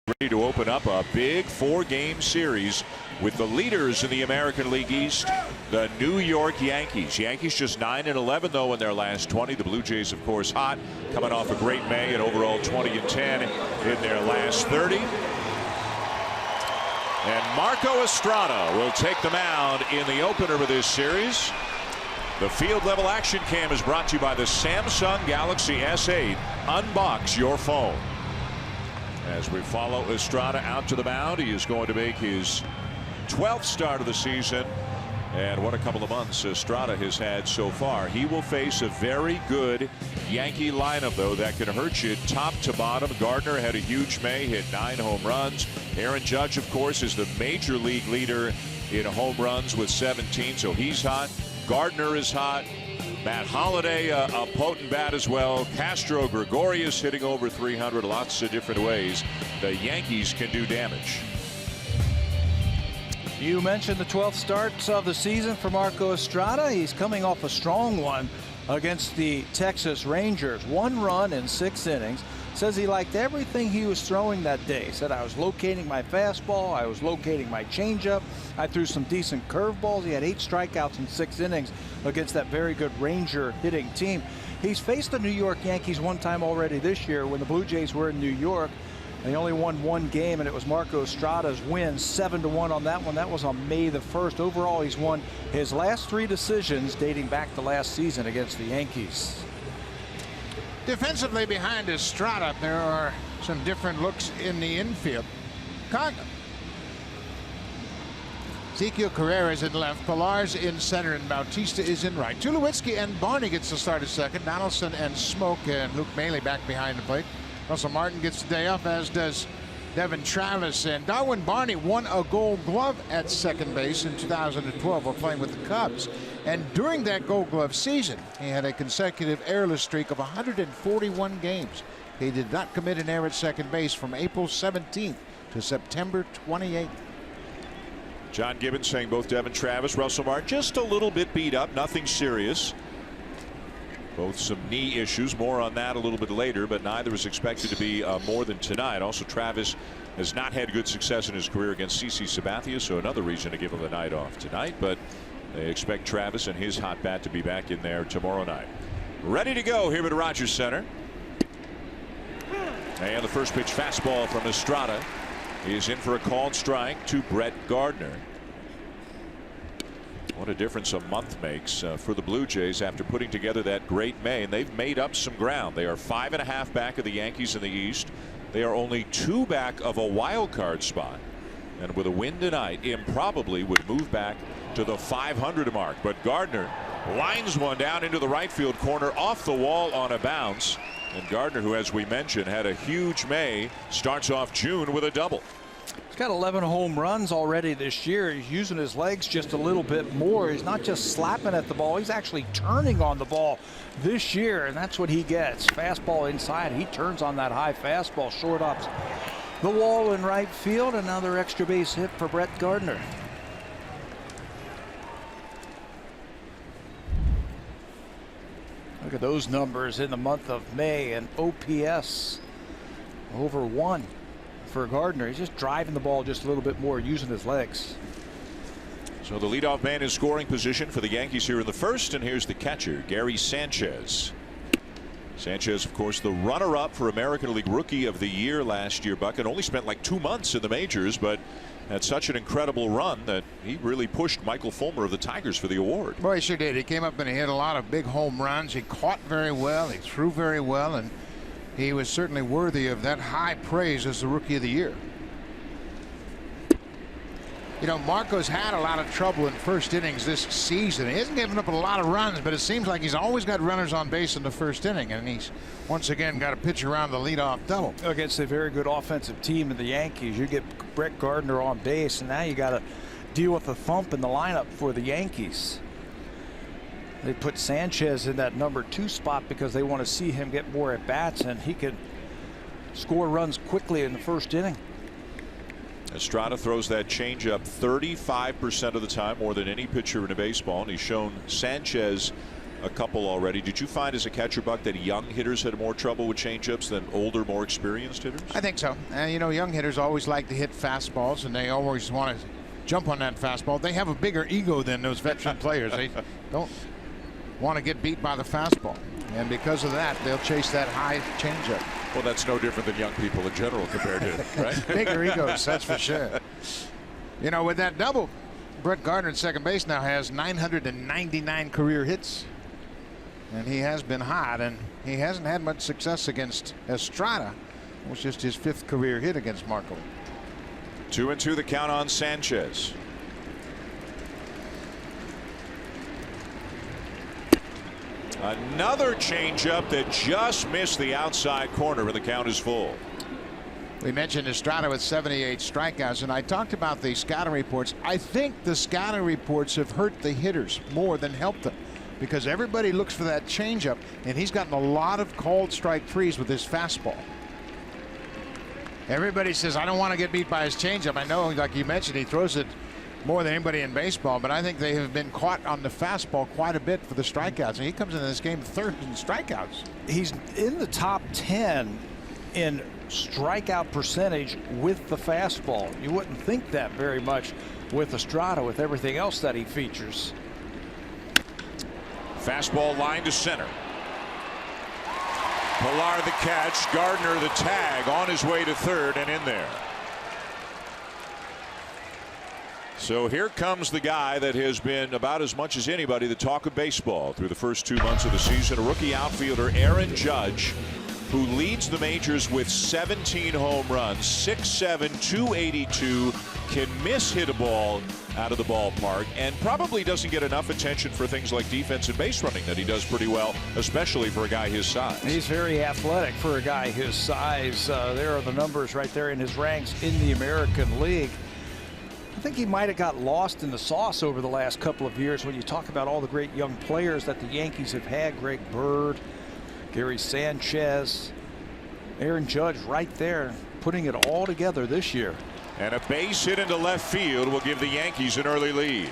ready to open up a big 4-game series with the leaders in the American League East, the New York Yankees. Yankees just 9-11 though in their last 20. The Blue Jays, of course, hot, coming off a great May and overall 20-10 in their last 30. And Marco Estrada will take the mound in the opener of this series. The field level action cam is brought to you by the Samsung Galaxy S8. Unbox your phone. As we follow Estrada out to the mound, he is going to make his 12th start of the season. And what a couple of months Estrada has had so far. He will face a very good Yankee lineup, though, that can hurt you top to bottom. Gardner had a huge May, hit 9 home runs. Aaron Judge, of course, is the major league leader in home runs with 17, so he's hot. Gardner is hot. Matt Holliday, a potent bat as well. Castro Gregorius hitting over 300 lots of different ways. The Yankees can do damage. You mentioned the 12th starts of the season for Marco Estrada. He's coming off a strong one against the Texas Rangers. 1 run in 6 innings. Says he liked everything he was throwing that day. He said, I was locating my fastball, I was locating my changeup, I threw some decent curveballs. He had 8 strikeouts in 6 innings against that very good Ranger hitting team. He's faced the New York Yankees one time already this year when the Blue Jays were in New York. They only won 1 game, and it was Marco Estrada's win, 7-1 on that one. That was on May the 1st. Overall, he's won his last 3 decisions dating back to last season against the Yankees. Defensively behind Estrada, there are some different looks in the infield. Ezequiel Carrera is in left, Pilar's in center, and Bautista is in right. Tulowitzki and Barney gets to start at second. Donaldson and Smoak and Luke Maile back behind the plate. Russell Martin gets the day off, as does Devon Travis. And Darwin Barney won a Gold Glove at second base in 2012 while playing with the Cubs. And during that Gold Glove season, he had a consecutive errorless streak of 141 games. He did not commit an error at second base from April 17th to September 28th. John Gibbons saying both Devon Travis, Russell Martin, just a little bit beat up, nothing serious. Both some knee issues, more on that a little bit later, but neither is expected to be more than tonight. Also, Travis has not had good success in his career against CC Sabathia, so another reason to give him the night off tonight. But they expect Travis and his hot bat to be back in there tomorrow night. Ready to go here at Rogers Center. And the first pitch fastball from Estrada is in for a called strike to Brett Gardner. What a difference a month makes for the Blue Jays after putting together that great May, and they've made up some ground. They are 5.5 back of the Yankees in the East. They are only 2 back of a wild card spot, and with a win tonight, improbably would move back to the 500 mark. But Gardner lines one down into the right field corner off the wall on a bounce. And Gardner, who, as we mentioned, had a huge May, starts off June with a double. He's got 11 home runs already this year. He's using his legs just a little bit more. He's not just slapping at the ball, he's actually turning on the ball this year, and that's what he gets. Fastball inside, he turns on that high fastball, short up the wall in right field. Another extra base hit for Brett Gardner. Look at those numbers in the month of May, and OPS over 1 for Gardner. He's just driving the ball just a little bit more, using his legs. So the leadoff man in scoring position for the Yankees here in the first, and here's the catcher, Gary Sanchez. Sanchez, of course, the runner-up for American League Rookie of the Year last year, Buck, and only spent like 2 months in the majors, but had such an incredible run that he really pushed Michael Fulmer of the Tigers for the award. Boy, he sure did. He came up and he hit a lot of big home runs. He caught very well, he threw very well, and he was certainly worthy of that high praise as the Rookie of the Year. You know, Marco's had a lot of trouble in first innings this season. He hasn't given up a lot of runs, but it seems like he's always got runners on base in the first inning, and he's once again got a pitch around the leadoff double. Against a very good offensive team in the Yankees, you get Brett Gardner on base, and now you got to deal with the thump in the lineup for the Yankees. They put Sanchez in that number 2 spot because they want to see him get more at bats, and he can score runs quickly in the first inning. Estrada throws that changeup 35% of the time, more than any pitcher in a baseball, and he's shown Sanchez a couple already. Did you find as a catcher, Buck, that young hitters had more trouble with changeups than older, more experienced hitters? I think so. And you know, young hitters always like to hit fastballs, and they always want to jump on that fastball. They have a bigger ego than those veteran players. They don't want to get beat by the fastball, and because of that, they'll chase that high changeup. Well, that's no different than young people in general compared to, right? Bigger egos, that's for sure. You know, with that double, Brett Gardner at second base now has 999 career hits, and he has been hot, and he hasn't had much success against Estrada. It was just his 5th career hit against Marco. 2-2 the count on Sanchez. Another changeup that just missed the outside corner, and the count is full. We mentioned Estrada with 78 strikeouts, and I talked about the scouting reports. I think the scouting reports have hurt the hitters more than helped them, because everybody looks for that changeup, and he's gotten a lot of called strike threes with his fastball. Everybody says, I don't want to get beat by his changeup. I know, like you mentioned, he throws it more than anybody in baseball, but I think they have been caught on the fastball quite a bit for the strikeouts, and he comes into this game 3rd in strikeouts. He's in the top 10 in strikeout percentage with the fastball. You wouldn't think that very much with Estrada, with everything else that he features. Fastball line to center. Pilar the catch, Gardner the tag, on his way to 3rd and in there. So here comes the guy that has been about as much as anybody the talk of baseball through the first 2 months of the season. A rookie outfielder, Aaron Judge, who leads the majors with 17 home runs, 6'7", 282, can hit a ball out of the ballpark, and probably doesn't get enough attention for things like defense and base running that he does pretty well, especially for a guy his size. He's very athletic for a guy his size. There are the numbers right there in his ranks in the American League. I think he might have got lost in the sauce over the last couple of years when you talk about all the great young players that the Yankees have had. Greg Bird, Gary Sanchez, Aaron Judge right there putting it all together this year. And a base hit into left field will give the Yankees an early lead.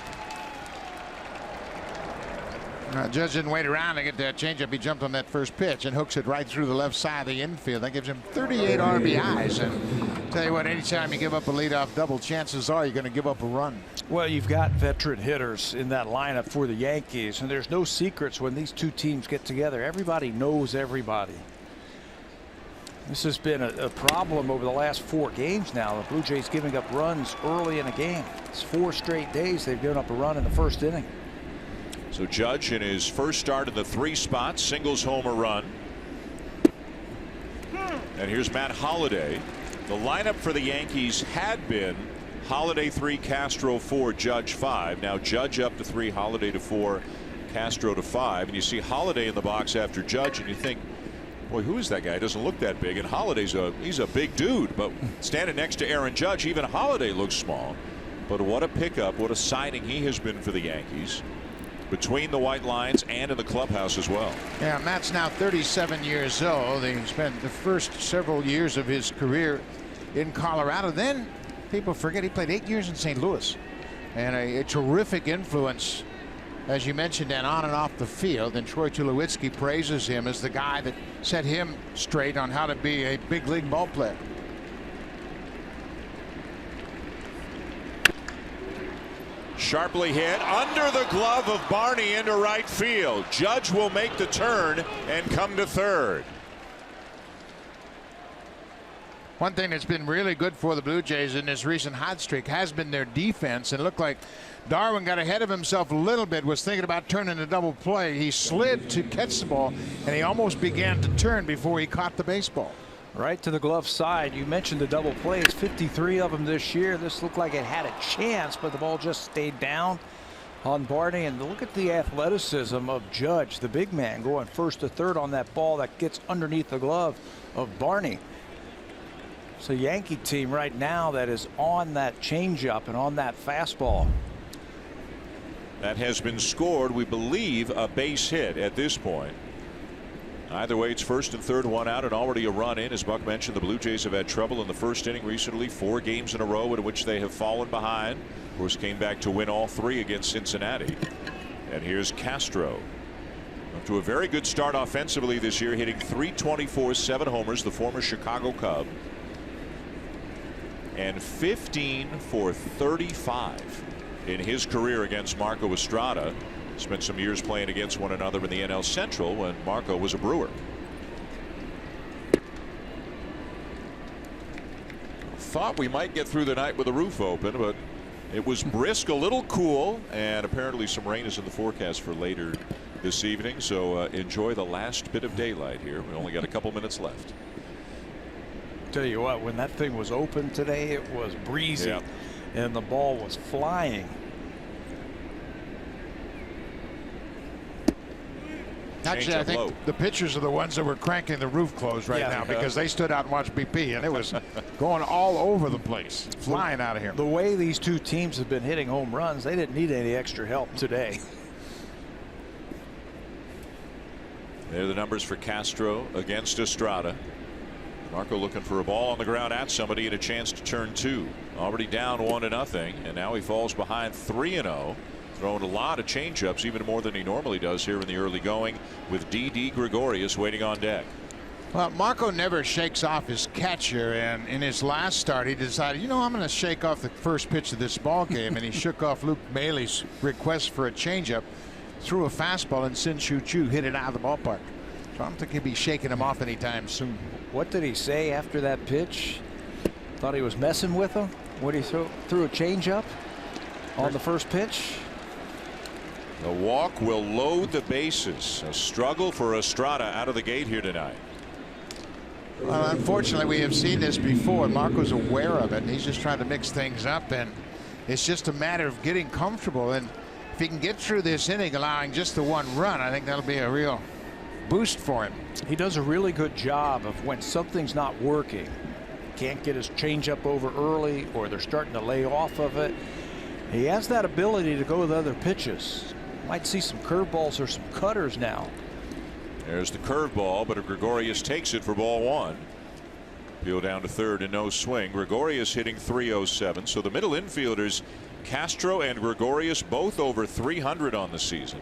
Judge didn't wait around to get that changeup. He jumped on that first pitch and hooks it right through the left side of the infield. That gives him 38 RBIs. And tell you what, anytime you give up a leadoff double, chances are you're going to give up a run. Well, you've got veteran hitters in that lineup for the Yankees, and there's no secrets when these two teams get together. Everybody knows everybody. This has been a problem over the last 4 games now. The Blue Jays giving up runs early in a game. It's 4 straight days they've given up a run in the first inning. So Judge in his first start in the 3 spot, singles, homer, run. And here's Matt Holliday. The lineup for the Yankees had been Holliday 3, Castro 4, Judge 5. Now Judge up to 3, Holliday to 4, Castro to 5. And you see Holliday in the box after Judge, and you think, boy, who is that guy? He doesn't look that big. And Holliday's he's a big dude, but standing next to Aaron Judge, even Holliday looks small. But what a pickup, what a signing he has been for the Yankees, between the white lines and in the clubhouse as well. Yeah, Matt's now 37 years old. He spent the first several years of his career in Colorado. Then people forget he played 8 years in St. Louis, and a terrific influence, as you mentioned, and on and off the field. And Troy Tulowitzki praises him as the guy that set him straight on how to be a big league ball player. Sharply hit under the glove of Barney into right field. Judge will make the turn and come to 3rd. One thing that's been really good for the Blue Jays in this recent hot streak has been their defense. And it looked like Darwin got ahead of himself a little bit, was thinking about turning a double play. He slid to catch the ball, and he almost began to turn before he caught the baseball. Right to the glove side. You mentioned the double plays, 53 of them this year. This looked like it had a chance, but the ball just stayed down on Barney. And look at the athleticism of Judge, the big man, going 1st to 3rd on that ball that gets underneath the glove of Barney. It's a Yankee team right now that is on that changeup and on that fastball. That has been scored, we believe, a base hit at this point. Either way, it's 1st and 3rd, 1 out, and already a run in. As Buck mentioned, the Blue Jays have had trouble in the first inning recently, 4 games in a row in which they have fallen behind. Of course, came back to win all 3 against Cincinnati. And here's Castro. Up to a very good start offensively this year, hitting .324, 7 homers, the former Chicago Cub. And 15 for 35 in his career against Marco Estrada. Spent some years playing against one another in the NL Central when Marco was a Brewer. Thought we might get through the night with the roof open, but it was brisk, a little cool, and apparently some rain is in the forecast for later this evening. So enjoy the last bit of daylight here. We only got a couple minutes left. Tell you what, when that thing was open today, it was breezy, yeah, and the ball was flying. Actually, I think the pitchers are the ones that were cranking the roof closed right now because they stood out and watched BP, and it was going all over the place, flying out of here. The way these two teams have been hitting home runs, they didn't need any extra help today. There are the numbers for Castro against Estrada. Marco looking for a ball on the ground at somebody and a chance to turn 2. Already down 1-0, and now he falls behind 3-0. Throwing a lot of changeups, even more than he normally does here in the early going, with D.D. Gregorius waiting on deck. Well, Marco never shakes off his catcher, and in his last start, he decided, you know, I'm going to shake off the first pitch of this ball game, and he shook off Luke Mailey's request for a changeup, threw a fastball, and Sin Chu Chu hit it out of the ballpark. So I don't think he'll be shaking him off anytime soon. What did he say after that pitch? Thought he was messing with him? What, he threw a changeup on the first pitch? The walk will load the bases. A struggle for Estrada out of the gate here tonight. Well, unfortunately, we have seen this before. Marco's aware of it, and he's just trying to mix things up, and it's just a matter of getting comfortable. And if he can get through this inning allowing just the 1 run, I think that'll be a real boost for him. He does a really good job of when something's not working, can't get his changeup over early, or they're starting to lay off of it. He has that ability to go with other pitches. Might see some curveballs or some cutters now. There's the curveball, but Gregorius takes it for ball 1. Peel down to third and no swing. Gregorius hitting .307. So the middle infielders, Castro and Gregorius, both over 300 on the season.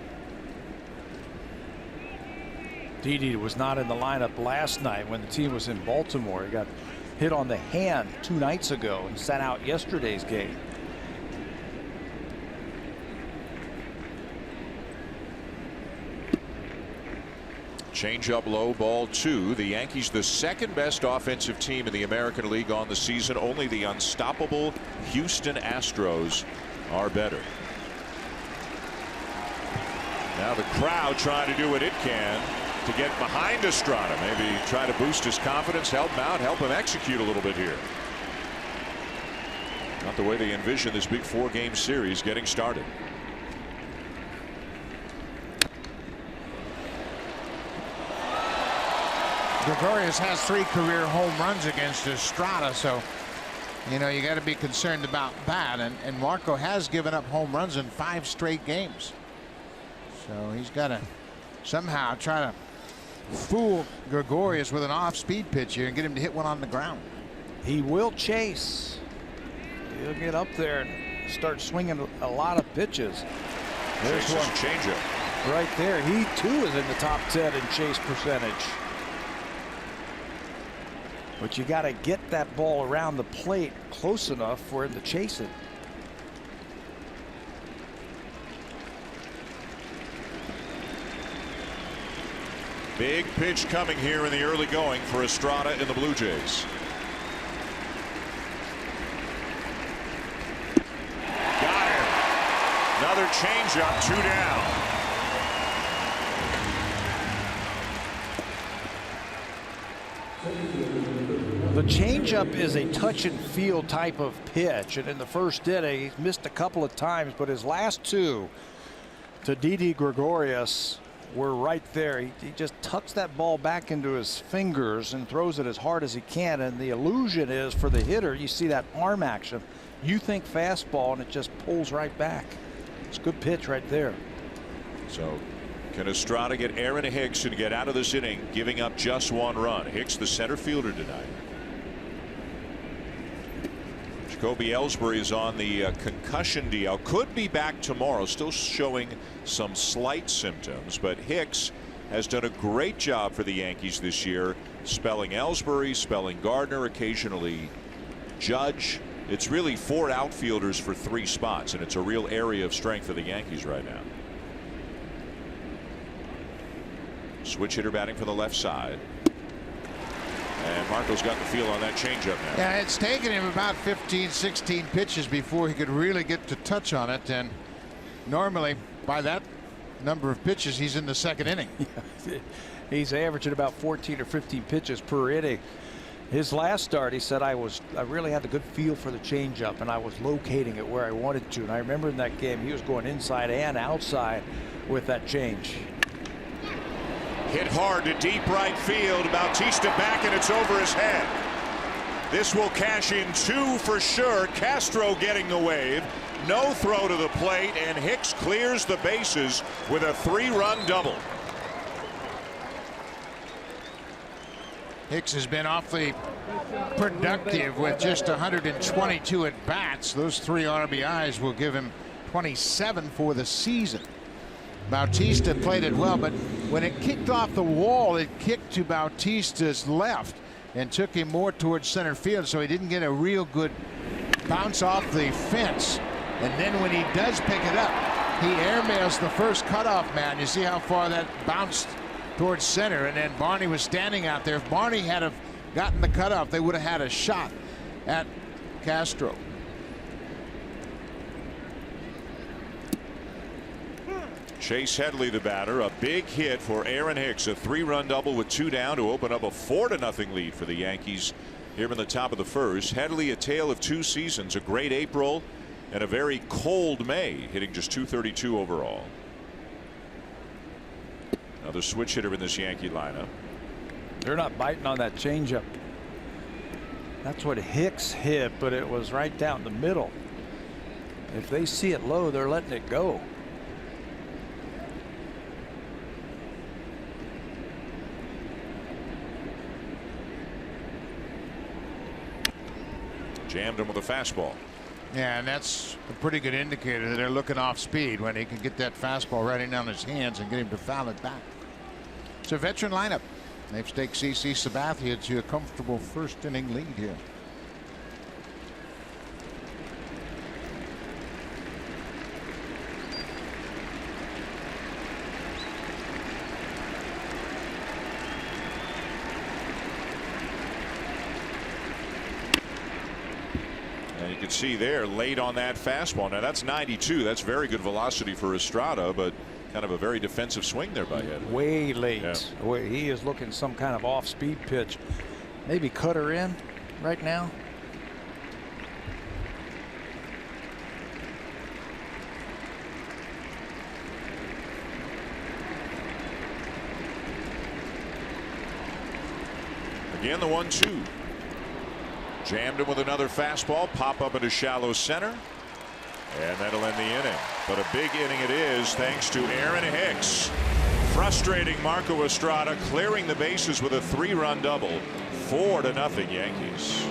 Didi was not in the lineup last night when the team was in Baltimore. He got hit on the hand 2 nights ago and sat out yesterday's game. Change up low, ball 2. The Yankees, the second best offensive team in the American League on the season. Only the unstoppable Houston Astros are better. Now the crowd trying to do what it can to get behind Estrada. Maybe try to boost his confidence, help him out, help him execute a little bit here. Not the way they envision this big 4-game series getting started. Gregorius has 3 career home runs against Estrada, so you know you got to be concerned about that. And Marco has given up home runs in 5 straight games, so he's got to somehow try to fool Gregorius with an off-speed pitch here and get him to hit one on the ground. He will chase. He'll get up there and start swinging a lot of pitches. There's one changeup right there. He too is in the top 10 in chase percentage. But you got to get that ball around the plate close enough for him to chase it. Big pitch coming here in the early going for Estrada in the Blue Jays. Got him. Another changeup, 2 down. The changeup is a touch and feel type of pitch, and in the first inning he's missed a couple of times, but his last 2 to Didi Gregorius were right there. He just tucks that ball back into his fingers and throws it as hard as he can, and the illusion is for the hitter, you see that arm action, you think fastball, and it just pulls right back. It's a good pitch right there. So can Estrada get Aaron Hicks and get out of this inning giving up just 1 run? Hicks the center fielder tonight. Jacoby Ellsbury is on the concussion DL. Could be back tomorrow. Still showing some slight symptoms. But Hicks has done a great job for the Yankees this year, spelling Ellsbury, spelling Gardner, occasionally Judge. It's really 4 outfielders for 3 spots, and it's a real area of strength for the Yankees right now. Switch hitter batting for the left side. And Marco's got the feel on that changeup now. Yeah, it's taken him about 15, 16 pitches before he could really get to touch on it. And normally, by that number of pitches, he's in the 2nd inning. He's averaging about 14 or 15 pitches per inning. His last start, he said, I really had a good feel for the changeup, and I was locating it where I wanted to. And I remember in that game, he was going inside and outside with that change. Hit hard to deep right field. Bautista back, and it's over his head. This will cash in 2 for sure. Castro getting the wave. No throw to the plate, and Hicks clears the bases with a 3-run double. Hicks has been awfully productive with just 122 at bats. Those 3 RBIs will give him 27 for the season. Bautista played it well, but when it kicked off the wall, it kicked to Bautista's left and took him more towards center field, so he didn't get a real good bounce off the fence. And then when he does pick it up, he airmails the first cutoff man. You see how far that bounced towards center, and then Barney was standing out there. If Barney had have gotten the cutoff, they would have had a shot at Castro. Chase Headley, the batter. A big hit for Aaron Hicks. A 3-run double with 2 down to open up a 4-0 lead for the Yankees here in the top of the first. Headley, a tale of 2 seasons. A great April and a very cold May, hitting just .232 overall. Another switch hitter in this Yankee lineup. They're not biting on that changeup. That's what Hicks hit, but it was right down the middle. If they see it low, they're letting it go. Jammed him with a fastball. Yeah, and that's a pretty good indicator that they're looking off speed when he can get that fastball right in on his hands and get him to foul it back. It's a veteran lineup. They've staked CC Sabathia to a comfortable 1st inning lead here. You can see there late on that fastball. Now that's 92. That's very good velocity for Estrada, but kind of a very defensive swing there by Headley. Way late. Yeah. He is looking some kind of off-speed pitch. Maybe cut her in right now. Again, the 1-2. Jammed him with another fastball. Pop up into shallow center. And that'll end the inning. But a big inning it is, thanks to Aaron Hicks. Frustrating Marco Estrada, clearing the bases with a 3-run double. 4-0 Yankees.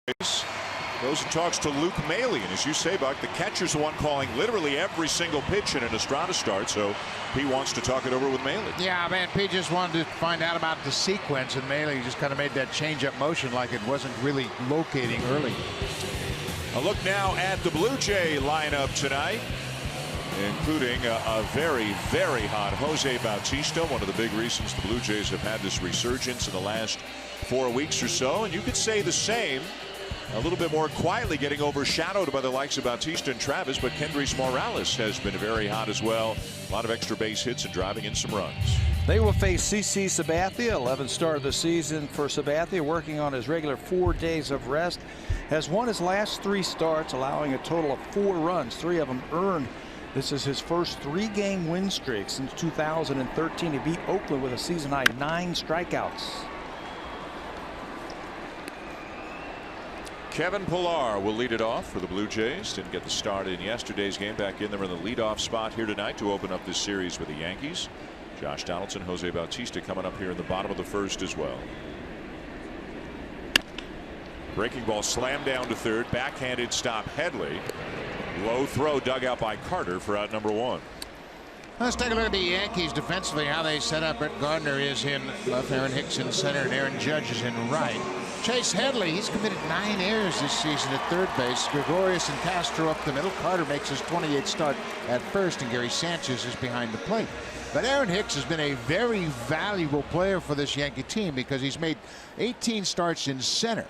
Goes and talks to Luke Maile, and as you say, Buck, the catcher's the one calling literally every single pitch in an Estrada start, so he wants to talk it over with Maile. Yeah, man, Pete just wanted to find out about the sequence, and Maile just kind of made that change-up motion like it wasn't really locating early. A look now at the Blue Jay lineup tonight, including a very, very hot Jose Bautista, one of the big reasons the Blue Jays have had this resurgence in the last 4 weeks or so, and you could say the same. A little bit more quietly getting overshadowed by the likes of Bautista and Travis, but Kendrys Morales has been very hot as well. A lot of extra base hits and driving in some runs. They will face CC Sabathia, 11th start of the season for Sabathia, working on his regular 4 days of rest. Has won his last 3 starts, allowing a total of 4 runs, 3 of them earned. This is his first 3-game win streak since 2013. He beat Oakland with a season-high 9 strikeouts. Kevin Pillar will lead it off for the Blue Jays. Didn't get the start in yesterday's game. Back in there in the leadoff spot here tonight to open up this series with the Yankees. Josh Donaldson, Jose Bautista coming up here in the bottom of the first as well. Breaking ball slammed down to third. Backhanded stop Headley. Low throw dug out by Carter for out number 1. Let's take a look at the Yankees defensively, how they set up. Brett Gardner is in left, Aaron Hicks in center, and Aaron Judge is in right. Chase Headley, he's committed 9 errors this season at third base. Gregorius and Castro up the middle. Carter makes his 28th start at first, and Gary Sanchez is behind the plate. But Aaron Hicks has been a very valuable player for this Yankee team because he's made 18 starts in center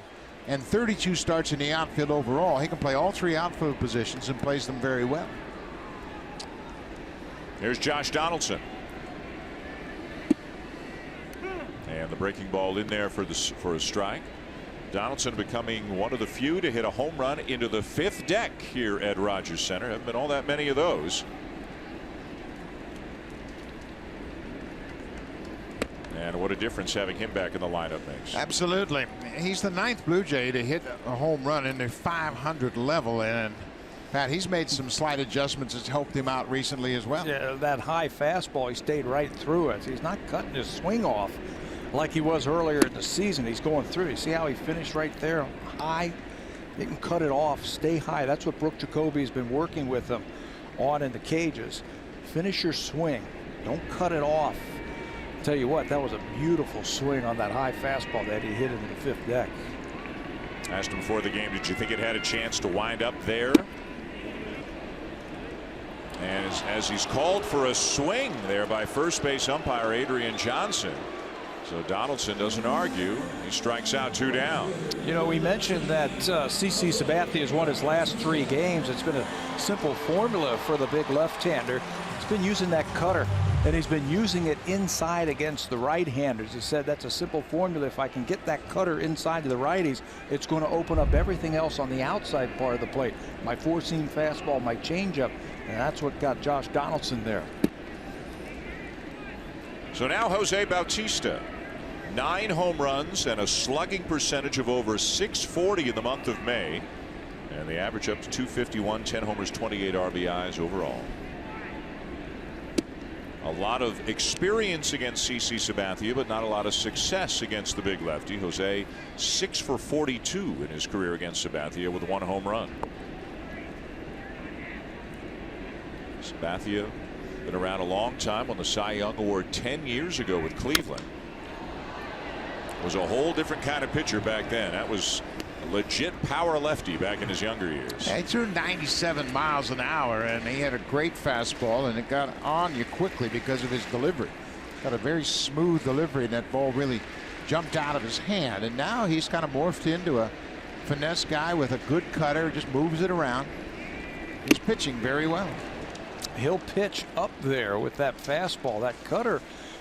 and 32 starts in the outfield overall. He can play all 3 outfield positions and plays them very well. Here's Josh Donaldson. And the breaking ball in there for a strike. Donaldson becoming one of the few to hit a home run into the 5th deck here at Rogers Center. Haven't been all that many of those. And what a difference having him back in the lineup makes. Absolutely. He's the 9th Blue Jay to hit a home run in the 500 level, and Pat, he's made some slight adjustments that's helped him out recently as well. Yeah, that high fastball, he stayed right through it. He's not cutting his swing off like he was earlier in the season. He's going through. You see how he finished right there high? He can cut it off, stay high. That's what Brooke Jacoby's been working with him on in the cages. Finish your swing. Don't cut it off. I'll tell you what, that was a beautiful swing on that high fastball that he hit into the 5th deck. Asked him before the game, did you think it had a chance to wind up there? And as he's called for a swing there by first base umpire Adrian Johnson. So Donaldson doesn't argue. He strikes out 2 down. You know, we mentioned that CC Sabathia has won his last 3 games. It's been a simple formula for the big left-hander. He's been using that cutter, and he's been using it inside against the right-handers. He said that's a simple formula. If I can get that cutter inside to the righties, it's going to open up everything else on the outside part of the plate. My 4-seam fastball, my changeup, and that's what got Josh Donaldson there. So now Jose Bautista, 9 home runs and a slugging percentage of over .640 in the month of May, and the average up to .251, 10 homers, 28 RBIs overall. A lot of experience against CC Sabathia, but not a lot of success against the big lefty. Jose 6 for 42 in his career against Sabathia with 1 home run. Sabathia been around a long time, won the Cy Young Award 10 years ago with Cleveland. Was a whole different kind of pitcher back then. That was a legit power lefty back in his younger years. Yeah, he threw 97 miles an hour, and he had a great fastball, and it got on you quickly because of his delivery. Got a very smooth delivery, and that ball really jumped out of his hand. And now he's kind of morphed into a finesse guy with a good cutter, just moves it around. He's pitching very well. He'll pitch up there with that fastball. That cutter,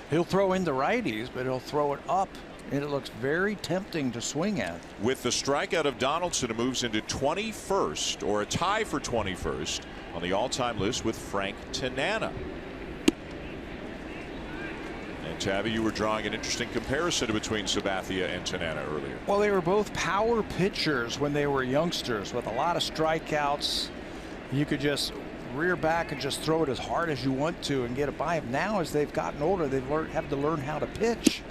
he'll throw into righties, but he'll throw it up, and it looks very tempting to swing at. With the strikeout of Donaldson, it moves into 21st, or a tie for 21st on the all-time list with Frank Tanana. And Tabby, you were drawing an interesting comparison between Sabathia and Tanana earlier. Well, they were both power pitchers when they were youngsters with a lot of strikeouts. You could just rear back and just throw it as hard as you want to and get it by them. Now, as they've gotten older, they've had to learn how to pitch.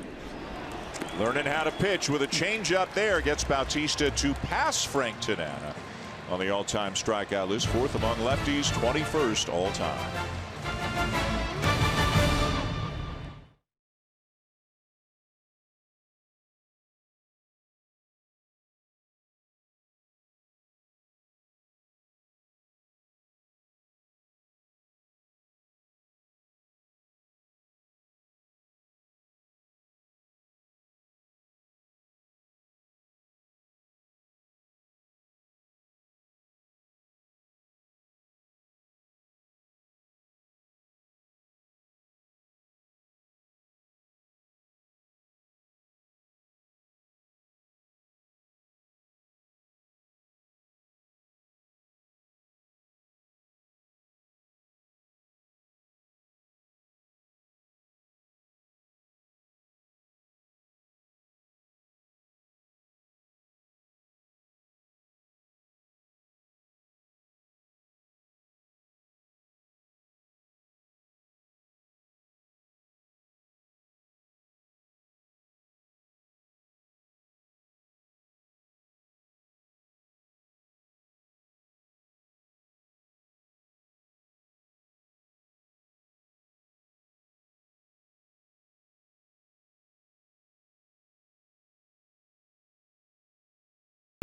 Learning how to pitch with a changeup there gets Bautista to pass Frank Pineda on the all-time strikeout list, 4th among lefties, 21st all-time.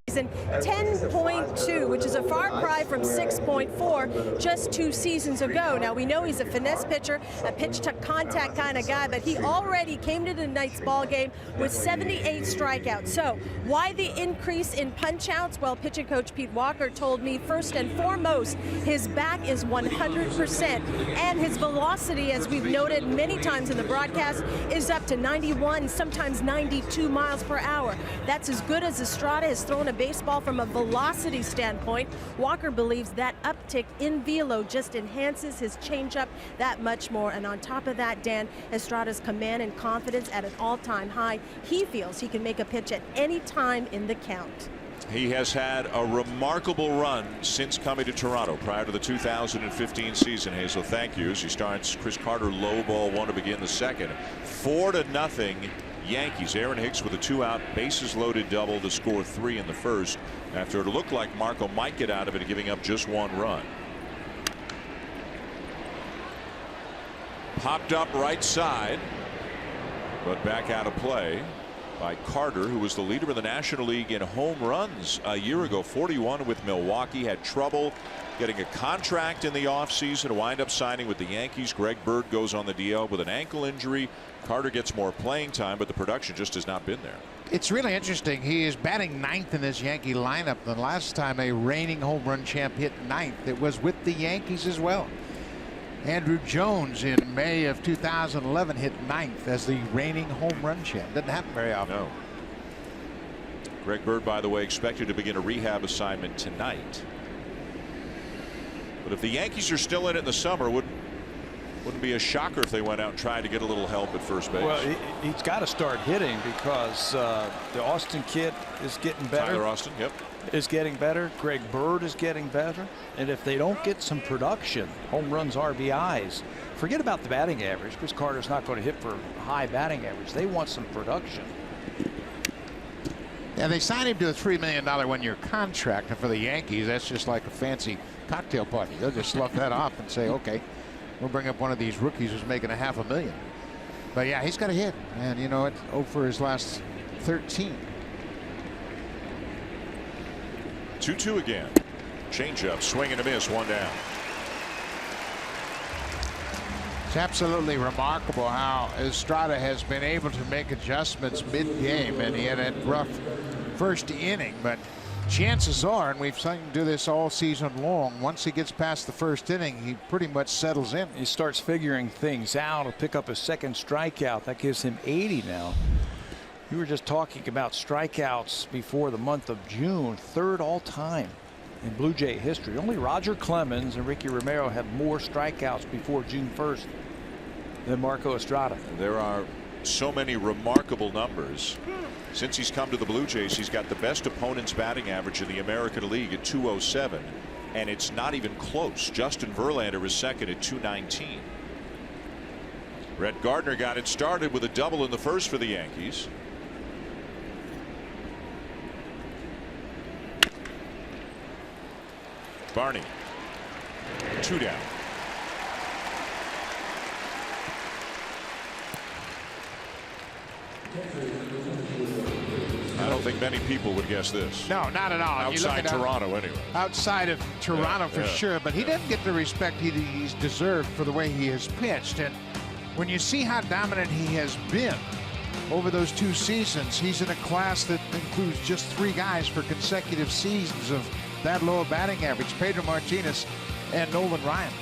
season, 10.2, which is a far cry from 6.4 just 2 seasons ago. Now, we know he's a finesse pitcher, a pitch-to-contact kind of guy, but he already came to tonight's ball game with 78 strikeouts. So why the increase in punch-outs? Well, pitching coach Pete Walker told me, first and foremost, his back is 100%, and his velocity, as we've noted many times in the broadcast, is up to 91, sometimes 92 miles per hour. That's as good as Estrada has thrown a baseball from a velocity standpoint. Walker believes that uptick in velo just enhances his changeup that much more. And on top of that, Dan, Estrada's command and confidence at an all-time high. He feels he can make a pitch at any time in the count. He has had a remarkable run since coming to Toronto prior to the 2015 season. Hazel, thank you. As he starts, Chris Carter low ball one to begin the second. 4-0 Yankees. Aaron Hicks with a 2-out bases loaded double to score 3 in the first after it looked like Marco might get out of it, giving up just 1 run. Popped up right side, but back out of play by Carter, who was the leader of the National League in home runs a year ago. 41 with Milwaukee. Had trouble getting a contract in the offseason, wind up signing with the Yankees. Greg Bird goes on the DL with an ankle injury. Carter gets more playing time, but the production just has not been there. It's really interesting. He is batting 9th in this Yankee lineup. The last time a reigning home run champ hit 9th, it was with the Yankees as well. Andrew Jones in May of 2011 hit 9th as the reigning home run champ. Doesn't happen very often. No. Greg Bird, by the way, expected to begin a rehab assignment tonight. But if the Yankees are still in it in the summer, wouldn't be a shocker if they went out and tried to get a little help at first base. Well, he's got to start hitting because the Austin kid is getting better. Tyler Austin, yep, is getting better. Greg Bird is getting better. And if they don't get some production, home runs, RBIs, forget about the batting average. Chris Carter's not going to hit for high batting average. They want some production. Yeah, they signed him to a $3 million one-year contract, and for the Yankees, that's just like a fancy cocktail party. They'll just slough that off and say, okay, we'll bring up one of these rookies who's making $500,000. But yeah, he's got to hit, and you know it. 0 for his last 13. 2-2 again. Changeup, swing and a miss, 1 down. It's absolutely remarkable how Estrada has been able to make adjustments mid-game, and he had a rough first inning, but chances are, and we've seen him do this all season long, once he gets past the first inning, he pretty much settles in. He starts figuring things out. He'll pick up a second strikeout. That gives him 80 now. You were just talking about strikeouts before the month of June, 3rd all time in Blue Jay history. Only Roger Clemens and Ricky Romero had more strikeouts before June 1st than Marco Estrada. There are so many remarkable numbers. Since he's come to the Blue Jays, he's got the best opponent's batting average in the American League at 207, and it's not even close. Justin Verlander is second at 219. Brett Gardner got it started with a double in the first for the Yankees. Barney. 2 down. I don't think many people would guess this. No, not at all. Outside Toronto, anyway. Outside of Toronto, for sure. But he doesn't get the respect he's deserved for the way he has pitched. And when you see how dominant he has been over those 2 seasons, he's in a class that includes just 3 guys for consecutive seasons of that low batting average. Pedro Martinez and Nolan Ryan.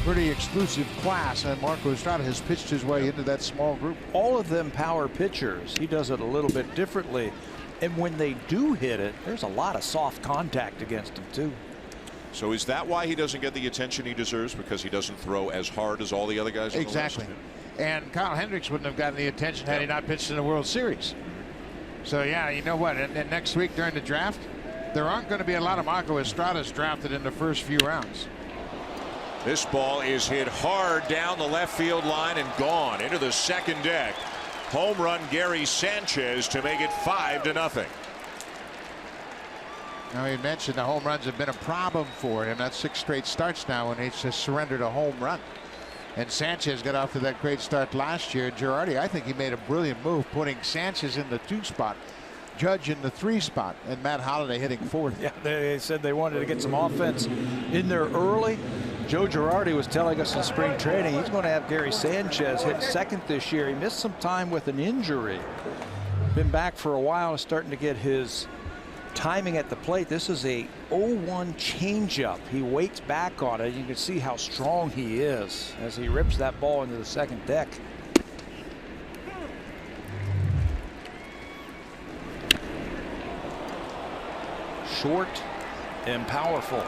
Pretty exclusive class, and Marco Estrada has pitched his way into that small group. All of them power pitchers. He does it a little bit differently. And when they do hit it, there's a lot of soft contact against him, too. So is that why he doesn't get the attention he deserves? Because he doesn't throw as hard as all the other guys? Exactly. And Kyle Hendricks wouldn't have gotten the attention had he not pitched in the World Series. So, yeah, you know what? And next week during the draft, there aren't going to be a lot of Marco Estradas drafted in the first few rounds. This ball is hit hard down the left field line and gone into the second deck. Home run Gary Sanchez to make it 5-0. Now, he mentioned the home runs have been a problem for him. That's 6 straight starts now when he's just surrendered a home run. And Sanchez got off to that great start last year. Girardi, I think he made a brilliant move putting Sanchez in the 2 spot, Judge in the 3 spot, and Matt Holliday hitting 4th. Yeah, they said they wanted to get some offense in there early. Joe Girardi was telling us in spring training he's going to have Gary Sanchez hit 2nd this year. He missed some time with an injury. Been back for a while and starting to get his timing at the plate. This is a 0-1 changeup. He waits back on it. You can see how strong he is as he rips that ball into the second deck. Short and powerful.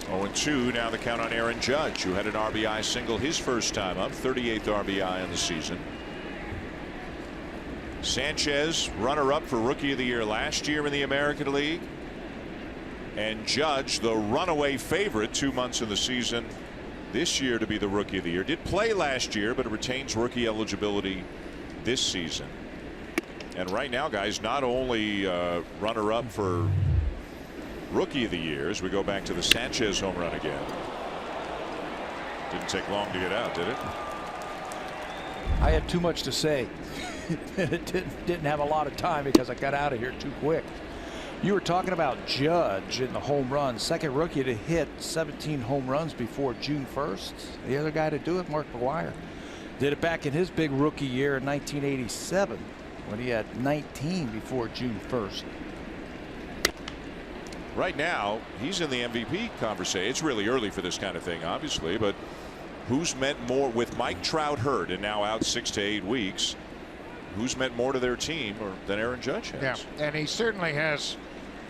0-2 now the count on Aaron Judge, who had an RBI single his first time up, 38th RBI in the season. Sanchez, runner-up for Rookie of the Year last year in the American League. And Judge, the runaway favorite 2 months in the season this year to be the Rookie of the Year. Did play last year, but retains rookie eligibility this season. And right now, guys, not only runner-up for Rookie of the Year, as we go back to the Sanchez home run again. Didn't take long to get out, did it? I had too much to say. It didn't have a lot of time because I got out of here too quick. You were talking about Judge in the home run, 2nd rookie to hit 17 home runs before June 1st. The other guy to do it, Mark McGwire, did it back in his big rookie year in 1987 when he had 19 before June 1st. Right now, he's in the MVP conversation. It's really early for this kind of thing, obviously, but who's meant more with Mike Trout hurt and now out 6 to 8 weeks? Who's meant more to their team than Aaron Judge has? Yeah, and he certainly has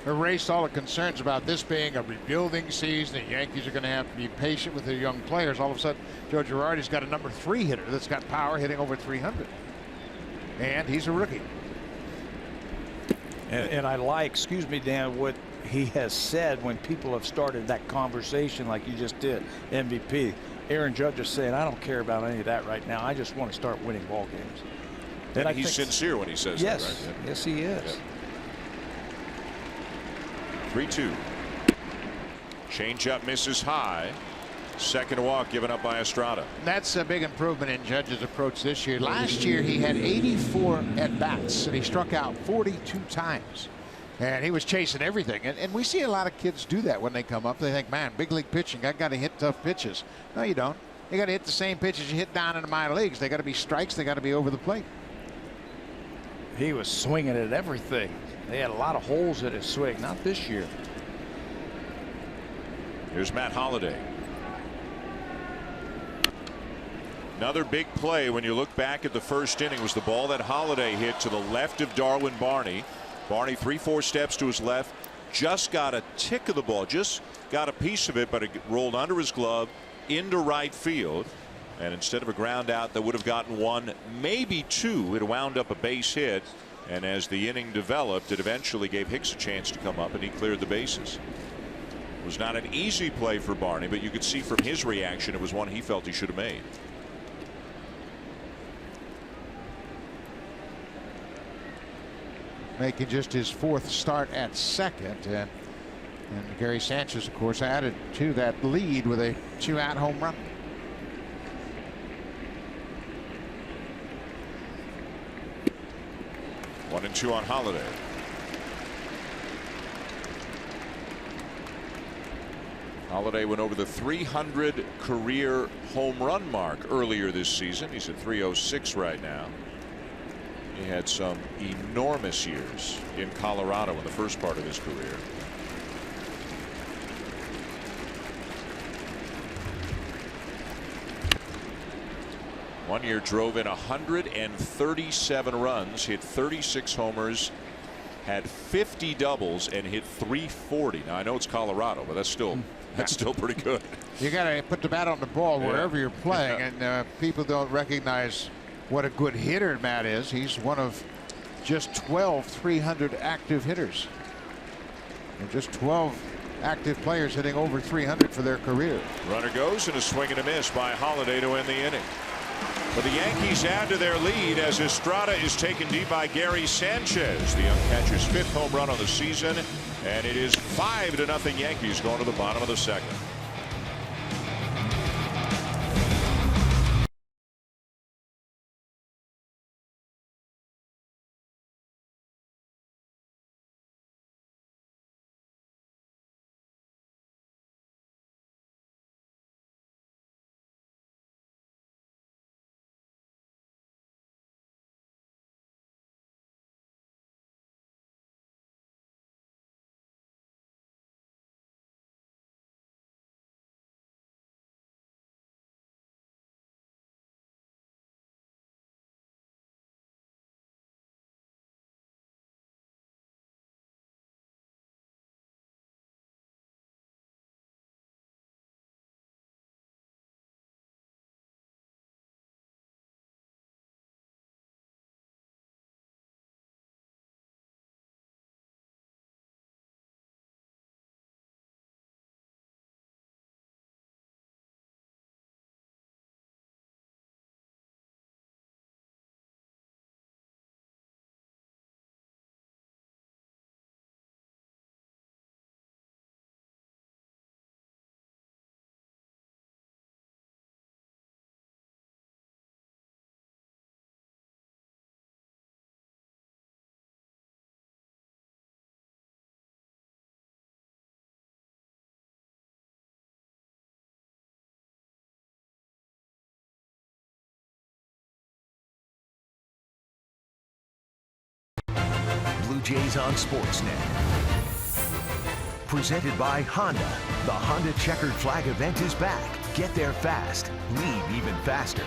erased all the concerns about this being a rebuilding season. The Yankees are going to have to be patient with their young players. All of a sudden, Joe Girardi's got a number 3 hitter that's got power, hitting over 300. And he's a rookie. And I like, excuse me, Dan, what he has said when people have started that conversation like you just did, MVP. Aaron Judge is saying, I don't care about any of that right now. I just want to start winning ball games. And he's sincere when he says that, right? Yeah. Yes, he is. Yeah. 3-2. Changeup misses high. Second walk given up by Estrada. That's a big improvement in Judge's approach this year. Last year he had 84 at-bats and he struck out 42 times. And he was chasing everything. And we see a lot of kids do that when they come up. They think, man, big league pitching, I got to hit tough pitches. No, you don't. You got to hit the same pitches you hit down in the minor leagues. They got to be strikes. They got to be over the plate. He was swinging at everything. They had a lot of holes in his swing. Not this year. Here's Matt Holliday. Another big play when you look back at the first inning was the ball that Holliday hit to the left of Darwin Barney. Barney 3-4 steps to his left, just got a tick of the ball, just got a piece of it, but it rolled under his glove into right field. And instead of a ground out that would have gotten 1, maybe 2, it wound up a base hit. And as the inning developed, it eventually gave Hicks a chance to come up, and he cleared the bases. It was not an easy play for Barney, but you could see from his reaction it was one he felt he should have made. making just his 4th start at second. And Gary Sanchez, of course, added to that lead with a 2-out home run. One and two on Holiday. Holiday went over the 300 career home run mark earlier this season. He's at 306 right now. He had some enormous years in Colorado in the first part of his career. One year drove in 137 runs, hit 36 homers, had 50 doubles, and hit 340. Now I know it's Colorado, but that's still pretty good. You got to put the bat on the ball wherever you're playing, and people don't recognize what a good hitter Matt is. He's one of just 12 300 active hitters. And just 12 active players hitting over 300 for their career. Runner goes, and a swing and a miss by Holiday to end the inning. But the Yankees add to their lead as Estrada is taken deep by Gary Sanchez, the young catcher's 5th home run on the season, and it is 5-0 Yankees going to the bottom of the 2nd. Blue Jays on Sportsnet. Presented by Honda. The Honda Checkered Flag event is back. Get there fast. Leave even faster.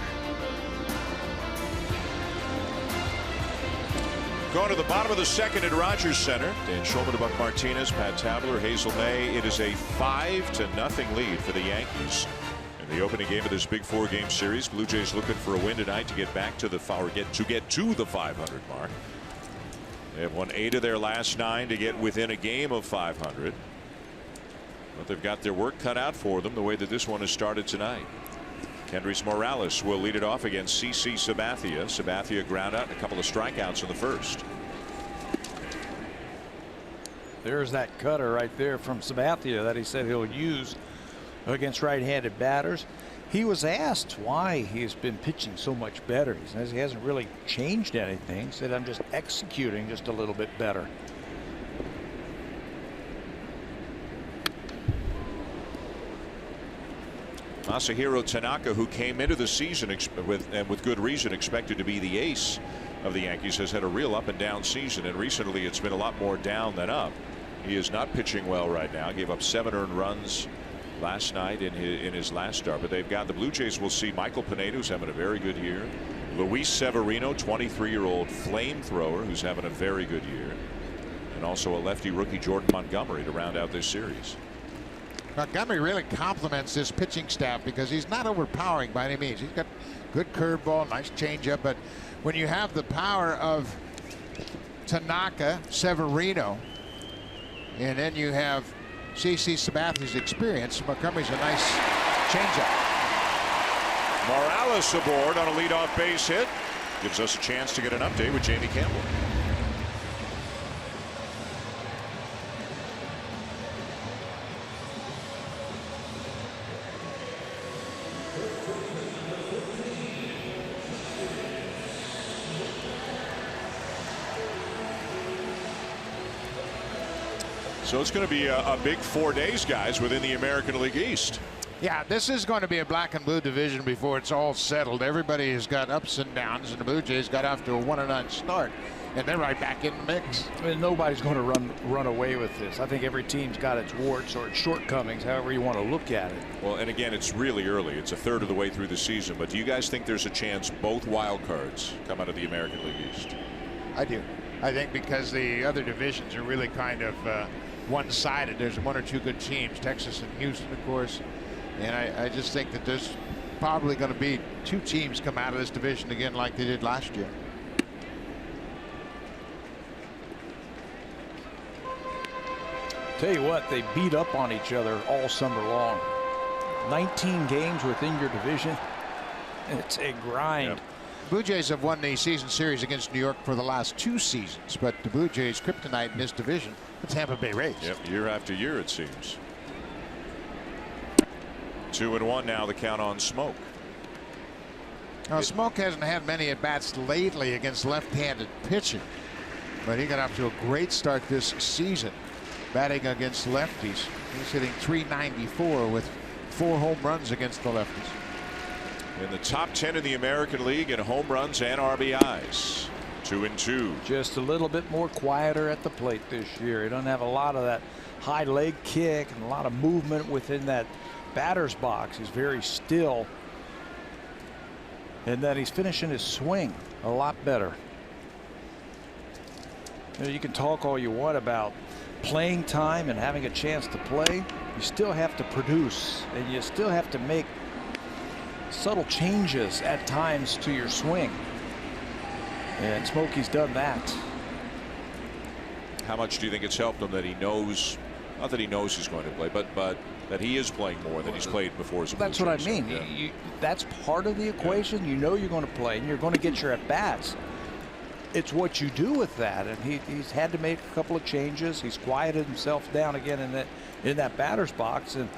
Going to the bottom of the 2nd at Rogers Center. Dan Schulman, Buck Martinez, Pat Tabler, Hazel May. It is a 5-0 lead for the Yankees. In the opening game of this big 4-game series, Blue Jays looking for a win tonight to get back to the get to the 500 mark. They have won 8 of their last 9 to get within a game of 500. But they've got their work cut out for them the way that this one has started tonight. Kendrys Morales will lead it off against CC Sabathia. Sabathia ground out and a couple of strikeouts in the first. There's that cutter right there from Sabathia that he said he'll use against right-handed batters. He was asked why he's been pitching so much better. He says he hasn't really changed anything. He said, I'm just executing just a little bit better. Masahiro Tanaka, who came into the season with good reason expected to be the ace of the Yankees, has had a real up and down season, and recently it's been a lot more down than up. He is not pitching well right now. Gave up 7 earned runs last night in his last start. But they've got the Blue Jays will see Michael Pineda, who's having a very good year. Luis Severino, 23-year-old flamethrower, who's having a very good year. And also a lefty rookie, Jordan Montgomery, to round out this series. Montgomery really complements this pitching staff because he's not overpowering by any means. He's got good curveball, nice changeup, but when you have the power of Tanaka, Severino, and then you have CC Sabathia's experience, Montgomery's a nice changeup. Morales aboard on a leadoff base hit. Gives us a chance to get an update with Jamie Campbell. So it's going to be a big 4 days, guys, within the American League East. Yeah, this is going to be a black and blue division before it's all settled. Everybody has got ups and downs, and the Blue Jays got off to a 1-9 start, and they're right back in the mix. I mean, nobody's going to run away with this. I think every team's got its warts or its shortcomings, however you want to look at it. Well, and again, it's really early. It's a third of the way through the season. But do you guys think there's a chance both wild cards come out of the American League East? I do. I think because the other divisions are really kind of one-sided. There's one or two good teams, Texas and Houston, of course. And I just think that there's probably going to be two teams come out of this division again like they did last year. Tell you what, they beat up on each other all summer long. 19 games within your division. It's a grind. Yep. Blue Jays have won the season series against New York for the last 2 seasons, but the Blue Jays' kryptonite in this division, the Tampa Bay Rays. Yep, year after year, it seems. 2-1 now, the count on Smoak. Now, Smoak hasn't had many at-bats lately against left-handed pitching, but he got off to a great start this season batting against lefties. He's hitting .394 with 4 home runs against the lefties. In the top 10 in the American League in home runs and RBIs. 2-2. Just a little bit more quieter at the plate this year. He doesn't have a lot of that high leg kick and a lot of movement within that batter's box. He's very still, and then he's finishing his swing a lot better. You can talk all you want about playing time and having a chance to play. You still have to produce, and you still have to make subtle changes at times to your swing, and Smokey's done that. How much do you think it's helped him that he knows, not that he knows he's going to play, but that he is playing more than he's played before? That's what I mean. Yeah. That's part of the equation. You know you're going to play and you're going to get your at-bats. It's what you do with that, and he's had to make a couple of changes. He's quieted himself down again in that batter's box, and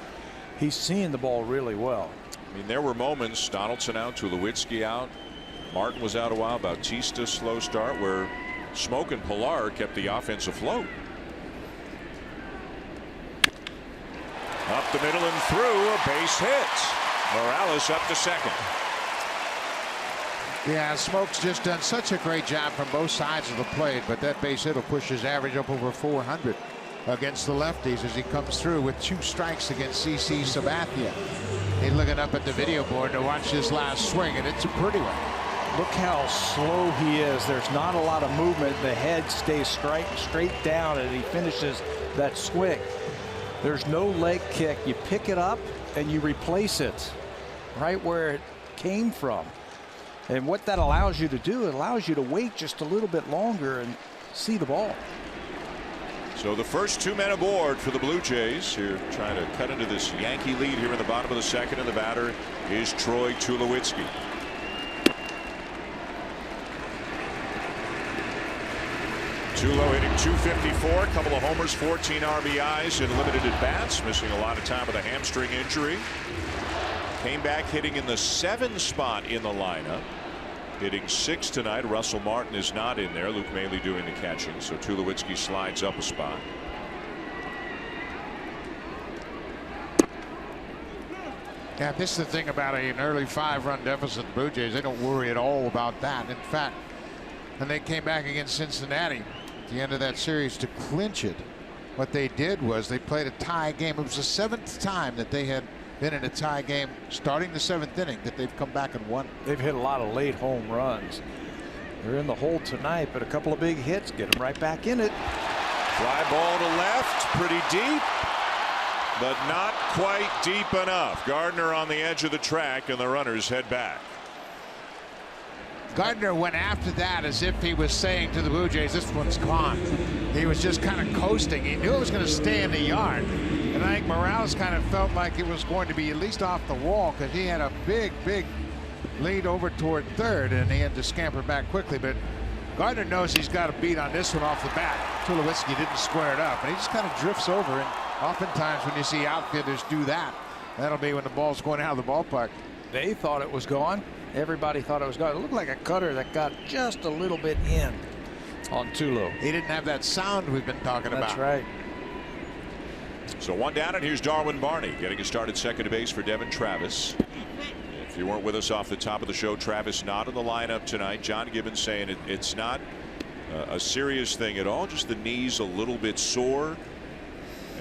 he's seeing the ball really well. I mean, there were moments, Donaldson out, Tulowitzki out, Martin was out a while, Bautista slow start, where Smoak and Pilar kept the offense afloat. Up the middle and through, a base hit. Morales up to second. Yeah, Smoak's just done such a great job from both sides of the plate, but that base hit will push his average up over 400 against the lefties as he comes through with 2 strikes against CC Sabathia. He's looking up at the video board to watch his last swing, and it's a pretty one. Look how slow he is. There's not a lot of movement. The head stays straight down, and he finishes that swing. There's no leg kick. You pick it up and you replace it right where it came from. And what that allows you to do, it allows you to wait just a little bit longer and see the ball. So the first 2 men aboard for the Blue Jays here, trying to cut into this Yankee lead here in the bottom of the second, and the batter is Troy Tulowitzki. Tulo hitting .254, a couple of homers, 14 RBIs in limited at-bats, missing a lot of time with a hamstring injury. Came back hitting in the 7 spot in the lineup. Hitting 6 tonight. Russell Martin is not in there. Luke Maile doing the catching, so Tulowitzki slides up a spot. Yeah, this is the thing about an early 5-run deficit. The Blue Jays, they don't worry at all about that. In fact, when they came back against Cincinnati at the end of that series to clinch it, what they did was they played a tie game. It was the 7th time that they had been in a tie game starting the 7th inning that they've come back and won. They've hit a lot of late home runs. They're in the hole tonight, but a couple of big hits get them right back in it. Fly ball to left, pretty deep, but not quite deep enough. Gardner on the edge of the track, and the runners head back. Gardner went after that as if he was saying to the Blue Jays, this one's gone. He was just kind of coasting. He knew it was going to stay in the yard. And I think Morales kind of felt like it was going to be at least off the wall because he had a big lead over toward third, and he had to scamper back quickly. But Gardner knows he's got a beat on this one off the bat. Tulowitzki didn't square it up, and he just kind of drifts over. And oftentimes when you see outfielders do that, that'll be when the ball's going out of the ballpark. They thought it was gone. Everybody thought it was gone. It looked like a cutter that got just a little bit in on Tulo. He didn't have that sound we've been talking about. That's right. So one down, and here's Darwin Barney getting a start at second base for Devon Travis. If you weren't with us off the top of the show, Travis not in the lineup tonight. John Gibbons saying it's not a serious thing at all, just the knee's a little bit sore.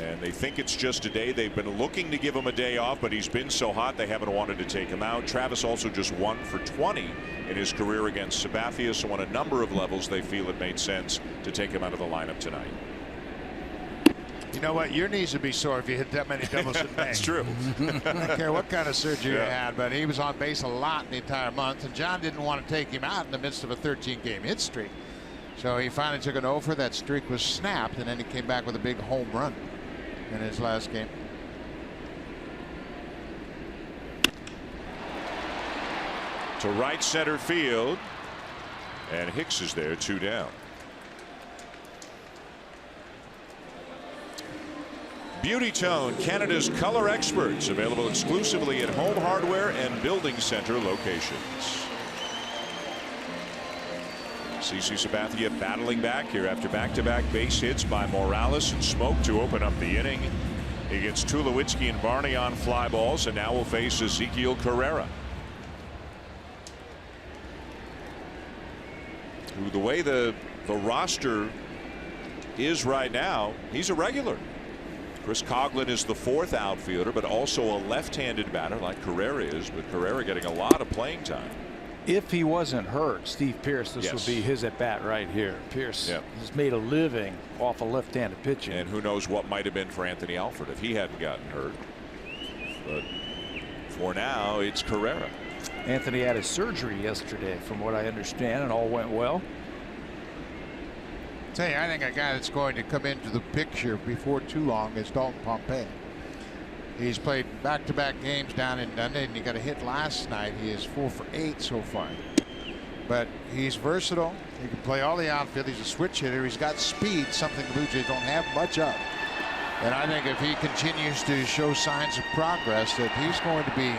And they think it's just a day. They've been looking to give him a day off, but he's been so hot they haven't wanted to take him out. Travis also just 1 for 20 in his career against Sabathia, so on a number of levels they feel it made sense to take him out of the lineup tonight. You know what? Your knees would be sore if you hit that many doubles in May. That's true. I don't care what kind of surgery you had, but he was on base a lot the entire month, and John didn't want to take him out in the midst of a 13-game hit streak. So he finally took an over. That streak was snapped, and then he came back with a big home run in his last game. To right center field, and Hicks is there, 2 down. Beauty Tone, Canada's color experts, available exclusively at home hardware and building center locations. CC Sabathia battling back here after back-to-back base hits by Morales and Smoak to open up the inning. He gets Tulowitzki and Barney on fly balls, and now will face Ezekiel Carrera, who, the way the roster is right now, he's a regular. Chris Coughlin is the 4th outfielder, but also a left-handed batter like Carrera is, but Carrera getting a lot of playing time. If he wasn't hurt, Steve Pearce, this would be his at bat right here. Pearce has made a living off of left-handed pitching. And who knows what might have been for Anthony Alford if he hadn't gotten hurt. But for now, it's Carrera. Anthony had his surgery yesterday, from what I understand, and all went well. Tell you, I think a guy that's going to come into the picture before too long is Dalton Pompey. He's played back-to-back games down in Dunedin. He got a hit last night. He is 4 for 8 so far. But he's versatile. He can play all the outfield. He's a switch hitter. He's got speed, something the Blue Jays don't have much of. And I think if he continues to show signs of progress, that he's going to be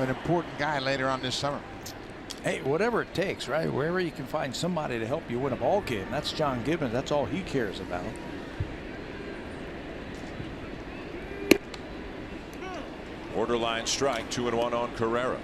an important guy later on this summer. Hey, whatever it takes, right? Wherever you can find somebody to help you win a ball game. That's John Gibbons. That's all he cares about. Borderline strike, 2-1 on Carrera.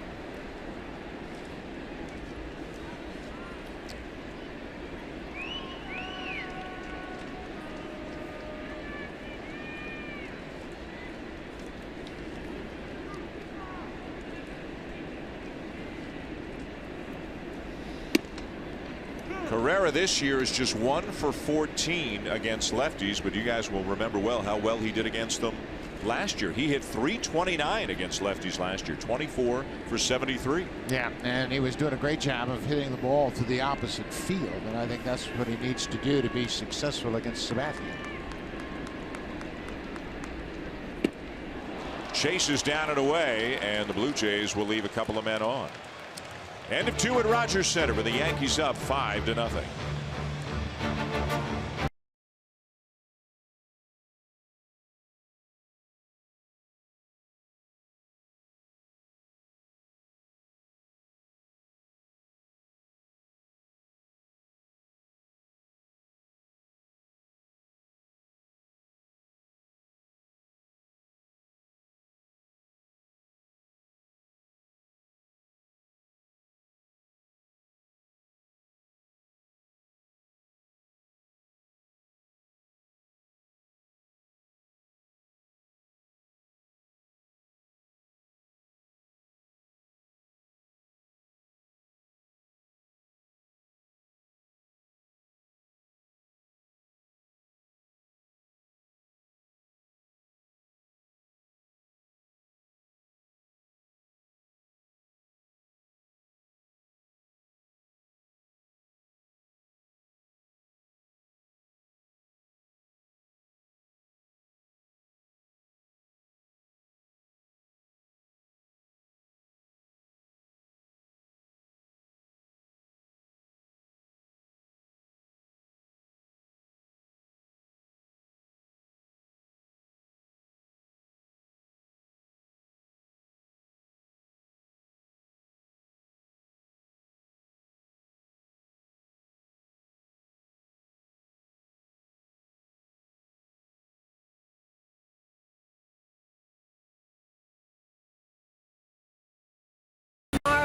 Carrera this year is just 1 for 14 against lefties, but you guys will remember well how well he did against them last year. He hit .329 against lefties last year, 24 for 73. Yeah, and he was doing a great job of hitting the ball to the opposite field, and I think that's what he needs to do to be successful against Sabathia. Chases down and away, and the Blue Jays will leave a couple of men on. End of 2 at Rogers Center, with the Yankees up 5-0.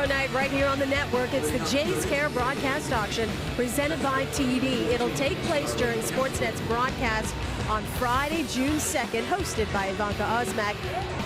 tomorrow night right here on the network. It's the Jays Care broadcast auction presented by TD. It'll take place during Sportsnet's broadcast on Friday, June 2nd, hosted by Ivanka Osmak.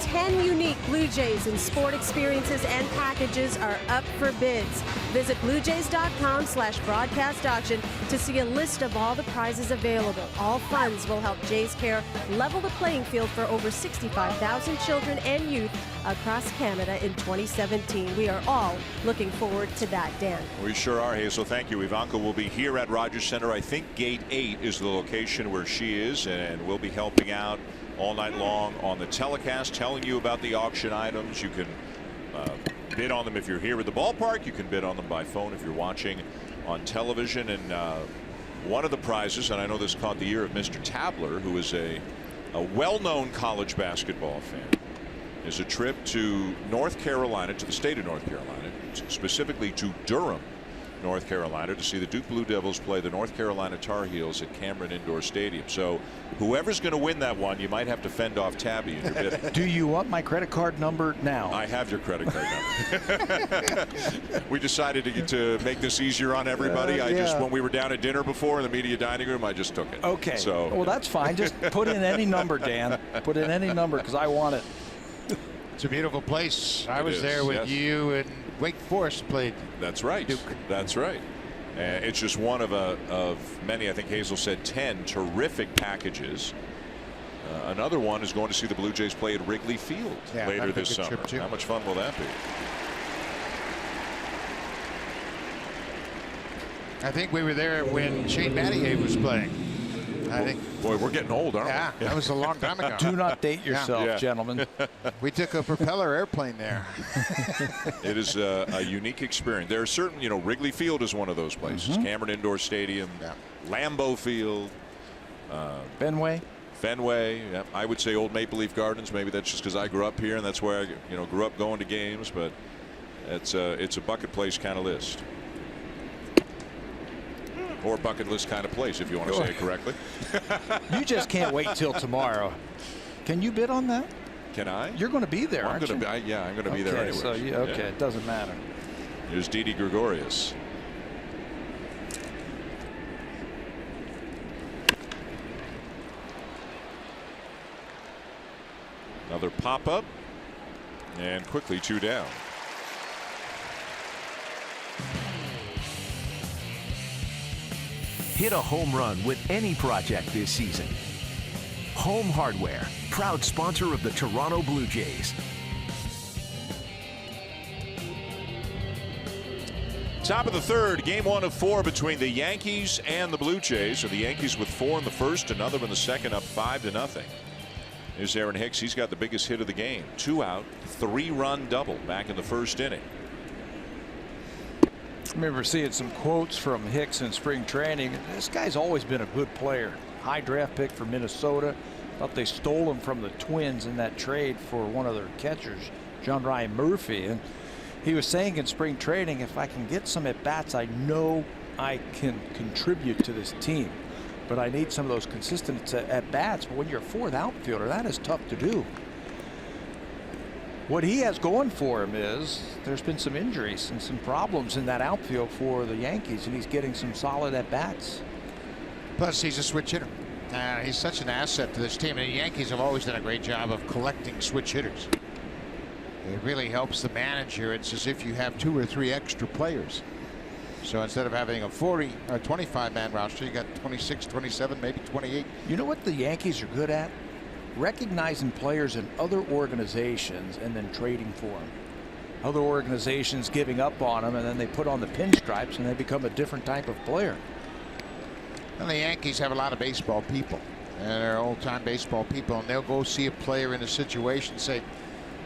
10 unique Blue Jays and sport experiences and packages are up for bids. Visit bluejays.com/broadcast auction to see a list of all the prizes available. All funds will help Jays Care level the playing field for over 65,000 children and youth across Canada in 2017. We are all looking forward to that, Dan. We sure are, Hazel. Thank you. Ivanka will be here at Rogers Center. I think Gate 8 is the location where she is, and we'll be helping out all night long on the telecast, telling you about the auction items. You can bid on them if you're here at the ballpark. You can bid on them by phone if you're watching on television. And one of the prizes, and I know this caught the ear of Mr. Tabler, who is a well-known college basketball fan, is a trip to North Carolina, to the state of North Carolina, specifically to Durham, North Carolina, to see the Duke Blue Devils play the North Carolina Tar Heels at Cameron Indoor Stadium. So whoever's going to win that one, you might have to fend off Tabby in your bidding. Do you want my credit card number now? I have your credit card number. We decided to make this easier on everybody. When we were down at dinner before in the media dining room, I just took it. Okay. So well, that's fine. Just put in any number, Dan. Put in any number because I want it. It's a beautiful place. I was there with you, and Wake Forest played. That's right. Duke. That's right. It's just one of many. I think Hazel said 10 terrific packages. Another one is going to see the Blue Jays play at Wrigley Field later this summer. How much fun will that be? I think we were there when Shane Battier was playing. I think. Boy, we're getting old, aren't we? Yeah, that was a long time ago. Do not date yourself, gentlemen. We took a propeller airplane there. It is a unique experience. There are certain, Wrigley Field is one of those places. Cameron Indoor Stadium, Lambeau Field, Fenway. Yeah. I would say Old Maple Leaf Gardens. Maybe that's just because I grew up here and that's where I, grew up going to games. But it's a bucket place kind of list. Or bucket list kind of place, if you want to say it correctly. You just can't wait till tomorrow. Can you bid on that? Can I? You're going to be there, aren't you? I'm going to be there anyway. So it doesn't matter. Here's Didi Gregorius. Another pop-up, and quickly 2 down. Hit a home run with any project this season. Home Hardware, proud sponsor of the Toronto Blue Jays. Top of the third, game 1 of 4 between the Yankees and the Blue Jays. So the Yankees with 4 in the first, another in the second, up 5-0. Here's Aaron Hicks. He's got the biggest hit of the game. 2 out, 3-run double back in the first inning. I remember seeing some quotes from Hicks in spring training. This guy's always been a good player. High draft pick for Minnesota. Thought they stole him from the Twins in that trade for one of their catchers, John Ryan Murphy. And he was saying in spring training, if I can get some at bats, I know I can contribute to this team. But I need some of those consistent at bats. But when you're a 4th outfielder, that is tough to do. What he has going for him is there's been some injuries and some problems in that outfield for the Yankees, and he's getting some solid at bats. Plus, he's a switch hitter. He's such an asset to this team. And the Yankees have always done a great job of collecting switch hitters. It really helps the manager. It's as if you have 2 or 3 extra players. So instead of having a 40 or 25-man roster, you got 26, 27, maybe 28. You know what the Yankees are good at? Recognizing players in other organizations and then trading for them. Other organizations giving up on them, and then they put on the pinstripes and they become a different type of player. And the Yankees have a lot of baseball people, and they're old-time baseball people, and they'll go see a player in a situation and say,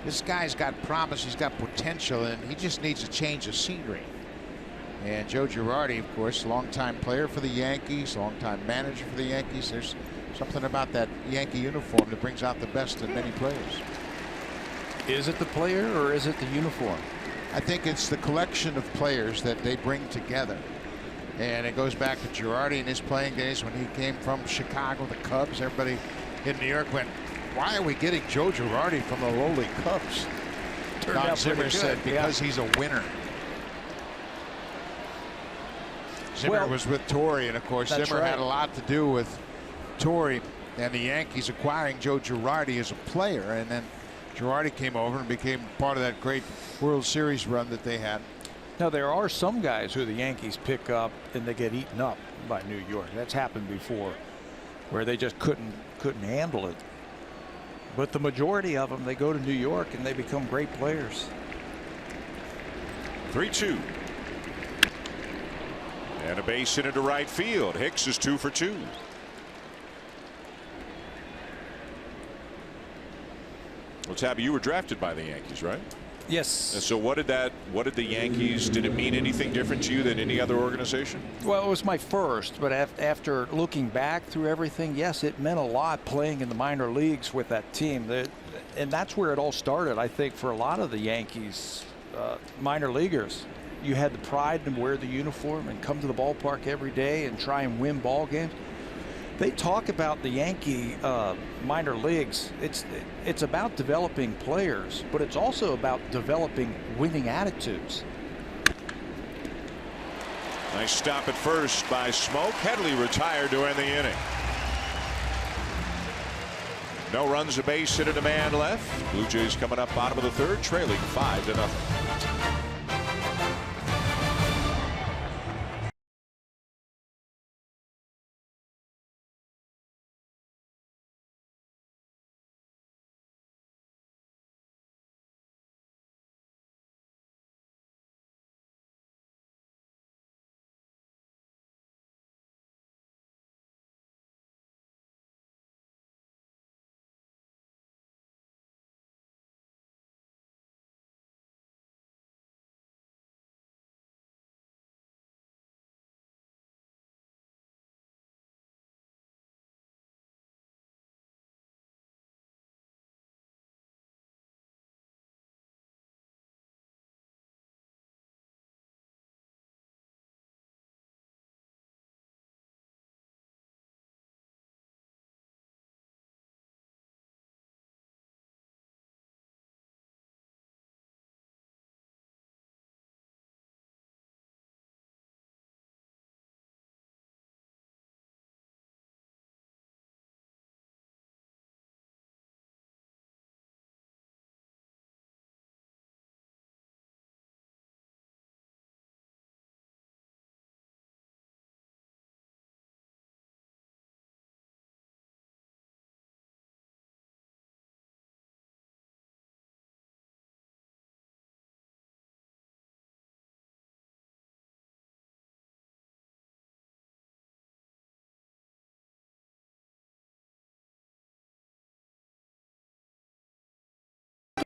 this guy's got promise, he's got potential, and he just needs a change of scenery. And Joe Girardi, of course, longtime player for the Yankees, longtime manager for the Yankees. There's something about that Yankee uniform that brings out the best in many players. Is it the player or is it the uniform? I think it's the collection of players that they bring together. And it goes back to Girardi in his playing days when he came from Chicago, the Cubs. Everybody in New York went, why are we getting Joe Girardi from the lowly Cubs? Don Zimmer said, because he's a winner. Zimmer was with Torre, and of course Zimmer had a lot to do with Torre and the Yankees acquiring Joe Girardi as a player, and then Girardi came over and became part of that great World Series run that they had. Now there are some guys who the Yankees pick up and they get eaten up by New York. That's happened before, where they just couldn't handle it. But the majority of them, they go to New York and they become great players. 3-2. And a base hit into right field. Hicks is 2 for 2. Well, Tabby, you were drafted by the Yankees, right? Yes. And so what did the Yankees, did it mean anything different to you than any other organization? Well, it was my first, but after looking back through everything, yes, it meant a lot playing in the minor leagues with that team. And that's where it all started, I think, for a lot of the Yankees minor leaguers. You had the pride to wear the uniform and come to the ballpark every day and try and win ball games. They talk about the Yankee minor leagues. It's about developing players, but it's also about developing winning attitudes. Nice stop at first by Smoak. Headley retired to end the inning. No runs, a base hit, and a man left. Blue Jays coming up bottom of the third, trailing 5-0.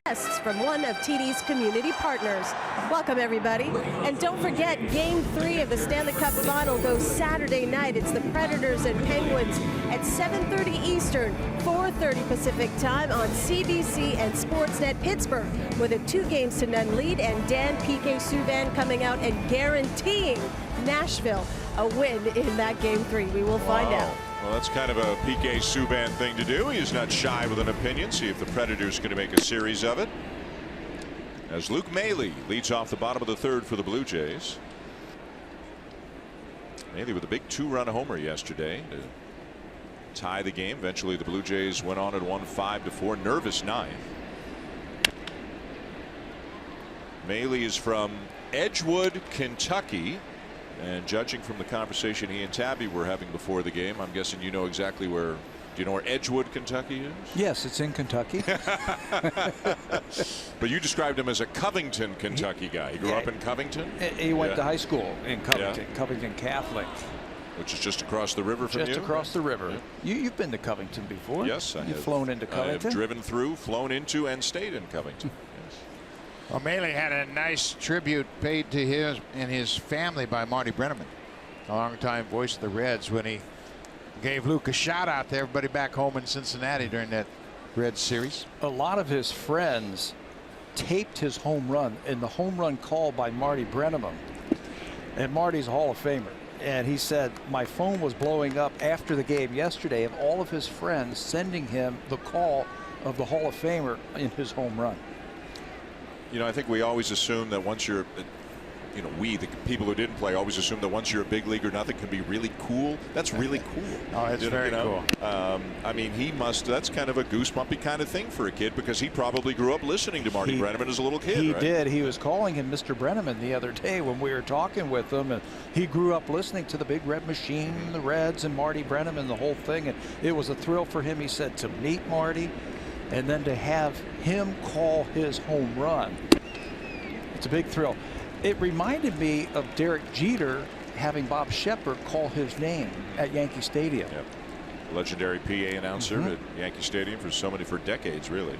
Guests from one of TD's community partners. Welcome, everybody. And don't forget, Game 3 of the Stanley Cup Final goes Saturday night. It's the Predators and Penguins at 7:30 Eastern, 4:30 Pacific time on CBC and Sportsnet Pittsburgh with a 2-0 lead, and Dan PK Subban coming out and guaranteeing Nashville a win in that Game 3. We will find out. Well, that's kind of a PK Subban thing to do. He's not shy with an opinion. See if the Predators going to make a series of it. As Luke Maile leads off the bottom of the third for the Blue Jays. Maile with a big 2-run homer yesterday to tie the game. Eventually the Blue Jays went on and won 5-4. Nervous ninth. Maile is from Edgewood, Kentucky. And judging from the conversation he and Tabby were having before the game, I'm guessing you know exactly where. Do you know where Edgewood, Kentucky is? Yes, it's in Kentucky. But you described him as a Covington, Kentucky guy. He grew up in Covington? He went to high school in Covington, Covington Catholic. Which is just across the river from you? Just across the river. Yeah. You've been to Covington before. Yes, I have. You've flown into Covington? I have driven through, flown into, and stayed in Covington. Well, Maile had a nice tribute paid to his and his family by Marty Brennaman, a longtime voice of the Reds, when he gave Luke a shout out to everybody back home in Cincinnati during that Reds series. A lot of his friends taped his home run in the home run call by Marty Brennaman. And Marty's a Hall of Famer. And he said, my phone was blowing up after the game yesterday of all of his friends sending him the call of the Hall of Famer in his home run. You know, I think we always assume that once you're you know, we, the people who didn't play, always assume that once you're a big leaguer, nothing can be really cool. That's really cool. Oh, it's very cool. I mean, that's kind of a goosebumpy kind of thing for a kid, because he probably grew up listening to Marty Brennaman as a little kid. He right? did. He was calling him Mr. Brennaman the other day when we were talking with him, and he grew up listening to the Big Red Machine, the Reds, and Marty Brennaman, the whole thing, and it was a thrill for him, he said, to meet Marty and then to have him call his home run. It's a big thrill. It reminded me of Derek Jeter having Bob Shepard call his name at Yankee Stadium. Yep. Legendary PA announcer at Yankee Stadium for decades, really.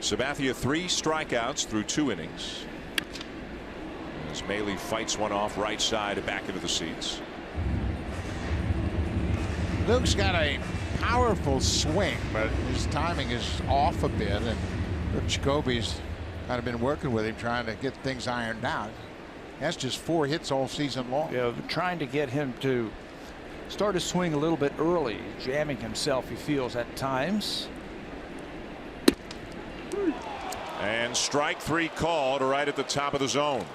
Sabathia 3 strikeouts through 2 innings. As Maile fights one off right side back into the seats. Luke's got a powerful swing, but his timing is off a bit, and Jacoby's kind of been working with him, trying to get things ironed out. That's just 4 hits all season long. Yeah, trying to get him to start his swing a little bit early, jamming himself, he feels at times. And strike 3 called right at the top of the zone.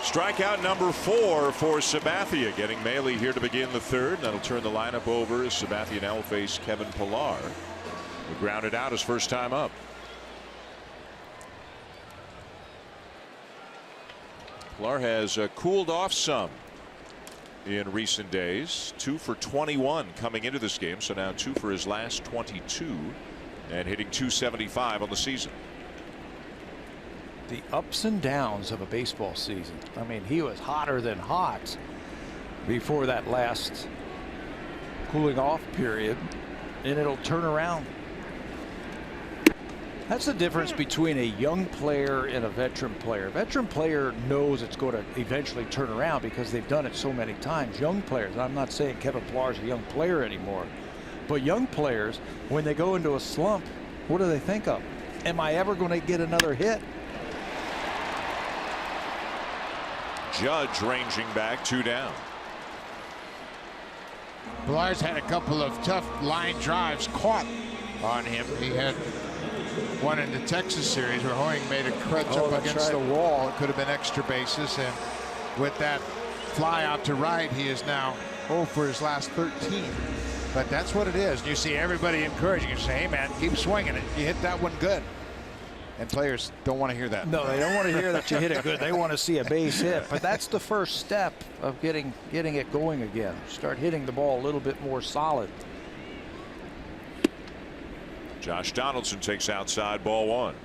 Strikeout number 4 for Sabathia, getting Maile here to begin the 3rd. That'll turn the lineup over as Sabathia now will face Kevin Pillar, who grounded out his first time up. Pillar has cooled off some in recent days. 2 for 21 coming into this game, so now 2 for his last 22, and hitting .275 on the season. The ups and downs of a baseball season. I mean, he was hotter than hot before that last cooling off period, and it'll turn around. That's the difference between a young player and a veteran player. A veteran player knows it's going to eventually turn around because they've done it so many times. Young players, and I'm not saying Kevin Pillar is a young player anymore, but young players, when they go into a slump, what do they think of? Am I ever going to get another hit? Judge ranging back, 2 down. Pillar's had a couple of tough line drives caught on him. He had one in the Texas series where Hoying made a crutch up against the wall. It could have been extra bases, and with that fly out to right, he is now 0 for his last 13. But that's what it is. You see everybody encouraging you, say, hey man, keep swinging it. You hit that one good. And players don't want to hear that. No, they don't want to hear that you hit it good. They want to see a base hit. But that's the first step of getting it going again. Start hitting the ball a little bit more solid. Josh Donaldson takes outside, ball 1.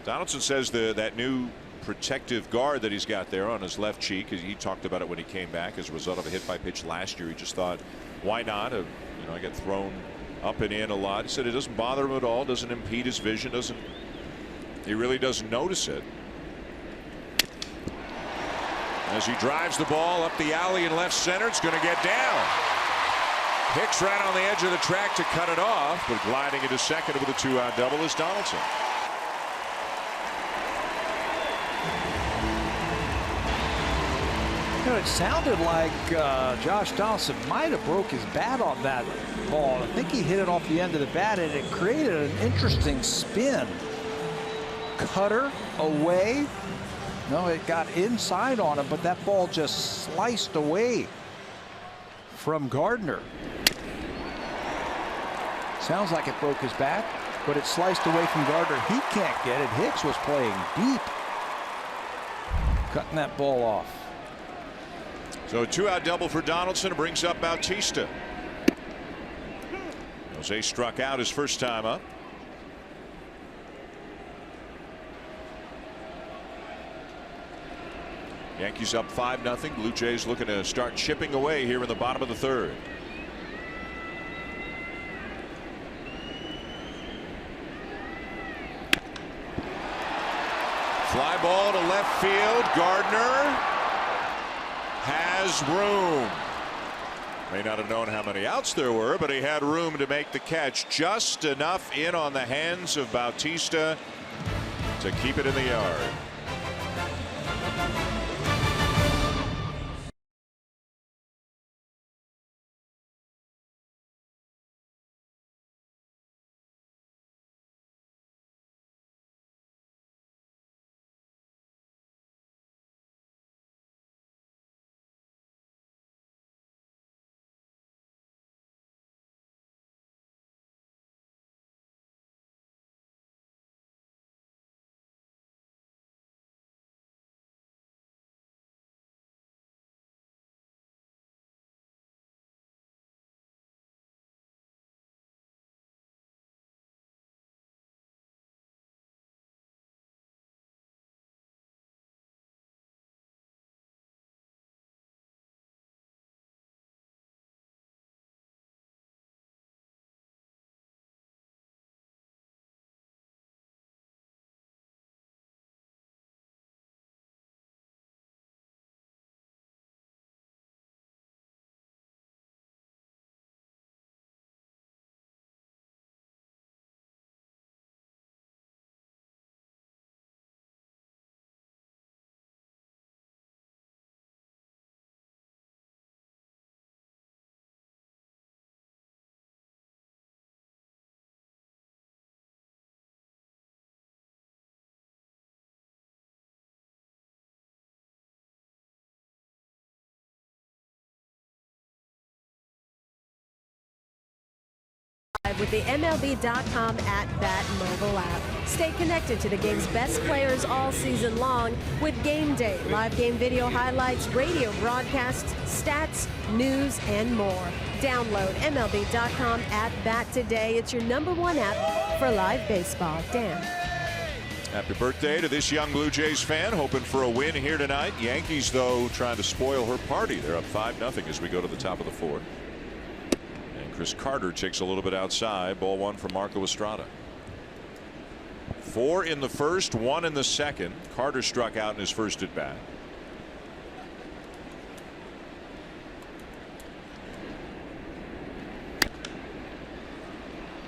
Donaldson says that new protective guard that he's got there on his left cheek, he talked about it when he came back as a result of a hit by pitch last year. He just thought, why not? I get thrown up and in a lot. He said it doesn't bother him at all, doesn't impede his vision, he really doesn't notice it. As he drives the ball up the alley in left center, it's going to get down. Hicks right on the edge of the track to cut it off, but gliding into second with a 2-out double is Donaldson. It sounded like Josh Donaldson might have broke his bat on that ball. I think he hit it off the end of the bat, and it created an interesting spin. Cutter away. No, it got inside on him, but that ball just sliced away from Gardner. Sounds like it broke his bat, but it sliced away from Gardner. He can't get it. Hicks was playing deep, cutting that ball off. So a 2-out double for Donaldson brings up Bautista. Jose struck out his first time up. Yankees up 5-0. Blue Jays looking to start chipping away here in the bottom of the 3rd. Fly ball to left field. Gardner has room. May not have known how many outs there were, but he had room to make the catch. Just enough in on the hands of Bautista to keep it in the yard. With the MLB.com @bat mobile app. Stay connected to the game's best players all season long with Game Day, live game video highlights, radio broadcasts, stats, news, and more. Download MLB.com @bat today. It's your #1 app for live baseball. Dan. Happy birthday to this young Blue Jays fan, hoping for a win here tonight. Yankees, though, trying to spoil her party. They're up 5-0 as we go to the top of the 4th. Chris Carter takes a little bit outside. Ball 1 for Marco Estrada. 4 in the first, 1 in the second. Carter struck out in his first at bat.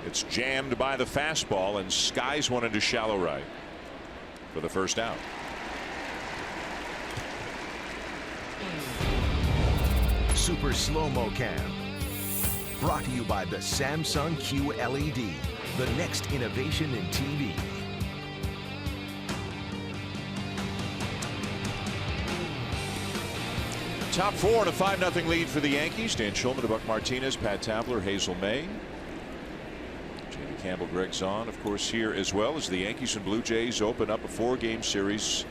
It's jammed by the fastball and skies one into shallow right for the first out. Super Slow-Mo Cam. Brought to you by the Samsung QLED, the next innovation in TV. Top 4 and a 5-0 lead for the Yankees. Dan Shulman, Buck Martinez, Pat Tabler, Hazel May, Jamie Campbell, Greg Zahn, of course, here as well as the Yankees and Blue Jays open up a 4-game series.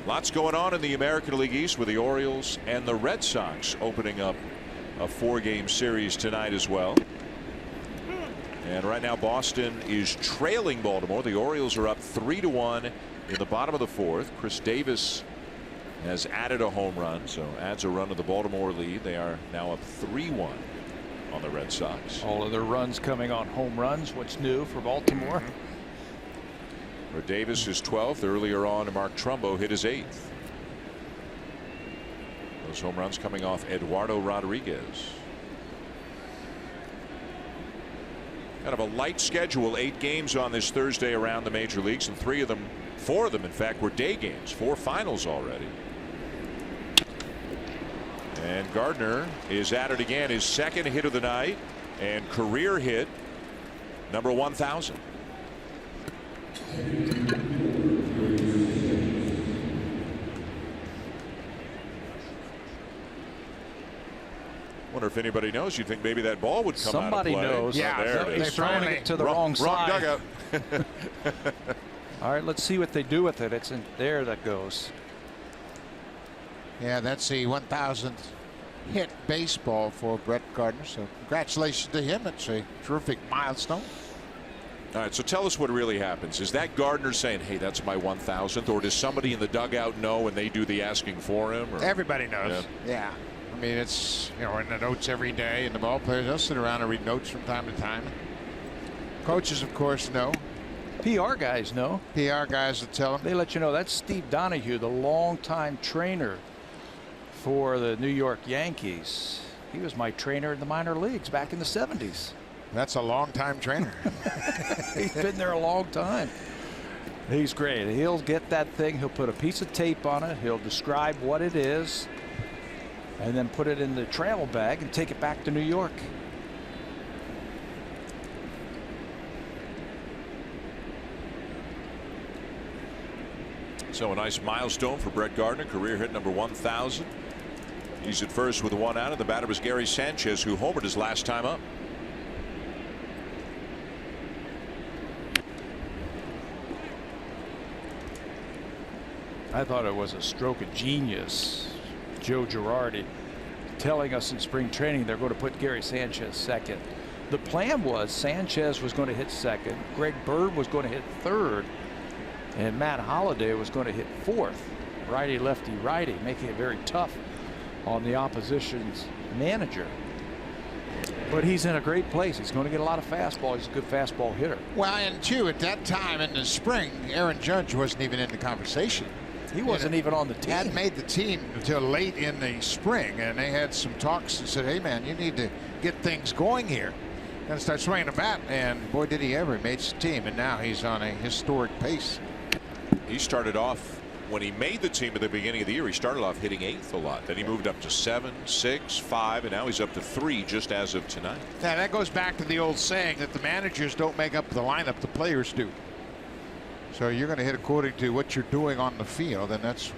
Lots going on in the American League East with the Orioles and the Red Sox opening up a 4-game series tonight as well. And right now Boston is trailing Baltimore. The Orioles are up 3-1 in the bottom of the 4th. Chris Davis has added a home run, so adds a run to the Baltimore lead. They are now up 3-1 on the Red Sox. All of their runs coming on home runs. What's new for Baltimore? For Davis, his 12th. Earlier on, Mark Trumbo hit his 8th. Those home runs coming off Eduardo Rodriguez. Kind of a light schedule. 8 games on this Thursday around the major leagues, and 4 of them in fact were day games. 4 finals already. And Gardner is at it again, his 2nd hit of the night and career hit number 1,000. Wonder if anybody knows. You think maybe that ball would come Somebody out of play. knows. Yeah, there it He's is. throwing it to the wrong side. dugout. All right, let's see what they do with it. It's in there that goes. Yeah, that's the 1,000th hit baseball for Brett Gardner. So congratulations to him. It's a terrific milestone. All right, so tell us what really happens. Is that Gardner saying, hey, that's my 1,000th, or does somebody in the dugout know and they do the asking for him? Or? Everybody knows. Yeah. I mean, it's, you know, in the notes every day, and the ball players, they'll sit around and read notes from time to time. Coaches, of course, know. PR guys know. PR guys will tell them. They let you know. That's Steve Donahue, the longtime trainer for the New York Yankees. He was my trainer in the minor leagues back in the 70s. That's a long-time trainer. He's been there a long time. He's great. He'll get that thing. He'll put a piece of tape on it. He'll describe what it is and then put it in the travel bag and take it back to New York. So a nice milestone for Brett Gardner, career hit number 1,000. He's at first with 1 out, and the batter was Gary Sanchez, who homered his last time up. I thought it was a stroke of genius. Joe Girardi telling us in spring training they're going to put Gary Sanchez second. The plan was Sanchez was going to hit second, Greg Bird was going to hit third, and Matt Holliday was going to hit fourth. Righty, lefty, righty, making it very tough on the opposition's manager. But he's in a great place. He's going to get a lot of fastball. He's a good fastball hitter. Well, and too, at that time in the spring, Aaron Judge wasn't even in the conversation. He wasn't even on the team. Hadn't made the team until late in the spring, and they had some talks and said, hey, man, you need to get things going here. And start swinging the bat, and boy, did he ever. He made the team, and now he's on a historic pace. He started off, when he made the team at the beginning of the year, he started off hitting 8th a lot. Then he moved up to 7, 6, 5, and now he's up to 3 just as of tonight. Now, that goes back to the old saying that the managers don't make up the lineup, the players do. So you're going to hit according to what you're doing on the field, and that's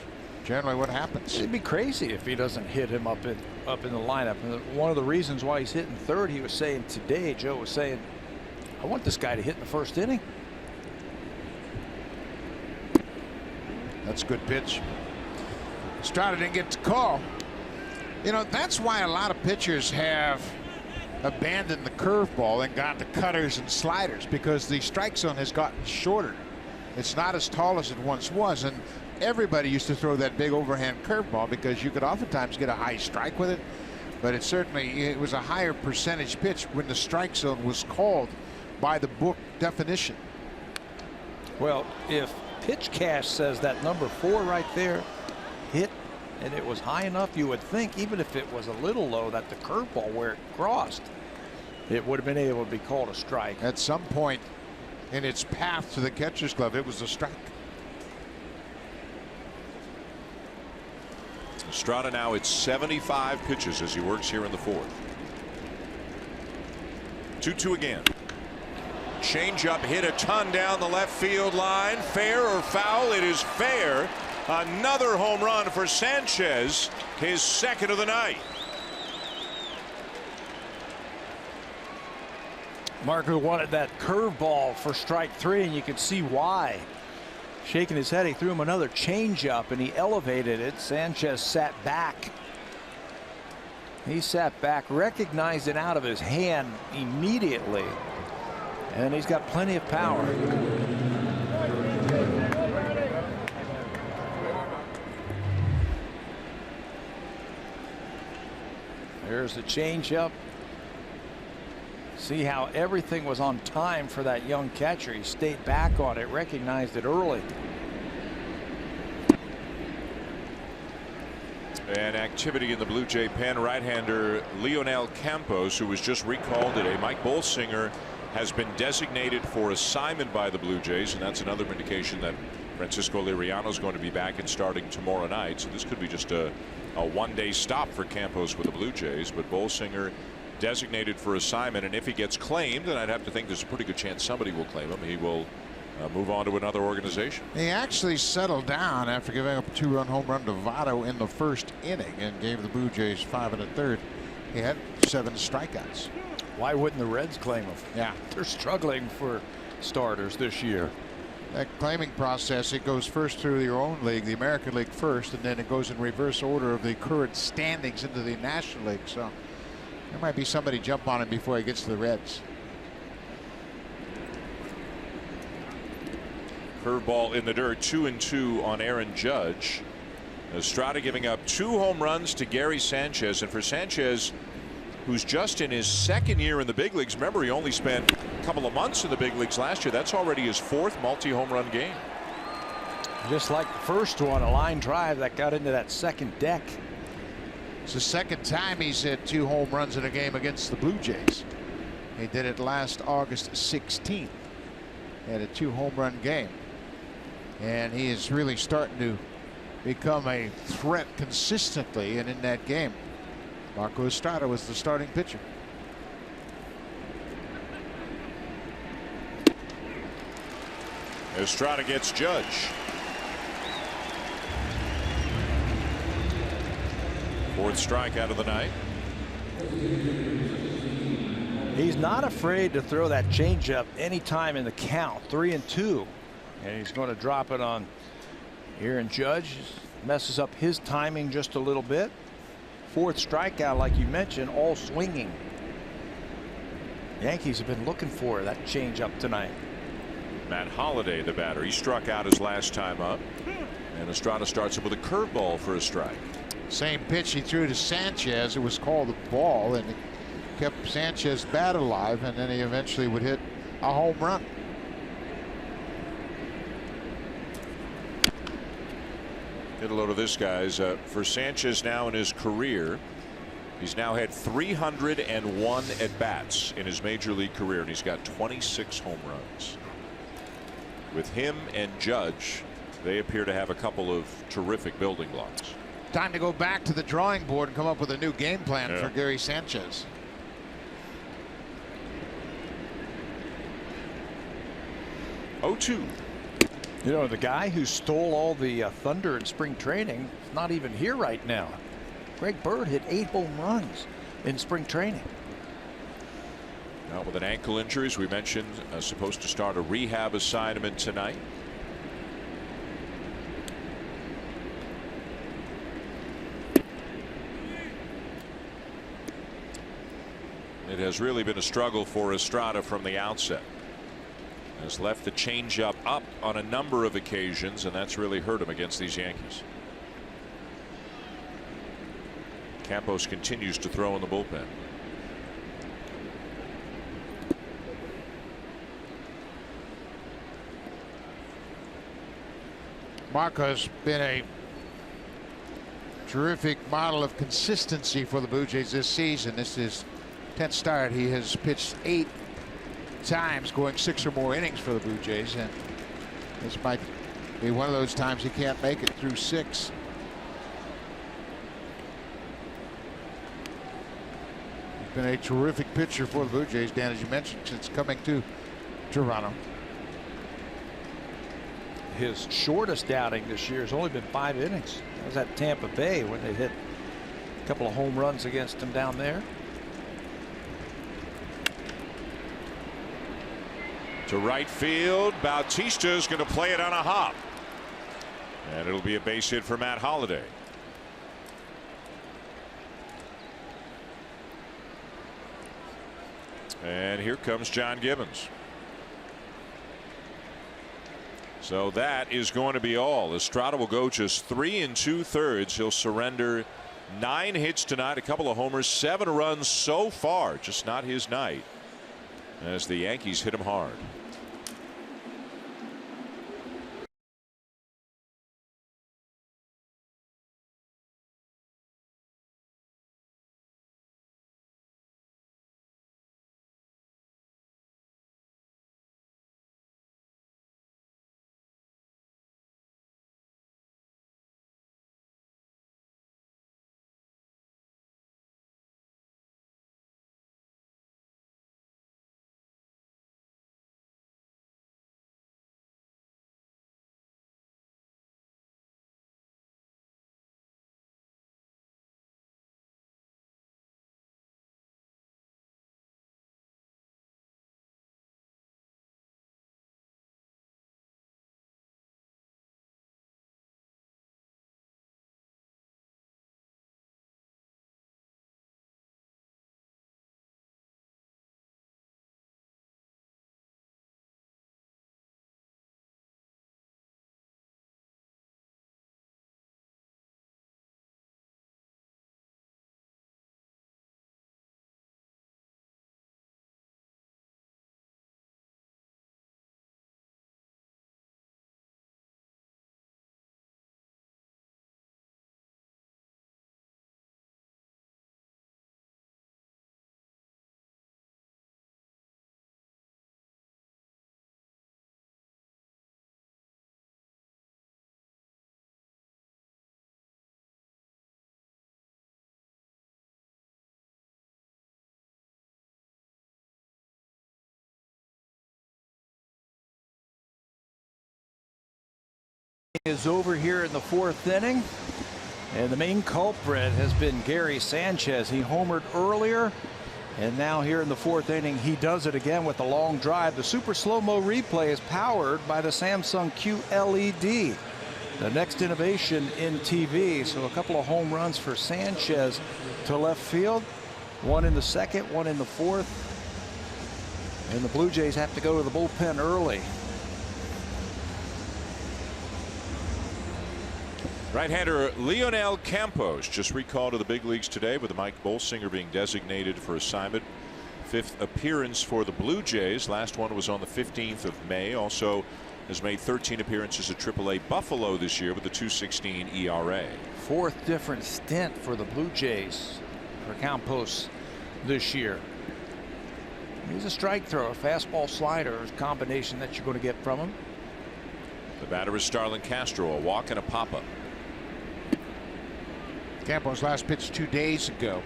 generally what happens. It'd be crazy if he doesn't hit him up in the lineup. And one of the reasons why he's hitting third, he was saying today, Joe was saying, I want this guy to hit in the first inning. That's a good pitch. Estrada didn't get to call. You know, that's why a lot of pitchers have abandoned the curveball and gone to cutters and sliders, because the strike zone has gotten shorter. It's not as tall as it once was, and everybody used to throw that big overhand curveball because you could oftentimes get a high strike with it, but it was a higher percentage pitch when the strike zone was called by the book definition. Well, if PitchCast says that number 4 right there hit and it was high enough, you would think, even if it was a little low, that the curveball where it crossed, it would have been able to be called a strike. At some point in its path to the catcher's glove, it was a strike. Estrada now at 75 pitches as he works here in the 4th. 2-2 again. Changeup hit a ton down the left field line. Fair or foul? It is fair. Another home run for Sanchez, his second of the night. Marco wanted that curveball for strike 3, and you could see why. Shaking his head, he threw him another changeup and he elevated it. Sanchez sat back. He sat back, recognized it out of his hand immediately, and he's got plenty of power. There's the changeup. See how everything was on time for that young catcher. He stayed back on it, recognized it early. And activity in the Blue Jay pen. Right-hander Leonel Campos, who was just recalled today. Mike Bolsinger has been designated for assignment by the Blue Jays, and that's another indication that Francisco Liriano is going to be back and starting tomorrow night. So this could be just a one-day stop for Campos with the Blue Jays, but Bolsinger designated for assignment, and if he gets claimed, then I'd have to think there's a pretty good chance somebody will claim him. He will move on to another organization. He actually settled down after giving up a 2-run home run to Votto in the first inning and gave the Blue Jays 5 1/3. He had 7 strikeouts. Why wouldn't the Reds claim him? Yeah, they're struggling for starters this year. That claiming process, it goes first through your own league, the American League first, and then it goes in reverse order of the current standings into the National League. So there might be somebody jump on him before he gets to the Reds. Curveball in the dirt. 2-2 on Aaron Judge. Estrada giving up 2 home runs to Gary Sanchez, and for Sanchez, who's just in his 2nd year in the big leagues. Remember, he only spent a couple of months in the big leagues last year. That's already his 4th multi-home run game. Just like the first one, a line drive that got into that second deck. It's the 2nd time he's hit 2 home runs in a game against the Blue Jays. He did it last August 16th. He had a 2 home run game, and he is really starting to become a threat consistently, and in that game Marco Estrada was the starting pitcher. Estrada gets Judge. 4th strikeout of the night. He's not afraid to throw that changeup anytime in the count. 3-2, and he's going to drop it on Aaron Judge. Messes up his timing just a little bit. 4th strikeout, like you mentioned, all swinging. Yankees have been looking for that changeup tonight. Matt Holliday, the batter. He struck out his last time up, and Estrada starts him with a curveball for a strike. Same pitch he threw to Sanchez. It was called a ball, and it kept Sanchez's bat alive, and then he eventually would hit a home run. Get a load of this, guys. For Sanchez now in his career, he's now had 301 at-bats in his major league career, and he's got 26 home runs. With him and Judge, they appear to have a couple of terrific building blocks. Time to go back to the drawing board and come up with a new game plan for Gary Sanchez. Oh-2. You know, the guy who stole all the thunder in spring training is not even here right now. Greg Bird hit 8 home runs in spring training. Now with an ankle injury, as we mentioned, supposed to start a rehab assignment tonight. It has really been a struggle for Estrada from the outset. Has left the changeup up on a number of occasions, and that's really hurt him against these Yankees. Campos continues to throw in the bullpen. Marco has been a terrific model of consistency for the Blue Jays this season. This is 10th start. He has pitched 8 times, going 6 or more innings for the Blue Jays, and this might be one of those times he can't make it through 6. He's been a terrific pitcher for the Blue Jays, Dan, as you mentioned, since coming to Toronto. His shortest outing this year has only been 5 innings. That was at Tampa Bay when they hit a couple of home runs against him down there. To right field, Bautista is going to play it on a hop, and it'll be a base hit for Matt Holliday. And here comes John Gibbons. So that is going to be all. Estrada will go just 3 2/3. He'll surrender 9 hits tonight, a couple of homers, 7 runs so far. Just not his night, as the Yankees hit him hard. Is over here in the 4th inning, and the main culprit has been Gary Sanchez. He homered earlier, and now here in the 4th inning he does it again with a long drive. The super slow-mo replay is powered by the Samsung QLED, the next innovation in TV. So a couple of home runs for Sanchez to left field, 1 in the 2nd, 1 in the 4th, and the Blue Jays have to go to the bullpen early. Right-hander Leonel Campos just recalled to the big leagues today, with Mike Bolsinger being designated for assignment. 5th appearance for the Blue Jays. Last one was on the 15th of May. Also has made 13 appearances at AAA Buffalo this year with a 2.16 ERA. 4th different stint for the Blue Jays for Campos this year. He's a strike thrower, fastball slider is a combination that you're going to get from him. The batter is Starlin Castro, a walk and a pop-up. Campos last pitched 2 days ago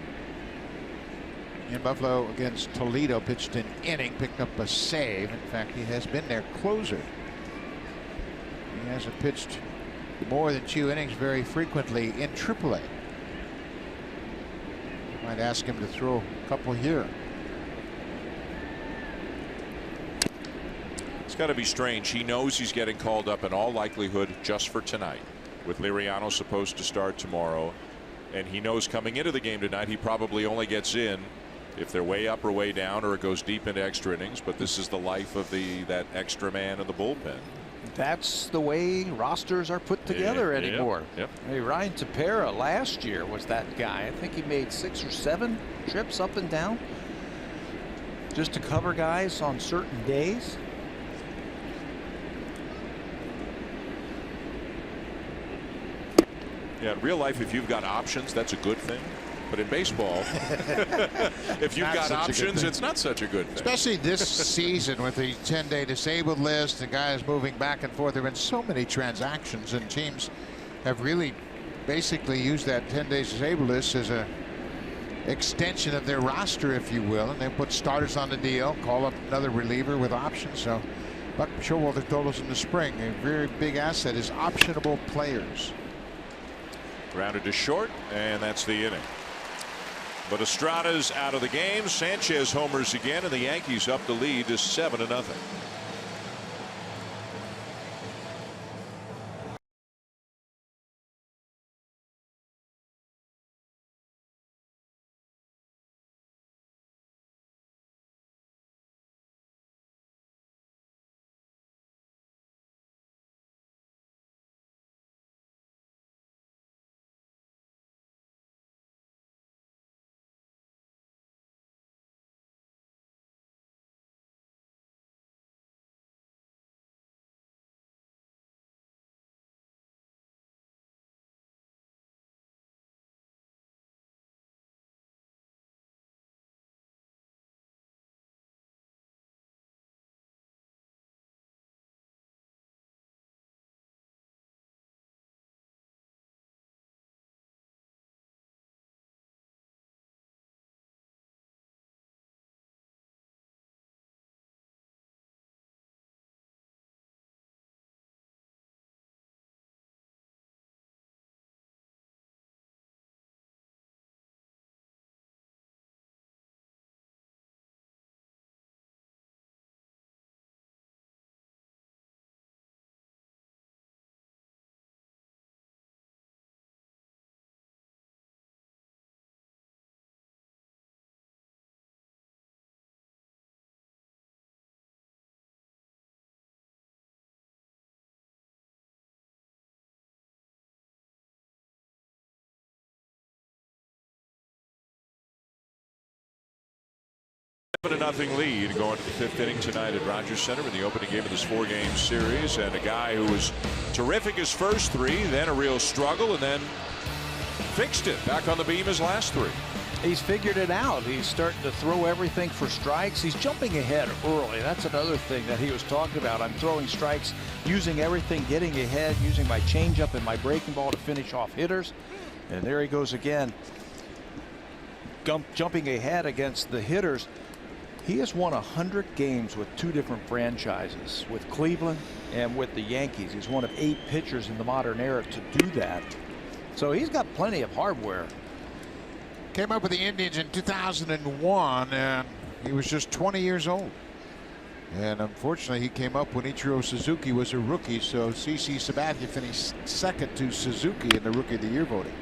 in Buffalo against Toledo. Pitched an inning, picked up a save. In fact, he has been their closer. He hasn't pitched more than 2 innings very frequently in AAA. Might ask him to throw a couple here. got to be strange. He knows he's getting called up in all likelihood just for tonight, with Liriano supposed to start tomorrow, and he knows coming into the game tonight he probably only gets in if they're way up or way down, or it goes deep into extra innings. But this is the life of that extra man in the bullpen. That's the way rosters are put together anymore. Yep. Hey, Ryan Tepera last year was that guy. I think he made 6 or 7 trips up and down just to cover guys on certain days. Yeah, in real life, if you've got options, that's a good thing. But in baseball, if you've got options, it's not such a good thing. Especially this season with the 10-day disabled list and guys moving back and forth. There have been so many transactions, and teams have really basically used that 10-day disabled list as a extension of their roster, if you will. And they put starters on the DL, call up another reliever with options. So Buck Showalter told us in the spring, a very big asset is optionable players. Grounded to short, and that's the inning. But Estrada's out of the game. Sanchez homers again, and the Yankees up the lead to 7-0. A nothing lead going to the 5th inning tonight at Rogers Center in the opening game of this 4-game series, and a guy who was terrific his first 3, then a real struggle, and then fixed it back on the beam his last 3. He's figured it out. He's starting to throw everything for strikes. He's jumping ahead early. That's another thing that he was talking about. I'm throwing strikes, using everything, getting ahead, using my changeup and my breaking ball to finish off hitters. And there he goes again, jumping ahead against the hitters. He has won 100 games with 2 different franchises, with Cleveland and with the Yankees. He's one of 8 pitchers in the modern era to do that. So he's got plenty of hardware. Came up with the Indians in 2001, and he was just 20 years old. And unfortunately, he came up when Ichiro Suzuki was a rookie, so CC Sabathia finished second to Suzuki in the Rookie of the Year voting.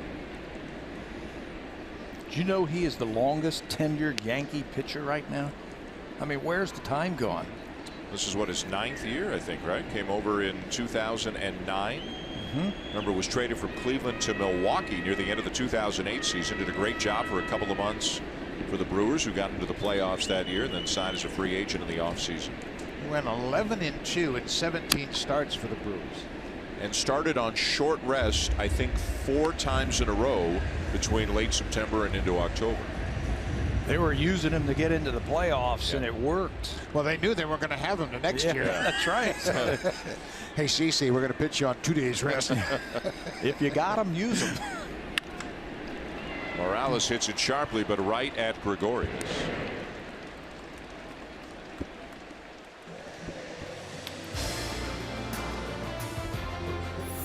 Do you know he is the longest tenured Yankee pitcher right now? I mean, where's the time gone? This is what, his 9th year, I think, right? Came over in 2009. Remember, was traded from Cleveland to Milwaukee near the end of the 2008 season. Did a great job for a couple of months for the Brewers, who got into the playoffs that year, and then signed as a free agent in the offseason. He went 11-2 in 17 starts for the Brewers. And started on short rest, I think, 4 times in a row between late September and into October. They were using him to get into the playoffs, and it worked. Well, they knew they were going to have him the next year. That's right. Hey, CC, we're going to pitch you on 2 days rest. If you got him, use him. Morales hits it sharply, but right at Gregorius.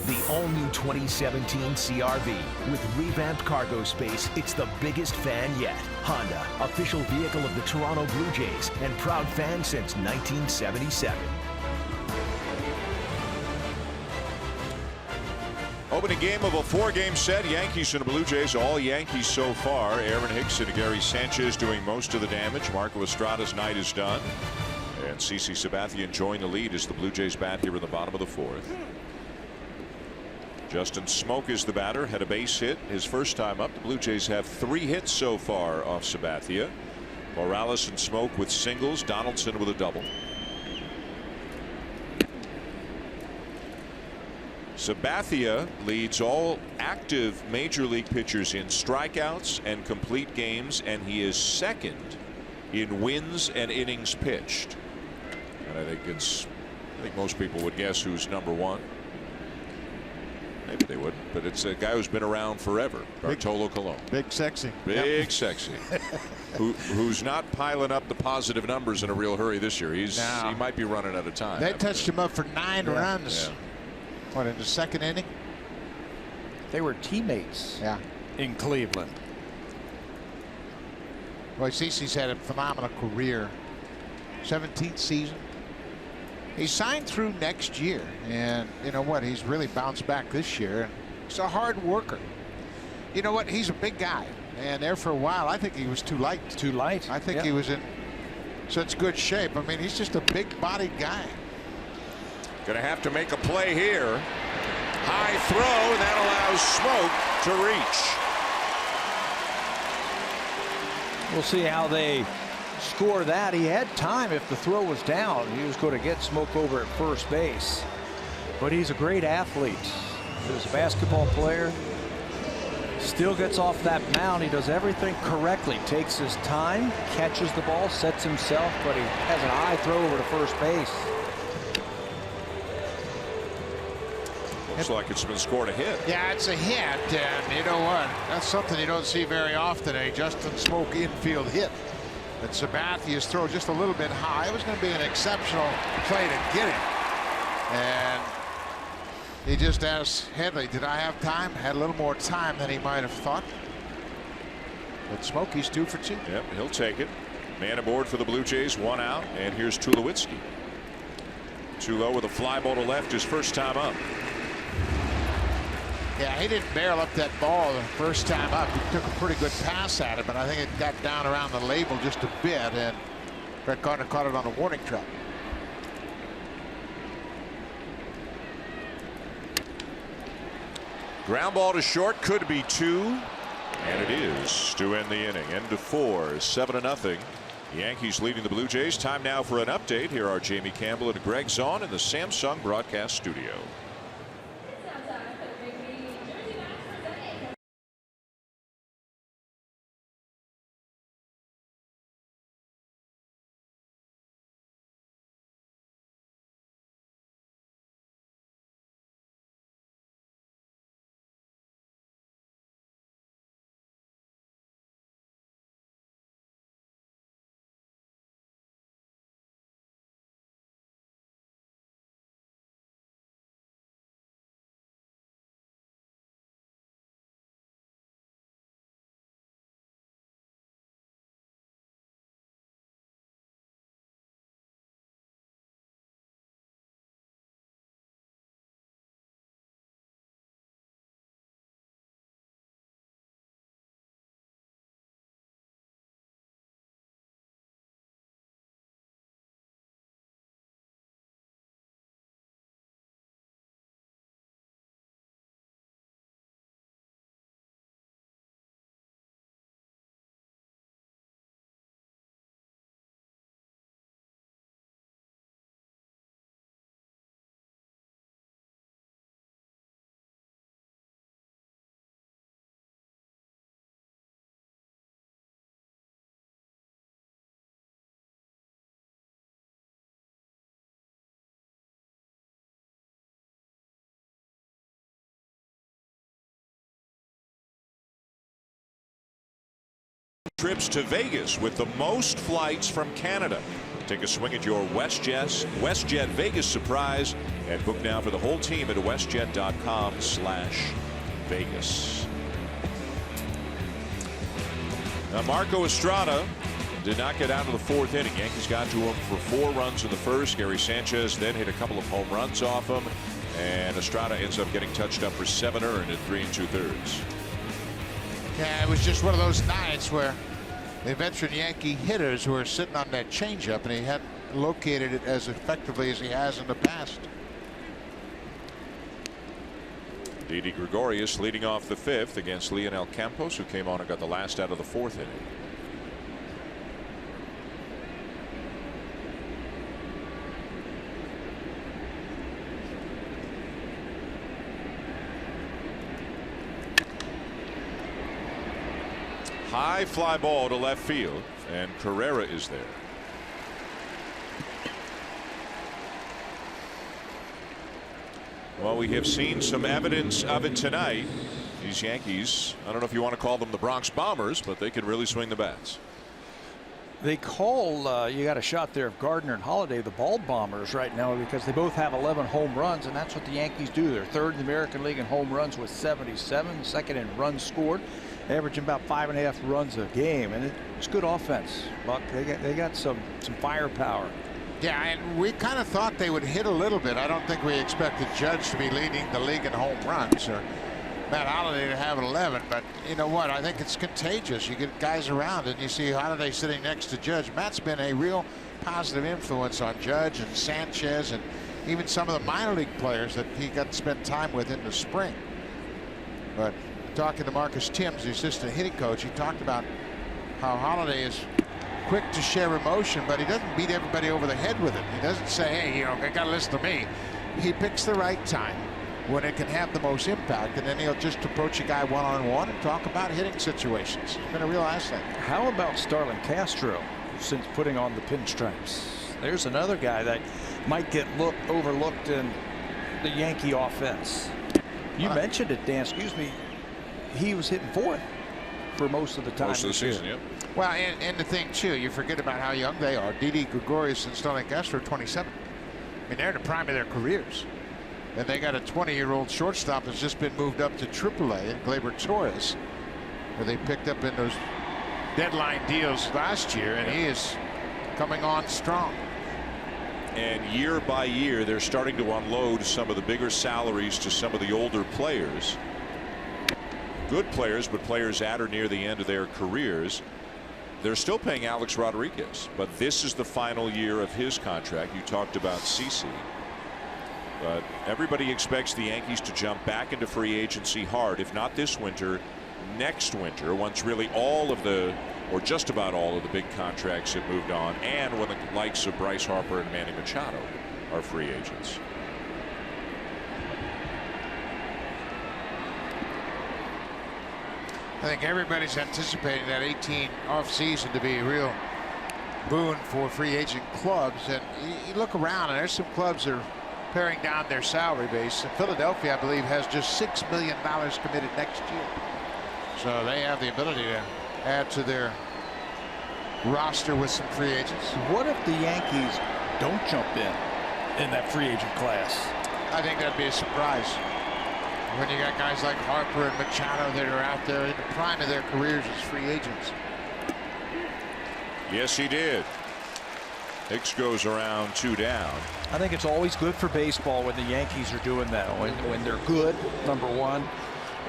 The all-new 2017 CR-V. With revamped cargo space, it's the biggest fan yet. Honda, official vehicle of the Toronto Blue Jays, and proud fan since 1977. Opening game of a 4-game set. Yankees and the Blue Jays. All Yankees so far. Aaron Hicks and Gary Sanchez doing most of the damage. Marco Estrada's night is done. And CC Sabathia enjoying the lead as the Blue Jays bat here in the bottom of the 4th. Justin Smoak is the batter. Had a base hit his first time up. The Blue Jays have 3 hits so far off Sabathia. Morales and Smoak with singles. Donaldson with a double. Sabathia leads all active major league pitchers in strikeouts and complete games, and he is second in wins and innings pitched. And I think most people would guess who's number 1. Maybe they wouldn't, but it's a guy who's been around forever. Bartolo Colon. Big sexy. Big sexy. Who's not piling up the positive numbers in a real hurry this year. He might be running out of time. They touched him up for 9 runs. Yeah. What, in the 2nd inning? They were teammates in Cleveland. Boy, CeCe's had a phenomenal career. 17th season. He signed through next year, and you know what? He's really bounced back this year. He's a hard worker. You know what? He's a big guy, and there for a while, I think he was too light. Too light. I think he was in such good shape. I mean, he's just a big-bodied guy. Going to have to make a play here. High throw, and that allows Smoak to reach. We'll see how they score that. He had time if the throw was down. He was going to get Smoak over at first base. But he's a great athlete. He's a basketball player. Still gets off that mound. He does everything correctly. Takes his time, catches the ball, sets himself, but he has an high throw over to first base. Looks like it's been scored a hit. Yeah, it's a hit, and you know what? That's something you don't see very often, a Justin Smoak infield hit. But Sabathia's throw just a little bit high. It was going to be an exceptional play to get him. And he just asked Headley, did I have time? Had a little more time than he might have thought. But Smokey's 2 for 2. Yep, he'll take it. Man aboard for the Blue Jays, 1 out, and here's Tulowitzki. Tulo with a fly ball to left his first time up. Yeah, he didn't barrel up that ball the first time up. He took a pretty good pass at it, but I think it got down around the label just a bit, and Brett Gardner caught it on a warning track. Ground ball to short, could be 2, and it is to end the inning. End of 4, 7-0. Yankees leading the Blue Jays. Time now for an update. Here are Jamie Campbell and Greg Zahn in the Samsung broadcast studio. Trips to Vegas with the most flights from Canada. Take a swing at your WestJet Vegas surprise and book now for the whole team at westjet.com/Vegas. Now Marco Estrada did not get out of the 4th inning. Yankees got to him for 4 runs in the first. Gary Sanchez then hit a couple of home runs off him. And Estrada ends up getting touched up for 7 earned in 3 2/3. Yeah, it was just one of those nights where the veteran Yankee hitters were sitting on that changeup, and he hadn't located it as effectively as he has in the past. Didi Gregorius leading off the 5th against Leonel Campos, who came on and got the last out of the 4th inning. High fly ball to left field, and Carrera is there. Well, we have seen some evidence of it tonight. These Yankees, I don't know if you want to call them the Bronx Bombers, but they can really swing the bats. They call, you got a shot there of Gardner and Holiday, the Ball Bombers right now, because they both have 11 home runs, and that's what the Yankees do. They're third in the American League in home runs with 77, second in runs scored, averaging about 5.5 runs a game, and it's good offense. Buck, they got some firepower. Yeah, and we kind of thought they would hit a little bit. I don't think we expected Judge to be leading the league in home runs, or Matt Holliday to have 11, but you know what? I think it's contagious. You get guys around and you see Holliday sitting next to Judge. Matt's been a real positive influence on Judge and Sanchez and even some of the minor league players that he got to spend time with in the spring. But talking to Marcus Timms, the assistant hitting coach, he talked about how Holliday is quick to share emotion, but he doesn't beat everybody over the head with it. He doesn't say, hey, you know, you got to listen to me. He picks the right time when it can have the most impact, and then he'll just approach a guy one-on-one and talk about hitting situations. It's been a real asset. How about Starlin Castro since putting on the pinstripes? There's another guy that might get overlooked in the Yankee offense. You mentioned it, Dan. Excuse me. He was hitting 4th for most of the time. Most of the season, yep. Well, and the thing, too, you forget about how young they are. Didi Gregorius and Starlin Castro are 27. I mean, they're in the prime of their careers. And they got a 20-year-old shortstop that's just been moved up to AAA, and Gleyber Torres, where they picked up in those deadline deals last year, and he is coming on strong. And year by year, they're starting to unload some of the bigger salaries to some of the older players. Good players, but players at or near the end of their careers. They're still paying Alex Rodriguez, but this is the final year of his contract. You talked about CeCe. But everybody expects the Yankees to jump back into free agency hard, if not this winter, next winter, once really all of the, or just about all of the big contracts have moved on, and when the likes of Bryce Harper and Manny Machado are free agents. I think everybody's anticipating that 18 offseason to be a real boon for free agent clubs. And you look around, and there's some clubs that are paring down their salary base. And Philadelphia, I believe, has just $6 million committed next year. So they have the ability to add to their roster with some free agents. What if the Yankees don't jump in that free agent class? I think that'd be a surprise. When you got guys like Harper and Machado that are out there in the prime of their careers as free agents. Yes, he did. Hicks goes around 2 down. I think it's always good for baseball when the Yankees are doing that. When they're good, number one,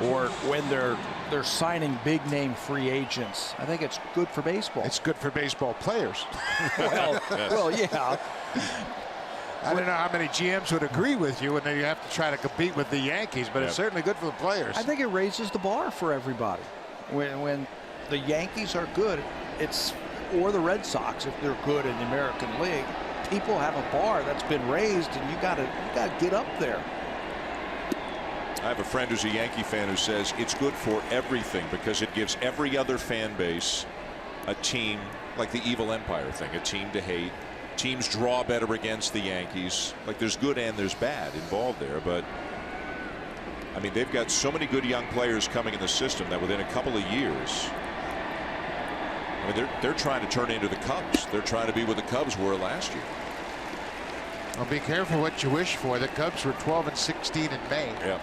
or when they're signing big name free agents. I think it's good for baseball. It's good for baseball players. well, yeah. I don't know how many GMs would agree with you when they have to try to compete with the Yankees, but it's certainly good for the players. I think it raises the bar for everybody. When the Yankees are good, or the Red Sox, if they're good in the American League, people have a bar that's been raised, and you got to get up there. I have a friend who's a Yankee fan who says it's good for everything because it gives every other fan base a team, like the evil empire thing, a team to hate. Teams draw better against the Yankees. Like, there's good and there's bad involved there, but I mean, they've got so many good young players coming in the system that within a couple of years, I mean, they're trying to turn into the Cubs. They're trying to be what the Cubs were last year. Well, be careful what you wish for. The Cubs were 12-16 in May. Yeah.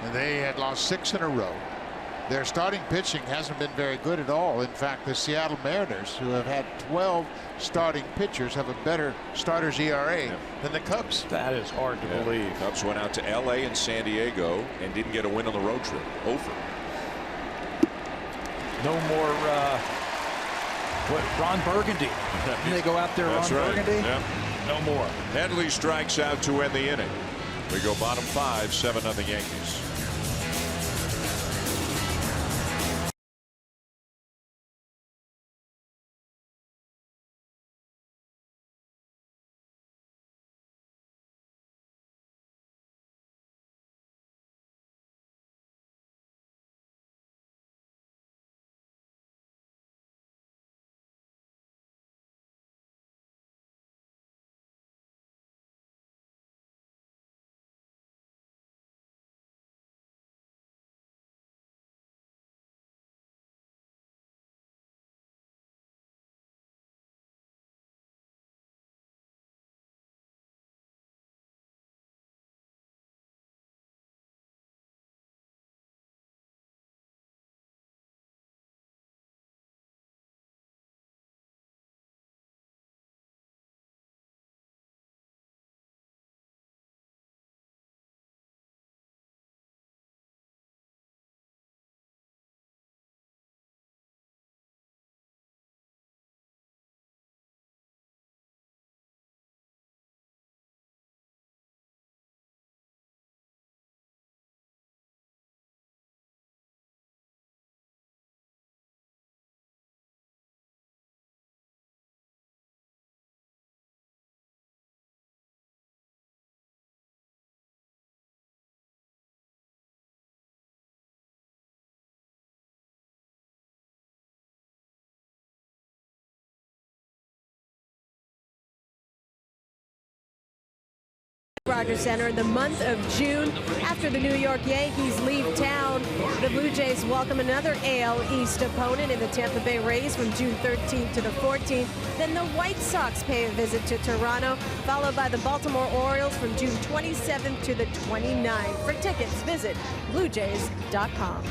And they had lost 6 in a row. Their starting pitching hasn't been very good at all. In fact, the Seattle Mariners, who have had 12 starting pitchers, have a better starters ERA than the Cubs. That is hard to believe. Cubs went out to LA and San Diego and didn't get a win on the road trip. Over. No more Ron Burgundy. They go out there, That's Ron right. Burgundy. Yep. No more. Headley strikes out to end the inning. We go bottom 5, 7-0 Yankees. Rogers Center in the month of June. After the New York Yankees leave town, the Blue Jays welcome another AL East opponent in the Tampa Bay Rays from June 13th to the 14th. Then the White Sox pay a visit to Toronto, followed by the Baltimore Orioles from June 27th to the 29th. For tickets, visit BlueJays.com.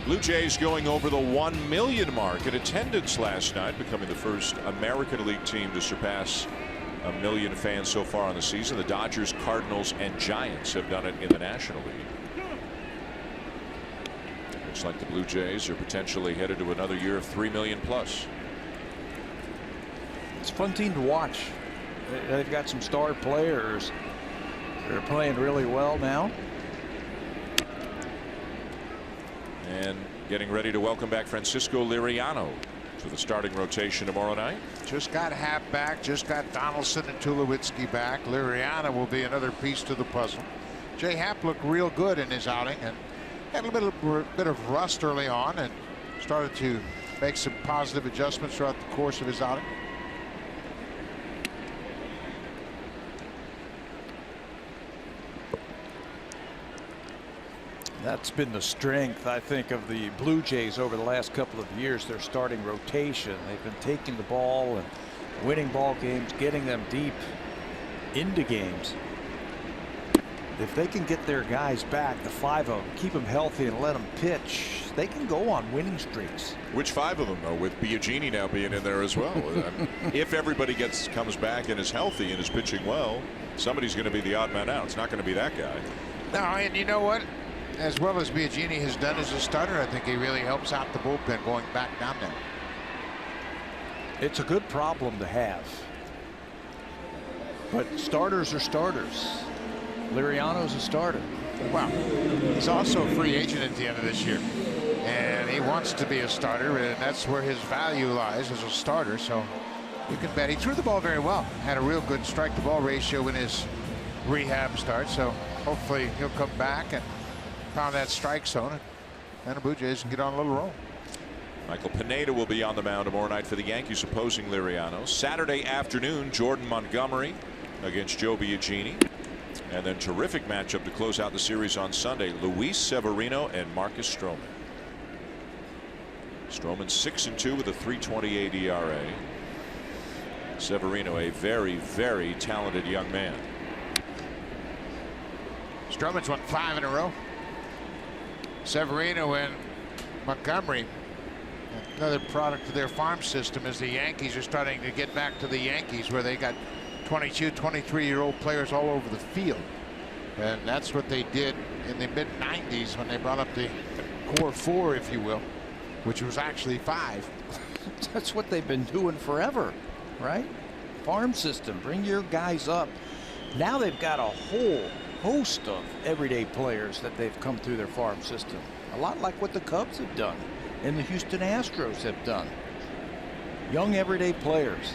Blue Jays going over the 1 million mark in attendance last night, becoming the first American League team to surpass 1 million fans so far on the season. The Dodgers, Cardinals, and Giants have done it in the National League. Looks like the Blue Jays are potentially headed to another year of 3 million plus. It's a fun team to watch. They've got some star players. They're playing really well now. And getting ready to welcome back Francisco Liriano to the starting rotation tomorrow night. Just got Happ back, just got Donaldson and Tulowitzki back. Liriano will be another piece to the puzzle. Jay Happ looked real good in his outing and had a bit of rust early on and started to make some positive adjustments throughout the course of his outing. That's been the strength, I think, of the Blue Jays over the last couple of years. Their starting rotation. They've been taking the ball and winning ball games, getting them deep into games. If they can get their guys back, the 5 of them, keep them healthy and let them pitch, they can go on winning streaks. Which 5 of them, though, with Biagini now being in there as well? If everybody comes back and is healthy and is pitching well, somebody's going to be the odd man out. It's not going to be that guy. No, and you know what? As well as Biagini has done as a starter, I think he really helps out the bullpen going back down there. It's a good problem to have. But starters are starters. Liriano's a starter. Well, he's also a free agent at the end of this year. And he wants to be a starter, and that's where his value lies as a starter. So you can bet he threw the ball very well. Had a real good strike to ball ratio in his rehab start. So hopefully he'll come back and pound that strike zone, and the Blue Jays can get on a little roll. Michael Pineda will be on the mound tomorrow night for the Yankees opposing Liriano. Saturday afternoon, Jordan Montgomery against Joe Biagini. And then terrific matchup to close out the series on Sunday, Luis Severino and Marcus Stroman. Stroman 6-2 with a 3.28 ERA. Severino, a very, very talented young man. Stroman's won 5 in a row. Severino and Montgomery, another product of their farm system, as the Yankees are starting to get back to the Yankees, where they got 22, 23-year-old players all over the field. And that's what they did in the mid-90s when they brought up the core four, if you will, which was actually 5. That's what they've been doing forever, right? Farm system, bring your guys up. Now they've got a whole host of everyday players that they've come through their farm system. A lot like what the Cubs have done and the Houston Astros have done. Young everyday players.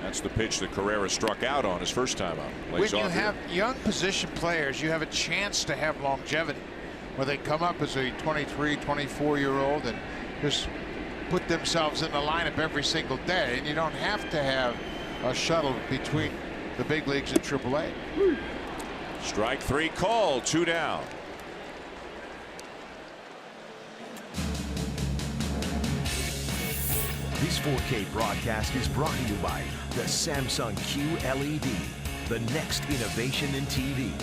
That's the pitch that Carrera struck out on his first time up. When you have young position players, you have a chance to have longevity, where they come up as a 23, 24-year-old and just put themselves in the lineup every single day, and you don't have to have a shuttle between the big leagues and AAA. Strike 3 called, 2 down. This 4K broadcast is brought to you by the Samsung QLED, the next innovation in TV.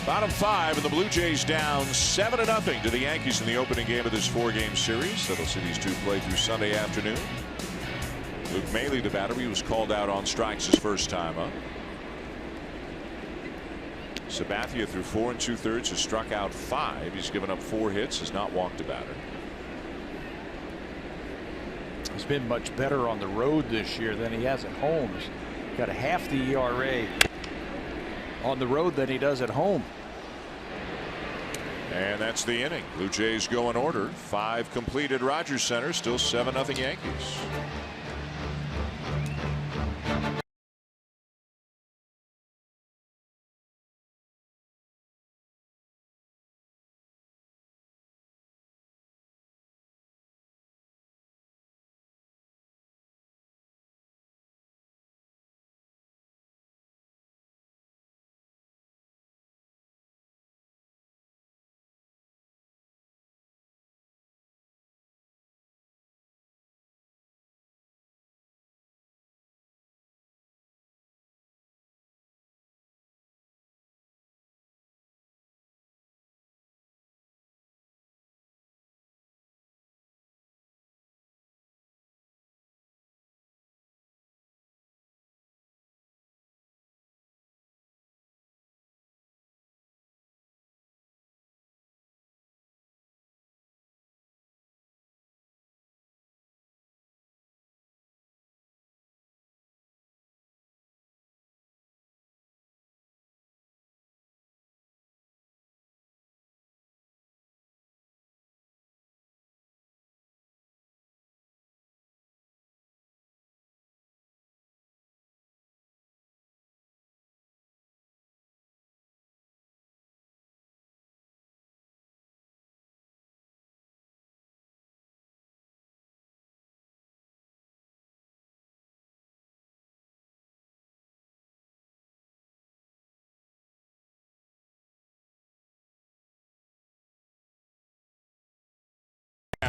Bottom 5, and the Blue Jays down 7-0 to the Yankees in the opening game of this 4-game series. That'll see these two play through Sunday afternoon. Luke Maile, the batter, he was called out on strikes his first time up. Sabathia through 4 2/3 has struck out 5. He's given up 4 hits, has not walked a batter. He's been much better on the road this year than he has at home. He's got a half the ERA on the road than he does at home. And that's the inning. Blue Jays go in order. 5 completed. Rogers Center, still 7-0 Yankees.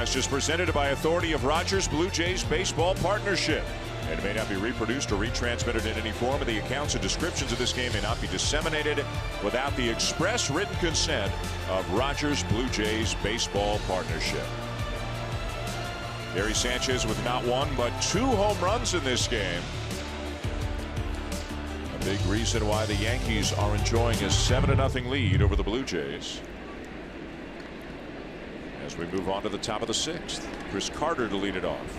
Just presented by authority of Rogers Blue Jays Baseball Partnership. It may not be reproduced or retransmitted in any form, and the accounts and descriptions of this game may not be disseminated without the express written consent of Rogers Blue Jays Baseball Partnership. Gary Sanchez with not 1 but 2 home runs in this game. A big reason why the Yankees are enjoying a 7-0 lead over the Blue Jays. As we move on to the top of the 6th, Chris Carter to lead it off.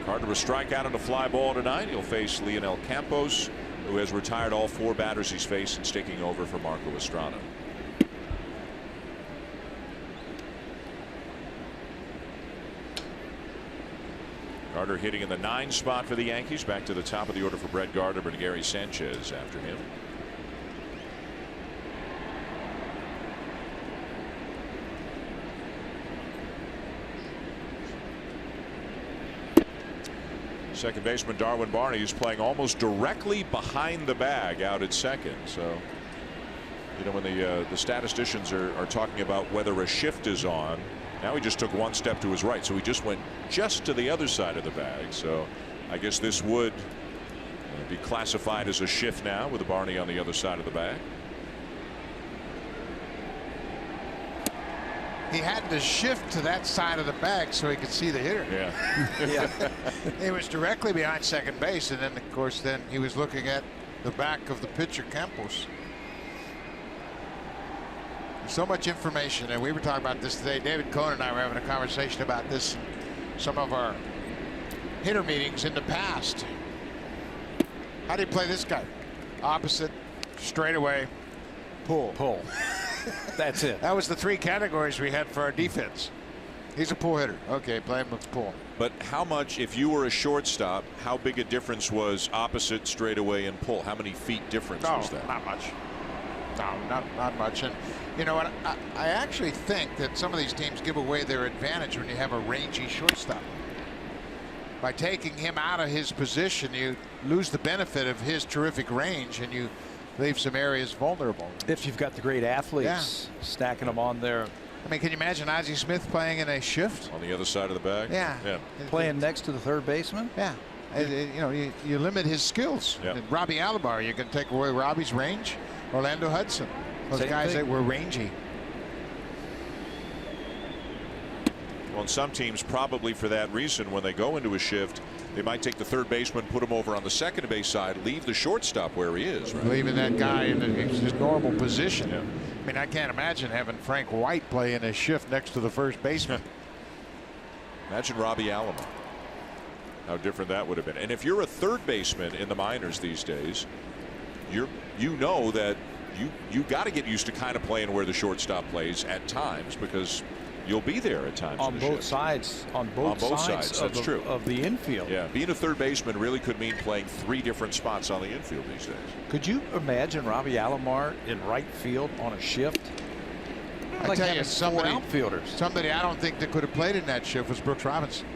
Carter a strikeout and a fly ball tonight. He'll face Leonel Campos, who has retired all 4 batters he's faced and sticking over for Marco Estrada. Carter hitting in the 9 spot for the Yankees. Back to the top of the order for Brett Gardner and Gary Sanchez after him. Second baseman Darwin Barney is playing almost directly behind the bag out at second. So, you know, when the statisticians are talking about whether a shift is on, Now he just took one step to his right, so he just went just to the other side of the bag. So I guess this would be classified as a shift now with Barney on the other side of the bag. He had to shift to that side of the bag so he could see the hitter. Yeah. He was directly behind second base, and then of course then he was looking at the back of the pitcher Campos. So much information, and we were talking about this today. David Cohn and I were having a conversation about this in some of our hitter meetings in the past. How do you play this guy? Opposite, straightaway, pull. Pull. That's it. That was the three categories we had for our defense. He's a pull hitter. Okay, play him with pull. But how much, if you were a shortstop, how big a difference was opposite, straightaway, and pull? How many feet difference was that? Not much. No, not much. And you know what? I actually think that some of these teams give away their advantage when you have a rangy shortstop. By taking him out of his position, you lose the benefit of his terrific range, and you leave some areas vulnerable. If you've got the great athletes stacking them on there. I mean, can you imagine Ozzie Smith playing in a shift? On the other side of the bag? Yeah. Playing next to the third baseman? Yeah. You know, you limit his skills. Yeah. Robbie Alomar, you can take away Robbie's range. Orlando Hudson. Those Same guys thing. that were rangy. Well, and some teams probably for that reason, when they go into a shift, they might take the third baseman, put him over on the second base side, leave the shortstop where he is. Right? Leaving that guy in his normal position. Yeah. I mean, I can't imagine having Frank White play in a shift next to the first baseman. Imagine Robbie Alomar. How different that would have been. And if you're a third baseman in the minors these days, you know that you got to get used to kind of playing where the shortstop plays at times, because you'll be there at times. On both sides. On both sides. That's true. Of the infield. Yeah, being a third baseman really could mean playing 3 different spots on the infield these days. Could you imagine Robbie Alomar in right field on a shift? I tell you, somebody outfielders. I don't think that could have played in that shift was Brooks Robinson.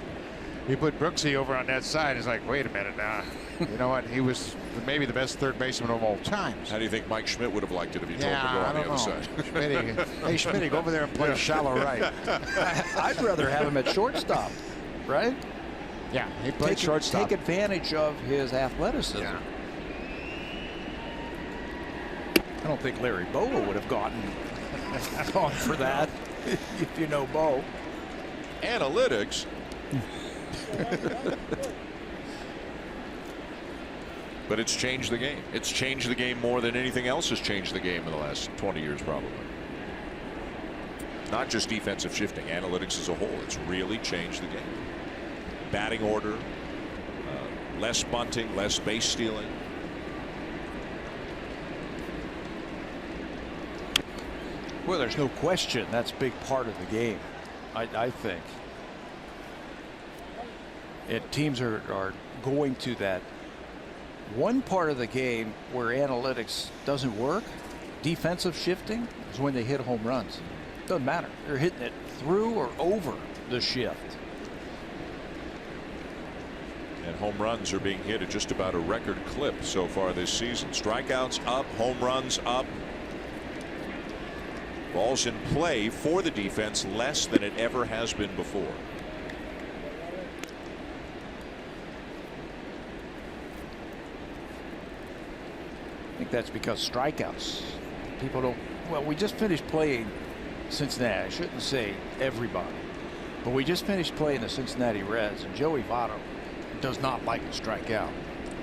You put Brooksy over on that side. It's like, wait a minute now. You know what? He was maybe the best third baseman of all time. How do you think Mike Schmidt would have liked it if he told him to go on the other side? Hey, Schmidt, go over there and play shallow right. I'd rather have him at shortstop, right? Yeah, he played shortstop. Take advantage of his athleticism. Yeah. I don't think Larry Bowa would have gone for that, if you know Bo. Analytics. But it's changed the game. It's changed the game more than anything else has changed the game in the last 20 years, probably. Not just defensive shifting, analytics as a whole. It's really changed the game. Batting order, less bunting, less base stealing. Well, there's no question that's a big part of the game, I think. Teams are going to that one part of the game where analytics doesn't work. Defensive shifting is when they hit home runs. Doesn't matter. They're hitting it through or over the shift. And home runs are being hit at just about a record clip so far this season. Strikeouts up, home runs up. Balls in play for the defense less than it ever has been before. I think that's because strikeouts. People don't. Well, we just finished playing Cincinnati. I shouldn't say everybody, but we just finished playing the Cincinnati Reds, and Joey Votto does not like to strike out.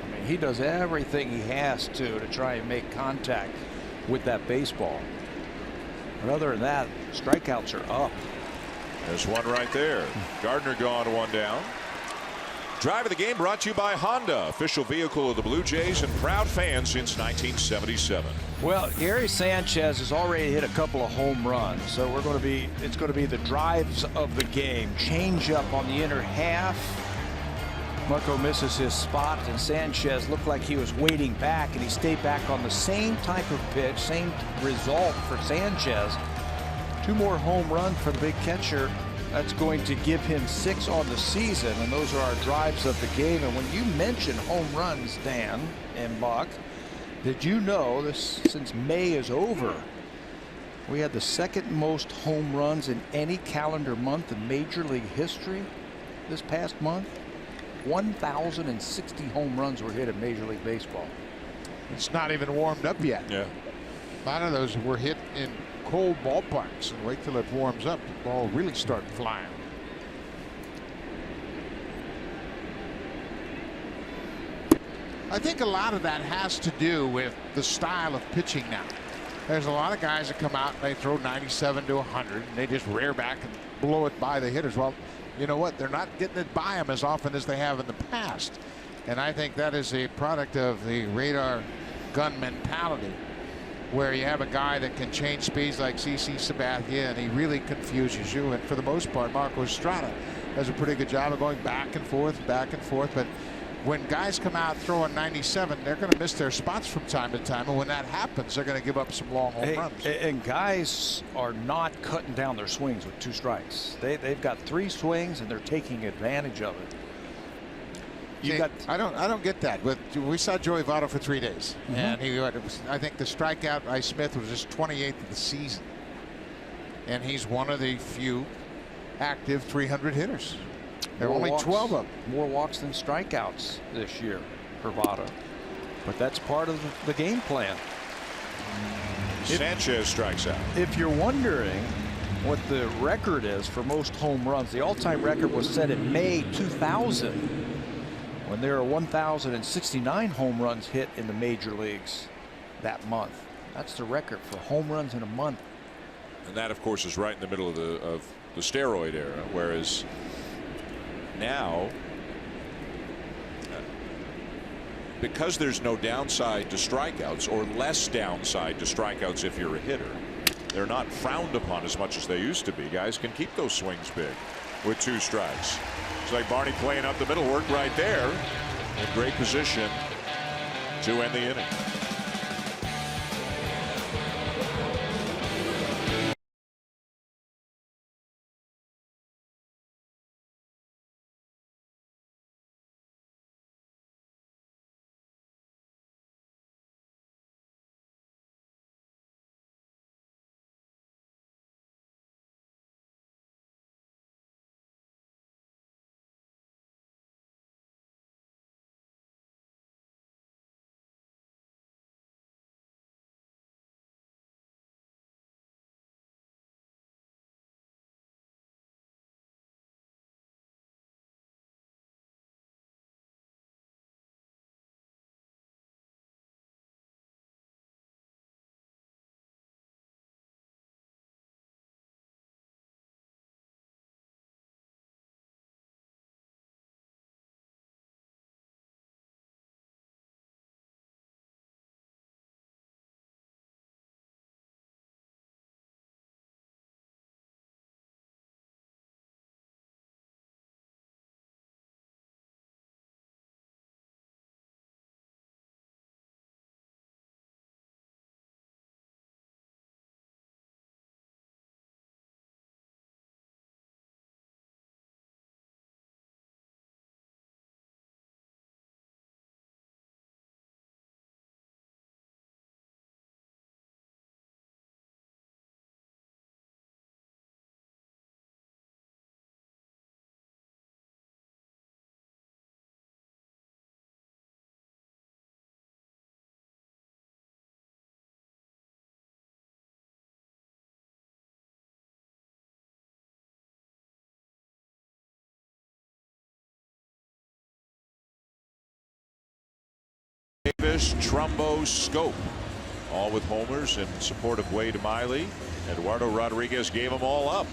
I mean, he does everything he has to try and make contact with that baseball. But other than that, strikeouts are up. There's one right there. Gardner gone, one down. Drive of the game brought to you by Honda, official vehicle of the Blue Jays and proud fan since 1977. Well, Gary Sanchez has already hit a couple of home runs, so it's going to be the drives of the game. Change up on the inner half. Marco misses his spot, and Sanchez looked like he was waiting back, and he stayed back on the same type of pitch, same result for Sanchez. 2 more home runs for the big catcher. That's going to give him 6 on the season, and those are our drives of the game. And when you mention home runs, Dan and Buck, did you know this, since May is over, We had the second most home runs in any calendar month in Major League history this past month. 1,060 home runs were hit in Major League Baseball. It's not even warmed up yet. Yeah. A lot of those were hit in cold ballparks, and wait till it warms up, the ball really start flying. I think a lot of that has to do with the style of pitching now. There's a lot of guys that come out and they throw 97 to 100 and they just rear back and blow it by the hitters. Well, you know what? They're not getting it by them as often as they have in the past. And I think that is a product of the radar gun mentality, where you have a guy that can change speeds like CC Sabathia and he really confuses you. And for the most part, Marco Estrada does a pretty good job of going back and forth. But when guys come out throwing 97, they're going to miss their spots from time to time. And when that happens, they're going to give up some long home runs. And guys are not cutting down their swings with 2 strikes. They've got 3 swings and they're taking advantage of it. I don't get that. But we saw Joey Votto for 3 days, and I think the strikeout by Smith was his 28th of the season, and he's one of the few active 300 hitters. There are only 12 of them. More walks than strikeouts this year for Votto, but that's part of the game plan. Sanchez strikes out. If you're wondering what the record is for most home runs, the all-time record was set in May 2000. when there are 1,069 home runs hit in the major leagues that month. That's the record for home runs in a month. And that, of course, is right in the middle of the steroid era, whereas now, because there's no downside to strikeouts, or less downside to strikeouts if you're a hitter, they're not frowned upon as much as they used to be. Guys can keep those swings big with 2 strikes. It's like Barney playing up the middle, worked right there in great position to end the inning. Davis, Trumbo, Scope, all with homers in support of Wade Miley. Eduardo Rodriguez gave them all up,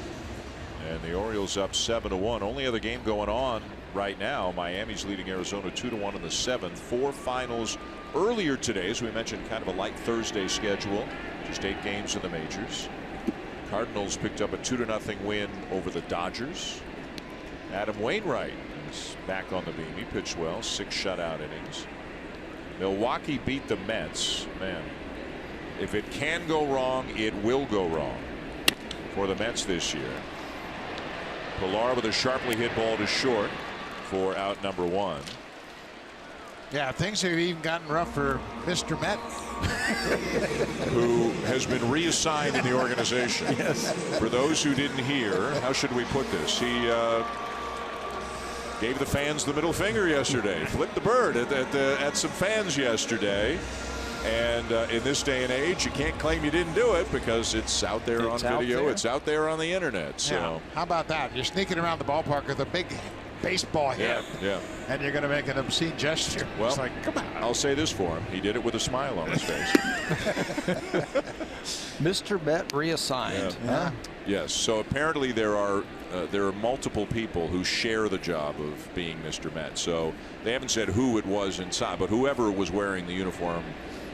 and the Orioles up 7-1. Only other game going on right now, Miami's leading Arizona 2-1 in the 7th. 4 finals earlier today, as we mentioned, kind of a light Thursday schedule, just 8 games in the majors. Cardinals picked up a 2-0 win over the Dodgers. Adam Wainwright is back on the beam. He pitched well, 6 shutout innings. Milwaukee beat the Mets. Man, if it can go wrong, it will go wrong for the Mets this year. Pilar with a sharply hit ball to short for out number 1. Yeah, things have even gotten rough for Mr. Met. Who has been reassigned in the organization. Yes. For those who didn't hear, how should we put this? He gave the fans the middle finger yesterday, flipped the bird at some fans yesterday. And in this day and age, you can't claim you didn't do it because it's out there on video. It's out there on the internet. So yeah. How about that? You're sneaking around the ballpark with a big baseball hit. Yeah. And you're going to make an obscene gesture. Well, it's like, come on. I'll say this for him. He did it with a smile on his face. Mr. Met reassigned. Yeah. Yes. So apparently there are multiple people who share the job of being Mr. Met. So they haven't said who it was inside, but whoever was wearing the uniform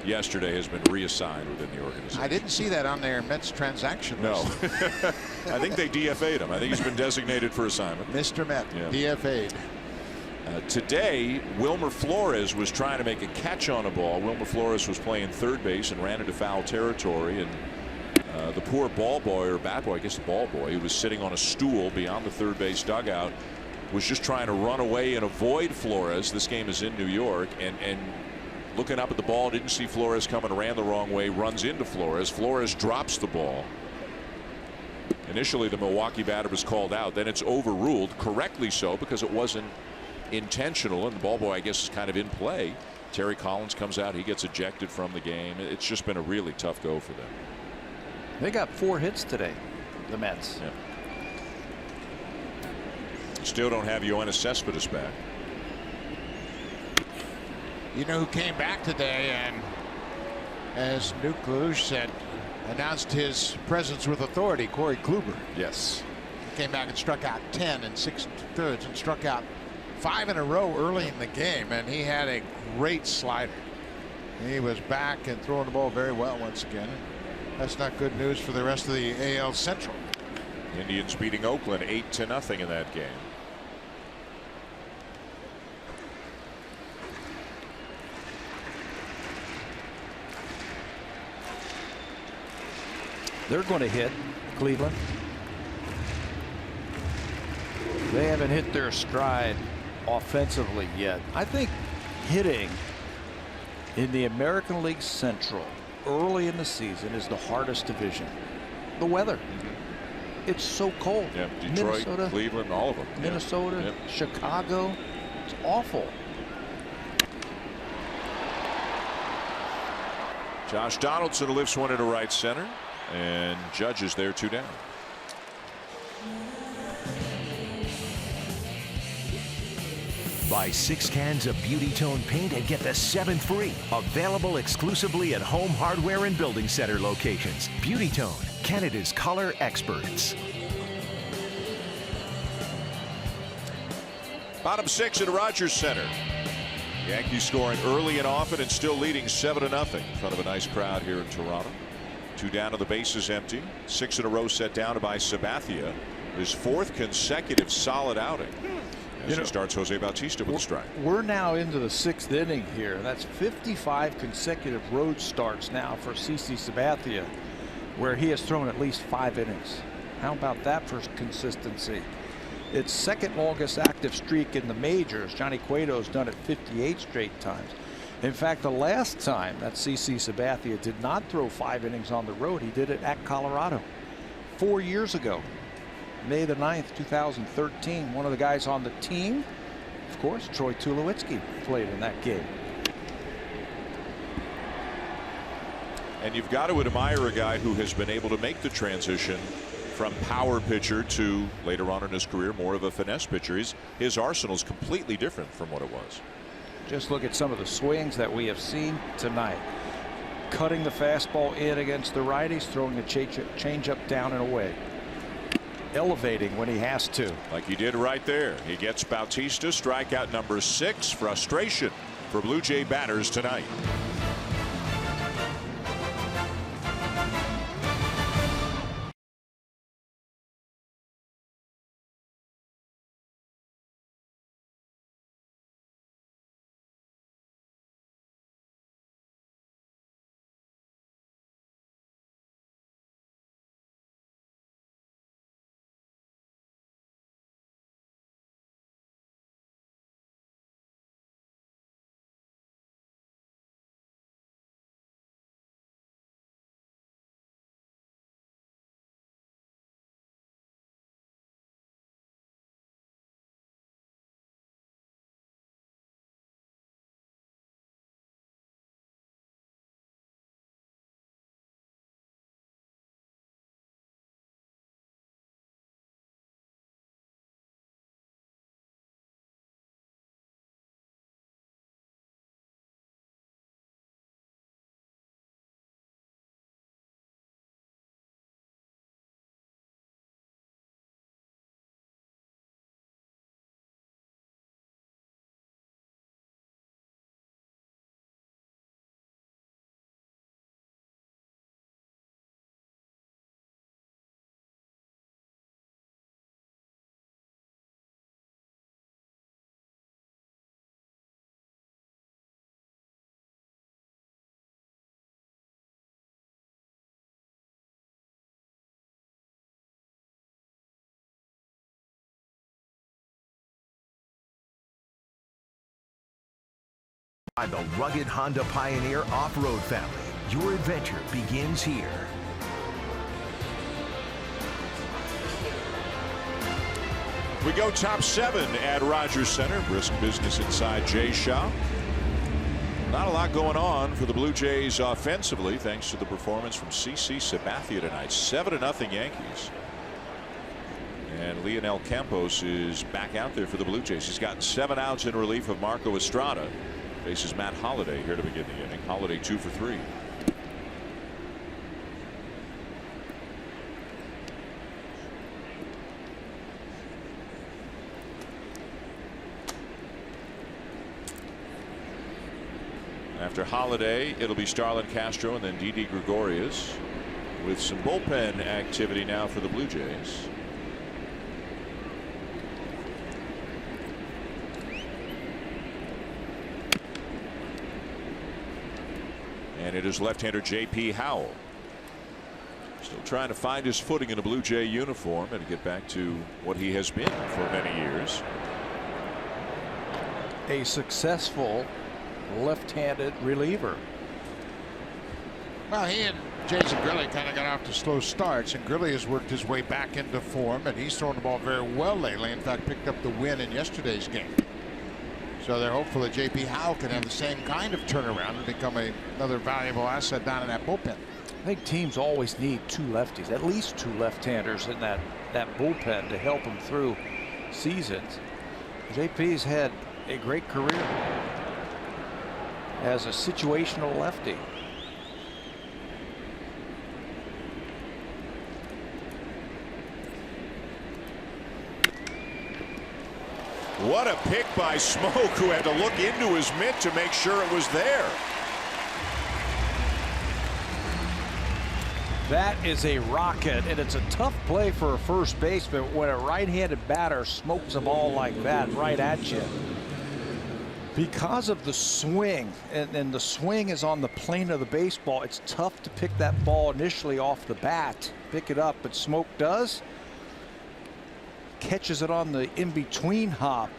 yesterday has been reassigned within the organization. I didn't see that on their Mets transaction list. No. I think they DFA'd him. I think he's been designated for assignment. Mr. Met, DFA'd. Today, Wilmer Flores was trying to make a catch on a ball. Wilmer Flores was playing third base and ran into foul territory. And the poor ball boy, or bat boy, I guess the ball boy, who was sitting on a stool beyond the third base dugout, was just trying to run away and avoid Flores. This game is in New York. And looking up at the ball, didn't see Flores coming, ran the wrong way, runs into Flores. Flores drops the ball. Initially, the Milwaukee batter was called out. Then it's overruled, correctly so, because it wasn't intentional, and the ball boy, I guess, is kind of in play. Terry Collins comes out. He gets ejected from the game. It's just been a really tough go for them. They got 4 hits today, the Mets. Yeah. Still don't have Yoenis Cespedes back. You know who came back today and, as Nuke Lelouch said, announced his presence with authority? Corey Kluber. Yes. He came back and struck out 10 and 6 2/3 and struck out 5 in a row early in the game, and he had a great slider. He was back and throwing the ball very well once again. That's not good news for the rest of the AL Central. Indians beating Oakland 8-0 in that game. They're going to hit Cleveland. They haven't hit their stride offensively yet. I think hitting in the American League Central early in the season is the hardest division. The weather. It's so cold. Yeah, Detroit, Minnesota, Cleveland, all of them. Minnesota, Yep. Chicago. It's awful. Josh Donaldson lifts one into right center, and Judge is there 2 down. Buy 6 cans of Beauty Tone paint and get the 7th free. Available exclusively at Home Hardware and Building Center locations. Beauty Tone, Canada's color experts. Bottom 6 at Rogers Center. Yankees scoring early and often and still leading 7-0 in front of a nice crowd here in Toronto. 2 down, and the base is empty. 6 in a row set down by Sabathia. His 4th consecutive solid outing. As he starts Jose Bautista with a strike. We're now into the 6th inning here. That's 55 consecutive road starts now for CC Sabathia, where he has thrown at least 5 innings. How about that for consistency? It's 2nd longest active streak in the majors. Johnny Cueto's done it 58 straight times. In fact, the last time that CC Sabathia did not throw 5 innings on the road, he did it at Colorado 4 years ago. May the 9th, 2013. One of the guys on the team, of course, Troy Tulowitzki, played in that game. And you've got to admire a guy who has been able to make the transition from power pitcher to, later on in his career, more of a finesse pitcher. His arsenal is completely different from what it was. Just look at some of the swings that we have seen tonight. Cutting the fastball in against the righties, throwing the changeup down and away. Elevating when he has to. Like he did right there. He gets Bautista, strikeout number 6. Frustration for Blue Jay batters tonight. by the rugged Honda Pioneer Off-Road family. Your adventure begins here. We go top 7 at Rogers Center. Brisk business inside Jay's shop. Not a lot going on for the Blue Jays offensively, thanks to the performance from CC Sabathia tonight. 7-0 Yankees. And Leonel Campos is back out there for the Blue Jays. He's gotten 7 outs in relief of Marco Estrada. Faces Matt Holliday here to begin the inning. Holliday 2 for 3. After Holliday, it'll be Starlin Castro and then Didi Gregorius, with some bullpen activity now for the Blue Jays. And it is left-hander J.P. Howell. Still trying to find his footing in a Blue Jay uniform and get back to what he has been for many years. A successful-left-handed reliever. Well, he and Jason Grilli kind of got off to slow starts, and Grilli has worked his way back into form, and he's thrown the ball very well lately. In fact, picked up the win in yesterday's game. So they're hopeful that J.P. Howell can have the same kind of turnaround and become another valuable asset down in that bullpen. I think teams always need 2 lefties, at least 2 left-handers in that bullpen to help them through seasons. JP's had a great career as a situational lefty. What a pick by Smoak, who had to look into his mitt to make sure it was there. That is a rocket, and it's a tough play for a first baseman when a right-handed batter smokes a ball like that right at you. Because of the swing, and the swing is on the plane of the baseball, it's tough to pick that ball initially off the bat, pick it up, but Smoak does. Catches it on the in-between hop,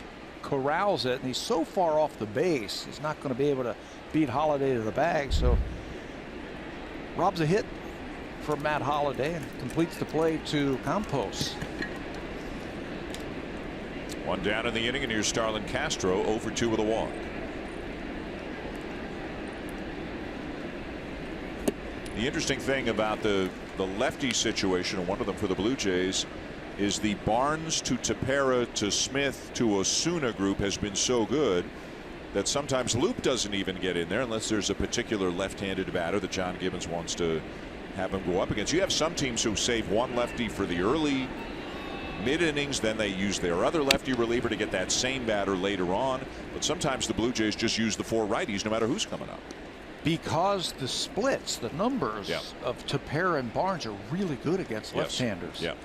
corrals it, and he's so far off the base, he's not going to be able to beat Holliday to the bag, so robs a hit from Matt Holliday and completes the play to Campos. 1 down in the inning, and here's Starlin Castro 0 for 2 with a walk. The interesting thing about the lefty situation, and one of them for the Blue Jays, is the Barnes to Tepera to Smith to Osuna group has been so good that sometimes Loop doesn't even get in there unless there's a particular left-handed batter that John Gibbons wants to have him go up against. You have some teams who save one lefty for the early mid innings, then they use their other lefty reliever to get that same batter later on. But sometimes the Blue Jays just use the 4 righties no matter who's coming up. Because the splits, the numbers of Tepera and Barnes are really good against left-handers. Yeah.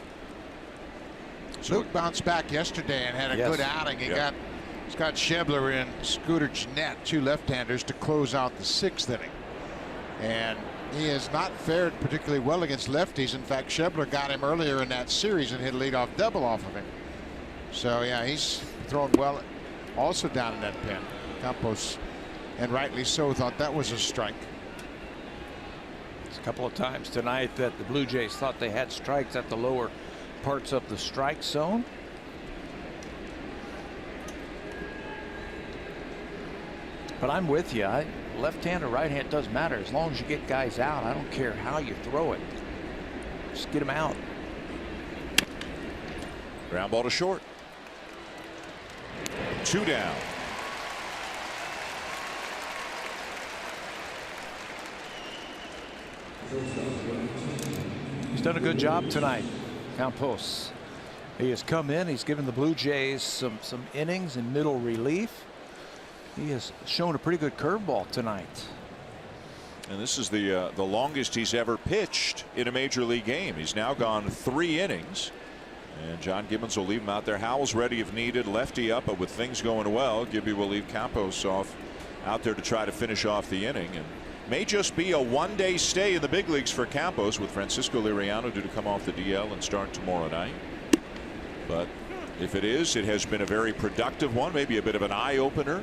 Luke bounced back yesterday and had a good outing. He got Scott Schebler and Scooter Jeanette, 2 left-handers, to close out the 6th inning. And he has not fared particularly well against lefties. In fact, Schebler got him earlier in that series and hit a leadoff double off of him. So yeah, he's thrown well also down in that pen. Campos, and rightly so, thought that was a strike. It's a couple of times tonight that the Blue Jays thought they had strikes at the lower parts of the strike zone. But I'm with you. Left hand or right hand doesn't matter as long as you get guys out. I don't care how you throw it. Just get them out. Ground ball to short. 2 down. He's done a good job tonight, Campos. He has come in. He's given the Blue Jays some innings in middle relief. He has shown a pretty good curveball tonight. And this is the longest he's ever pitched in a major league game. He's now gone 3 innings. And John Gibbons will leave him out there. Howell's ready if needed. Lefty up, but with things going well, Gibby will leave Campos out there to try to finish off the inning. And may just be a one-day stay in the big leagues for Campos, with Francisco Liriano due to come off the DL and start tomorrow night. But if it is, it has been a very productive one, maybe a bit of an eye-opener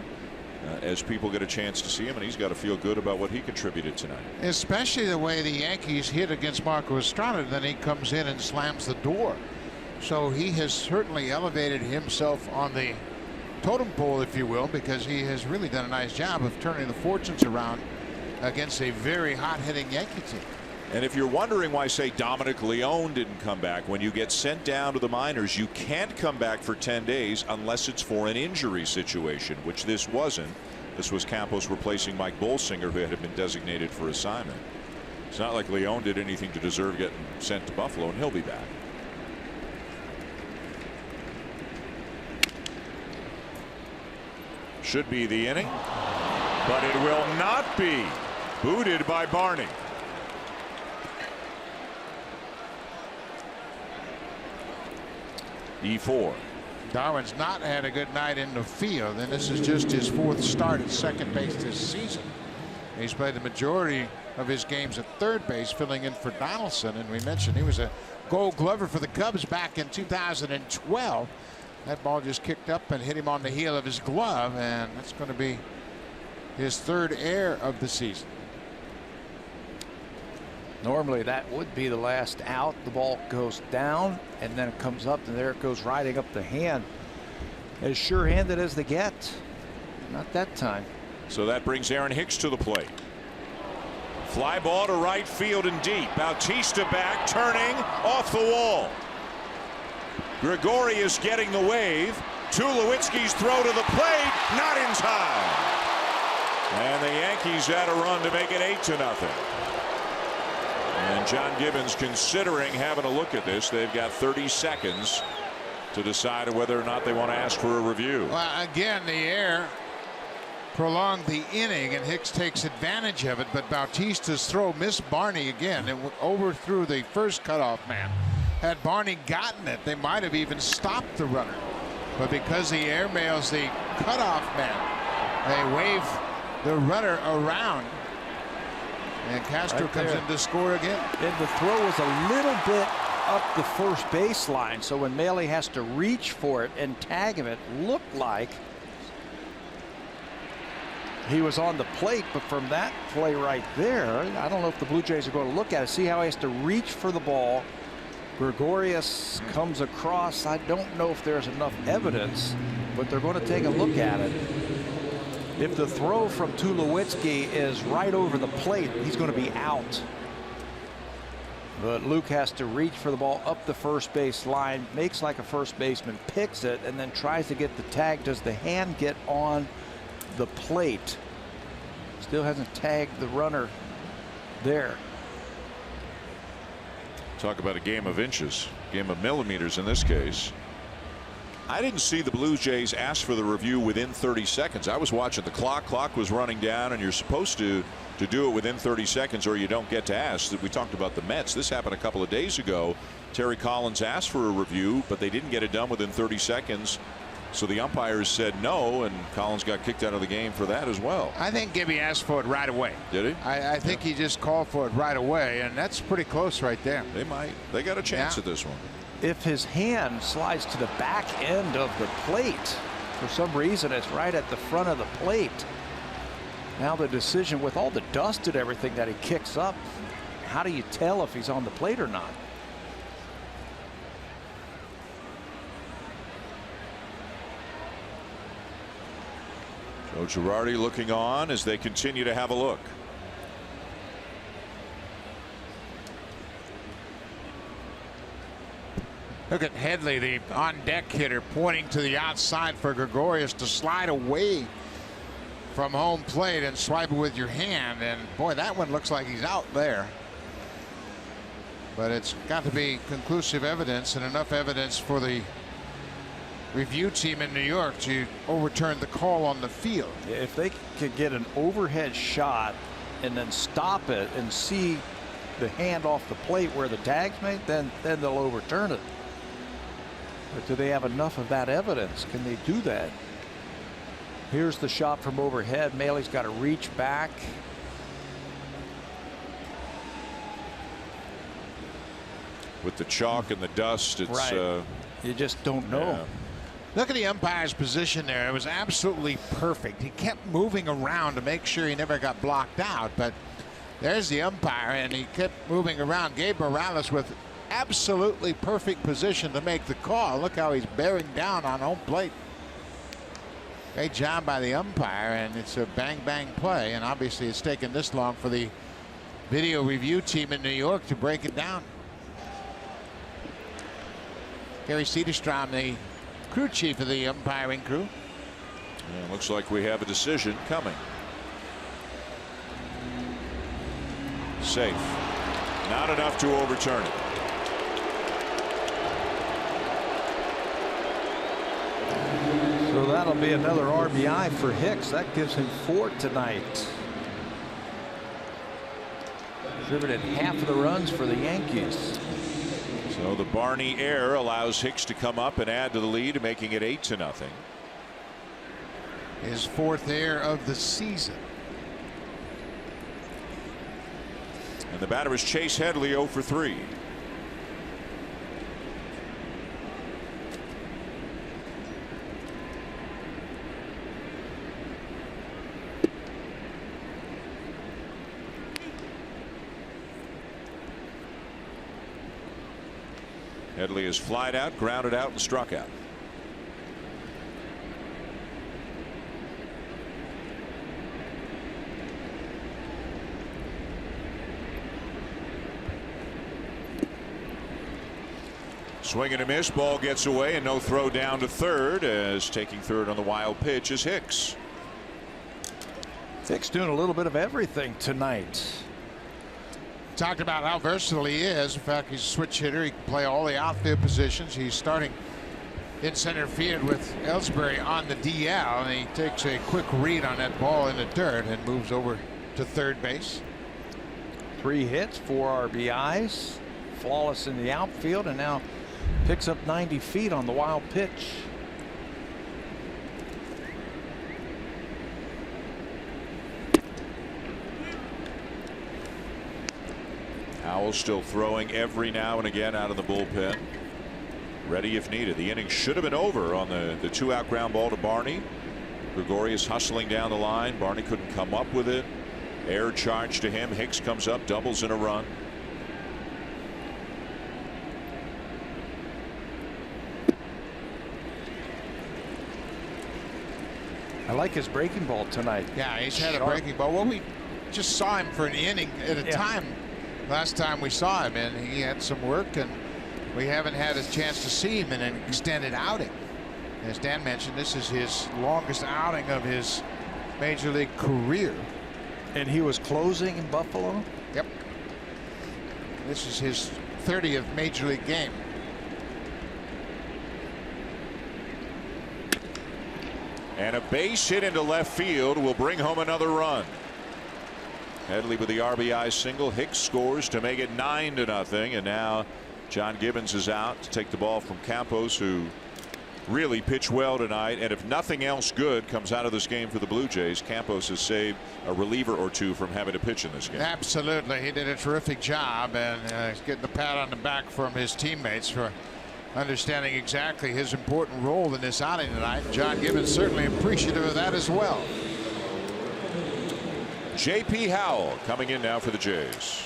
as people get a chance to see him, and he's got to feel good about what he contributed tonight. Especially the way the Yankees hit against Marco Estrada, then he comes in and slams the door. So he has certainly elevated himself on the totem pole, if you will, because he has really done a nice job of turning the fortunes around against a very hot-hitting Yankee team. And if you're wondering why, say, Dominic Leone didn't come back, when you get sent down to the minors, you can't come back for 10 days unless it's for an injury situation, which this wasn't. This was Campos replacing Mike Bolsinger, who had been designated for assignment. It's not like Leone did anything to deserve getting sent to Buffalo, and he'll be back. Should be the inning, but it will not be. Booted by Barney. E4. Darwin's not had a good night in the field, and this is just his 4th start at second base this season. He's played the majority of his games at third base, filling in for Donaldson, and we mentioned he was a Gold Glover for the Cubs back in 2012. That ball just kicked up and hit him on the heel of his glove, and that's going to be his 3rd error of the season. Normally that would be the last out. The ball goes down and then it comes up, and there it goes riding up the hand. As sure-handed as they get. Not that time. So that brings Aaron Hicks to the plate. Fly ball to right field and deep. Bautista back, turning off the wall. Gregorius getting the wave. Tulowitzki's throw to the plate, not in time. And the Yankees had a run to make it 8-0. And John Gibbons considering having a look at this. They've got 30 seconds to decide whether or not they want to ask for a review. Well, again, the error prolonged the inning, and Hicks takes advantage of it, but Bautista's throw missed Barney again and overthrew the first cutoff man. Had Barney gotten it, they might have even stopped the runner, but because he airmails the cutoff man, they wave the runner around, and Castro comes in to score again. And the throw was a little bit up the first baseline, so when Maile has to reach for it and tag him, it looked like he was on the plate. But from that play right there, I don't know if the Blue Jays are going to look at it, see how he has to reach for the ball. Gregorius comes across. I don't know if there's enough evidence, but they're going to take a look at it. If the throw from Tulowitzki is right over the plate, he's going to be out. But Luke has to reach for the ball up the first base line, makes like a first baseman, picks it, and then tries to get the tag. Does the hand get on the plate? Still hasn't tagged the runner there. Talk about a game of inches, game of millimeters in this case. I didn't see the Blue Jays ask for the review within 30 seconds. I was watching the clock. Clock was running down, and you're supposed to do it within 30 seconds or you don't get to ask. We talked about the Mets. This happened a couple of days ago. Terry Collins asked for a review, but they didn't get it done within 30 seconds. So the umpires said no, and Collins got kicked out of the game for that as well. I think Gibby asked for it right away. Did he? I think he just called for it right away, and that's pretty close right there. They might. They got a chance at this one. If his hand slides to the back end of the plate, for some reason it's right at the front of the plate. Now the decision, with all the dust and everything that he kicks up, how do you tell if he's on the plate or not? So Girardi looking on as they continue to have a look. Look at Headley, the on-deck hitter, pointing to the outside for Gregorius to slide away from home plate and swipe it with your hand. And boy, that one looks like he's out there. But it's got to be conclusive evidence, and enough evidence for the review team in New York to overturn the call on the field. If they could get an overhead shot and then stop it and see the hand off the plate where the tag's made, then they'll overturn it. But do they have enough of that evidence? Can they do that? Here's the shot from overhead. Maile's got to reach back. With the chalk and the dust, it's right. You just don't know. Look at the umpire's position there. It was absolutely perfect. He kept moving around to make sure he never got blocked out. But there's the umpire, and he kept moving around. Gabe Morales with absolutely perfect position to make the call. Look how he's bearing down on home plate. Great job by the umpire, and it's a bang-bang play. And obviously it's taken this long for the video review team in New York to break it down. Gary Cederstrom, the crew chief of the umpiring crew. And looks like we have a decision coming. Safe. Not enough to overturn it. So that'll be another RBI for Hicks. That gives him 4 tonight. Contributed half of the runs for the Yankees. So the Barney error allows Hicks to come up and add to the lead, making it 8-0. His 4th error of the season. And the batter is Chase Headley, 0 for 3. Headley is flied out, grounded out, and struck out. Swing and a miss. Ball gets away, and no throw down to third, as taking third on the wild pitch is Hicks. Hicks doing a little bit of everything tonight. Talked about how versatile he is. In fact, he's a switch hitter. He can play all the outfield positions. He's starting in center field with Ellsbury on the DL, and he takes a quick read on that ball in the dirt and moves over to third base. 3 hits, 4 RBIs, flawless in the outfield, and now picks up 90 feet on the wild pitch. Howell still throwing every now and again out of the bullpen, ready if needed. The inning should have been over on the 2-out ground ball to Barney. Gregorius hustling down the line. Barney couldn't come up with it. Air charge to him. Hicks comes up, doubles in a run. I like his breaking ball tonight. Yeah, he's had a breaking ball. Well, we just saw him for an inning at a time. Last time we saw him, and he had some work, and we haven't had a chance to see him in an extended outing. As Dan mentioned, this is his longest outing of his major league career. And he was closing in Buffalo? Yep. This is his 30th major league game. And a base hit into left field will bring home another run. Headley with the RBI single. Hicks scores to make it 9-0, and now John Gibbons is out to take the ball from Campos, who really pitched well tonight. And if nothing else good comes out of this game for the Blue Jays, Campos has saved a reliever or two from having to pitch in this game. Absolutely. He did a terrific job, and he's getting the pat on the back from his teammates for understanding exactly his important role in this outing tonight. John Gibbons certainly appreciative of that as well. J.P. Howell coming in now for the Jays.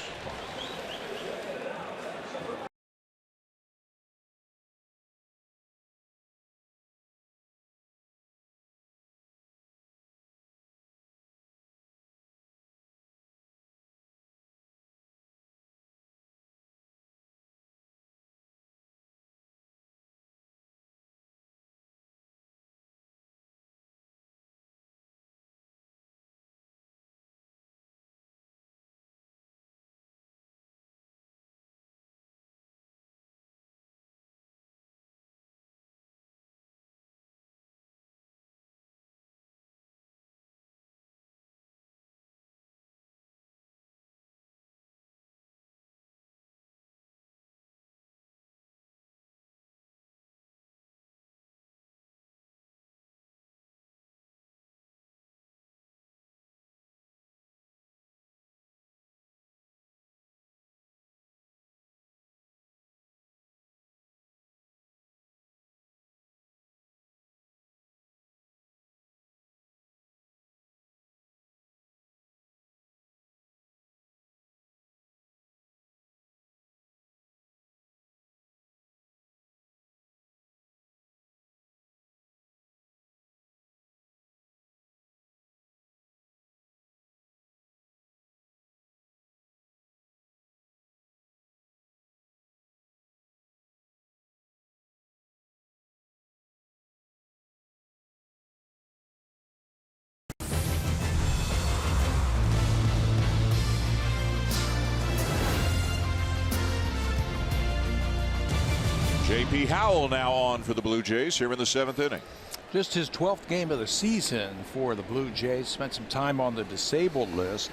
J.P. Howell now on for the Blue Jays here in the 7th inning. Just his 12th game of the season for the Blue Jays. Spent some time on the disabled list.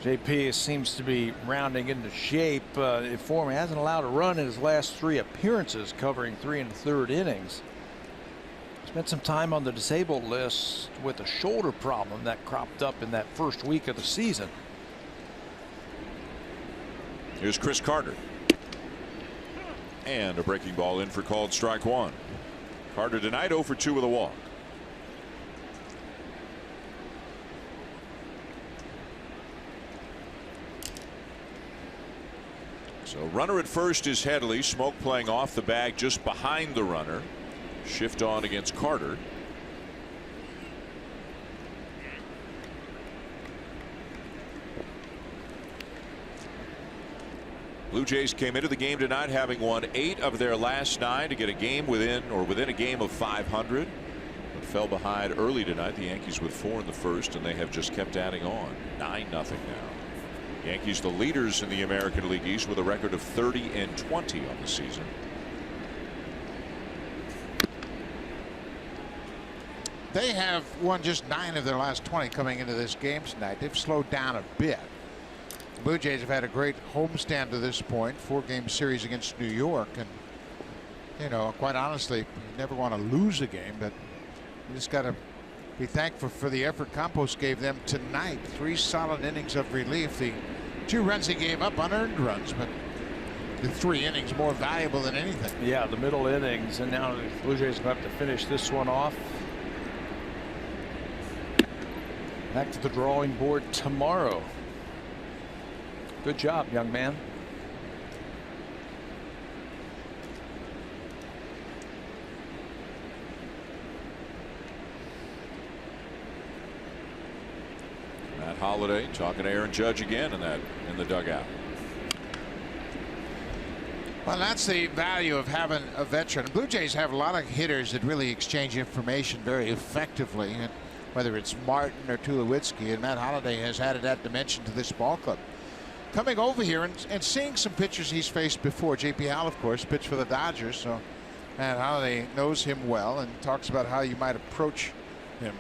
JP seems to be rounding into shape. For him, he hasn't allowed a run in his last 3 appearances, covering 3 1/3 innings. Spent some time on the disabled list with a shoulder problem that cropped up in that first week of the season. Here's Chris Carter. And a breaking ball in for called strike 1. Carter tonight 0 for 2 with a walk. So runner at first is Headley. Smoak playing off the bag just behind the runner. Shift on against Carter. Blue Jays came into the game tonight having won 8 of their last 9 to get a game within a game of 500, but fell behind early tonight. The Yankees with 4 in the first, and they have just kept adding on. 9-0 now. Yankees the leaders in the American League East with a record of 30-20 on the season. They have won just 9 of their last 20 coming into this game tonight. They've slowed down a bit. The Blue Jays have had a great homestand to this point, 4-game series against New York, and you know, quite honestly, you never want to lose a game, but you just got to be thankful for the effort Campos gave them tonight. 3 solid innings of relief. The 2 runs he gave up, unearned runs, but the 3 innings more valuable than anything. Yeah, the middle innings, and now the Blue Jays will have to finish this one off. Back to the drawing board tomorrow. Good job, young man. Matt Holliday talking to Aaron Judge again in the dugout. Well, that's the value of having a veteran. Blue Jays have a lot of hitters that really exchange information very effectively, and whether it's Martin or Tulowitzki, and Matt Holliday has added that dimension to this ball club. Coming over here and seeing some pitchers he's faced before. J.P. Howell, of course, pitched for the Dodgers, so Matt Holliday knows him well and talks about how you might approach him.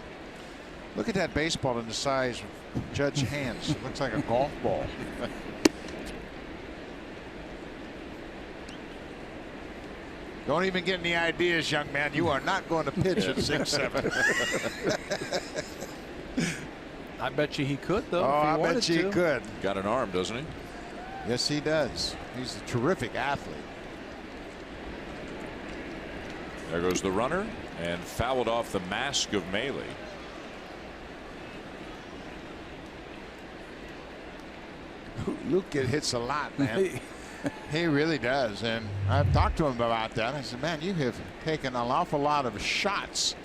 Look at that baseball in the size of Judge's hands. It looks like a golf ball. Don't even get any ideas, young man. You are not going to pitch at 6'7". I bet you he could, though. Oh, if he I wanted bet you to. he could. Got an arm, doesn't he? Yes, he does. He's a terrific athlete. There goes the runner, and fouled off the mask of Maley. Luke hits a lot, man. He really does, and I've talked to him about that. I said, man, you have taken an awful lot of shots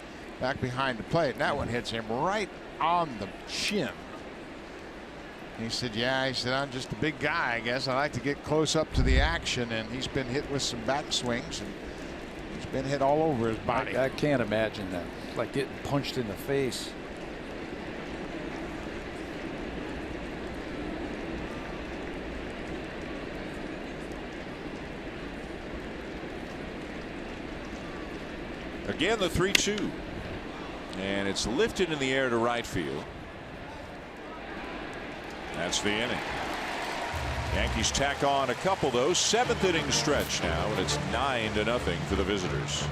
back behind the plate, and that one hits him right on the chin. He said, yeah, he said, I'm just a big guy, I guess. I like to get close up to the action, and he's been hit with some bat swings, and he's been hit all over his body. I can't imagine that. It's like getting punched in the face. Again, the 3-2. And it's lifted in the air to right field. That's the inning. Yankees tack on a couple, though. 7th inning stretch now, and it's 9-0 for the visitors.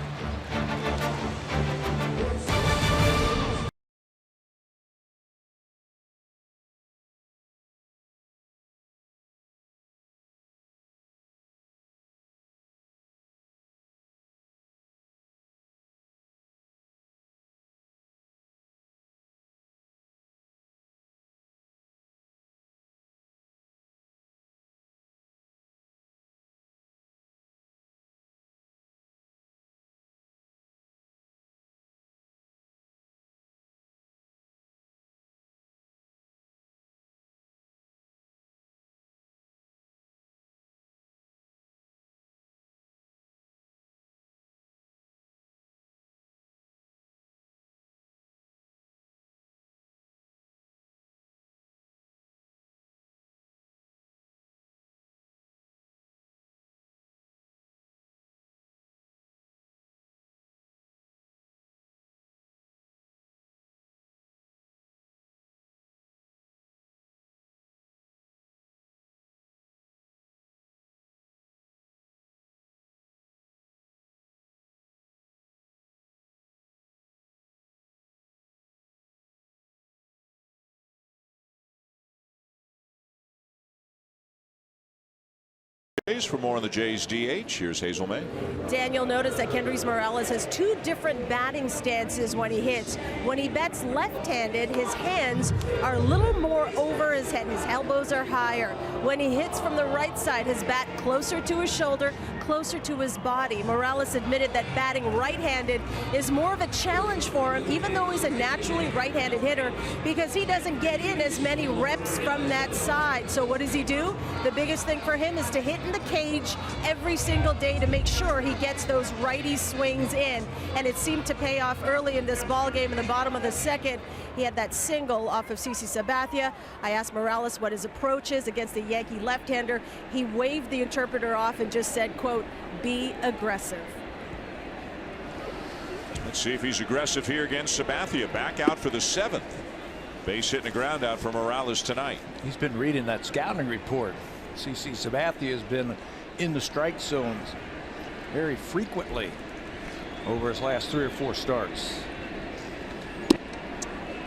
For more on the Jays DH, here's Hazel May. Daniel, noticed that Kendrys Morales has two different batting stances when he hits. When he bats left-handed, his hands are a little more over his head. His elbows are higher. When he hits from the right side, his bat closer to his shoulder, closer to his body. Morales admitted that batting right-handed is more of a challenge for him, even though he's a naturally right-handed hitter, because he doesn't get in as many reps from that side. So what does he do? The biggest thing for him is to hit in the cage every single day to make sure he gets those righty swings in, and it seemed to pay off early in this ball game. In the bottom of the second, he had that single off of CC Sabathia. I asked Morales what his approach is against the Yankee left-hander. He waved the interpreter off and just said, quote, "Be aggressive." Let's see if he's aggressive here against Sabathia. Back out for the 7th. Base hit and a ground out for Morales tonight. He's been reading that scouting report. CC Sabathia has been in the strike zones very frequently over his last 3 or 4 starts.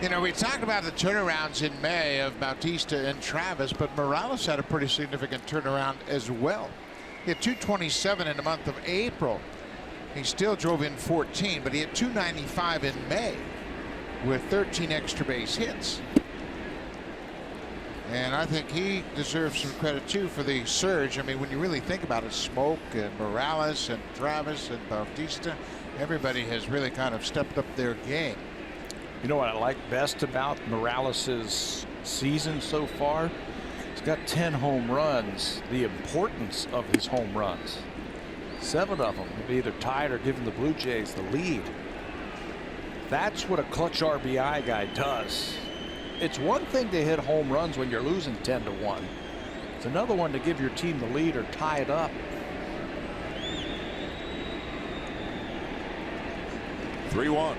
You know, we talked about the turnarounds in May of Bautista and Travis, but Morales had a pretty significant turnaround as well. He had 227 in the month of April. He still drove in 14, but he had 295 in May with 13 extra base hits. And I think he deserves some credit too for the surge. I mean, when you really think about it, Smoak and Morales and Travis and Bautista, everybody has really kind of stepped up their game. You know what I like best about Morales's season so far? He's got 10 home runs. The importance of his home runs. 7 of them will be either tied or giving the Blue Jays the lead. That's what a clutch RBI guy does. It's one thing to hit home runs when you're losing 10-1. It's another one to give your team the lead or tie it up. 3-1.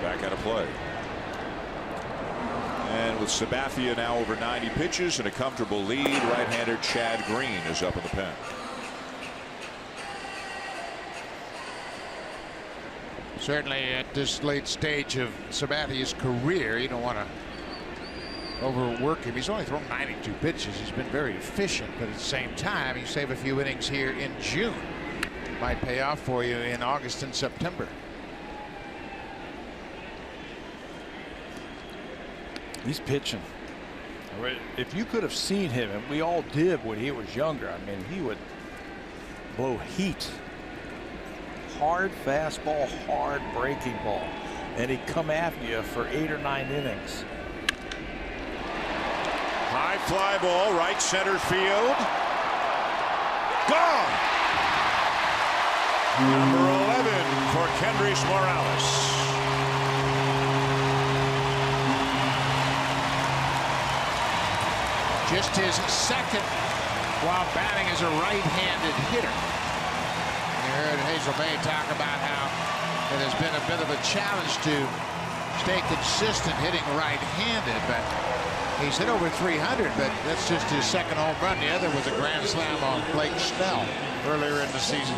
Back out of play. And with Sabathia now over 90 pitches and a comfortable lead, right-hander Chad Green is up in the pen. Certainly at this late stage of Sabathia's career, you don't want to overwork him. He's only thrown 92 pitches. He's been very efficient, but at the same time, you save a few innings here in June. Might pay off for you in August and September. He's pitching. If you could have seen him, and we all did when he was younger, I mean, he would blow heat. Hard fastball, hard breaking ball, and he'd come after you for 8 or 9 innings. High fly ball, right center field. Gone. Number 11 for Kendrys Morales. Just his second while batting as a right-handed hitter. You heard Hazel May talk about how it has been a bit of a challenge to stay consistent hitting right-handed, but he's hit over 300, but that's just his second home run. The other was a grand slam on Blake Snell earlier in the season.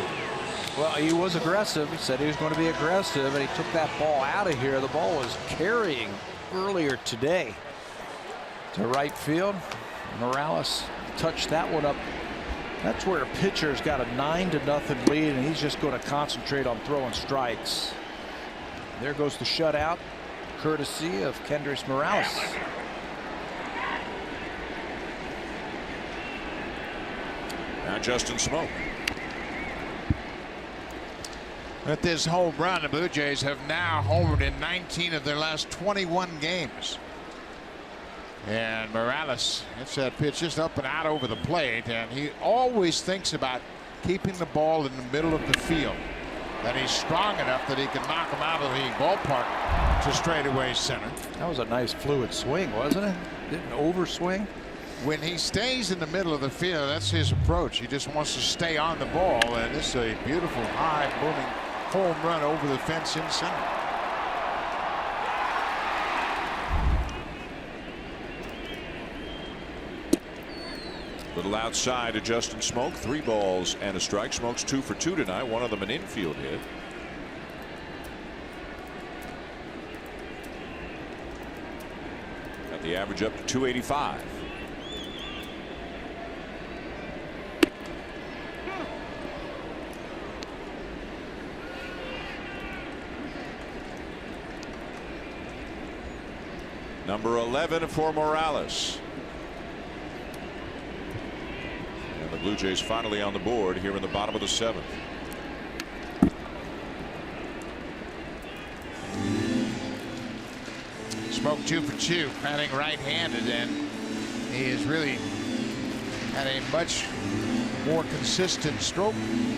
Well, he was aggressive. He said he was going to be aggressive, and he took that ball out of here. The ball was carrying earlier today to right field. Morales touched that one up. That's where a pitcher's got a 9-0 lead, and he's just going to concentrate on throwing strikes. There goes the shutout, courtesy of Kendrys Morales. Now Justin Smoak. With this home run, the Blue Jays have now homered in 19 of their last 21 games. And Morales hits that pitch just up and out over the plate, and he always thinks about keeping the ball in the middle of the field. And he's strong enough that he can knock him out of the ballpark to straightaway center. That was a nice fluid swing, wasn't it? Didn't overswing. When he stays in the middle of the field, that's his approach. He just wants to stay on the ball, and this is a beautiful high moving home run over the fence in center. Little outside to Justin Smoak. 3 balls and a strike. Smoak's 2 for 2 tonight. One of them an infield hit. Got the average up to 285. Number 11 for Morales. And the Blue Jays finally on the board here in the bottom of the 7th. Smoak 2 for 2, batting right-handed, and he has really had a much more consistent stroke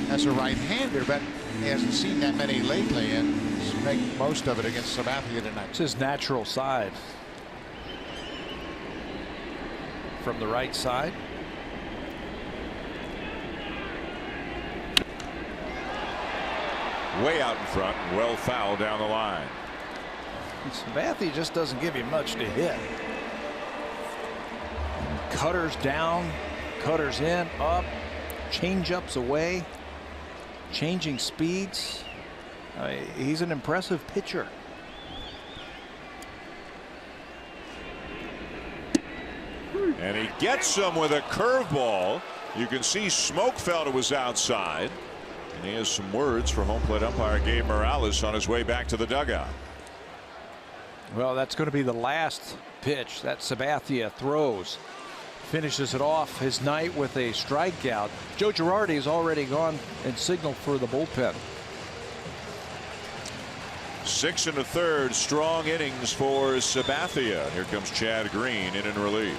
as a right-hander, but he hasn't seen that many lately, and he's making most of it against Sabathia tonight. It's his natural side. From the right side. Way out in front, well fouled down the line. Sabathia just doesn't give you much to hit. Cutters down, cutters in, up, change-ups away, changing speeds. He's an impressive pitcher. And he gets him with a curveball. You can see Smoak felt it was outside. And he has some words for home plate umpire Gabe Morales on his way back to the dugout. Well, that's going to be the last pitch that Sabathia throws. Finishes it off his night with a strikeout. Joe Girardi has already gone and signaled for the bullpen. 6 1/3 strong innings for Sabathia. Here comes Chad Green in relief.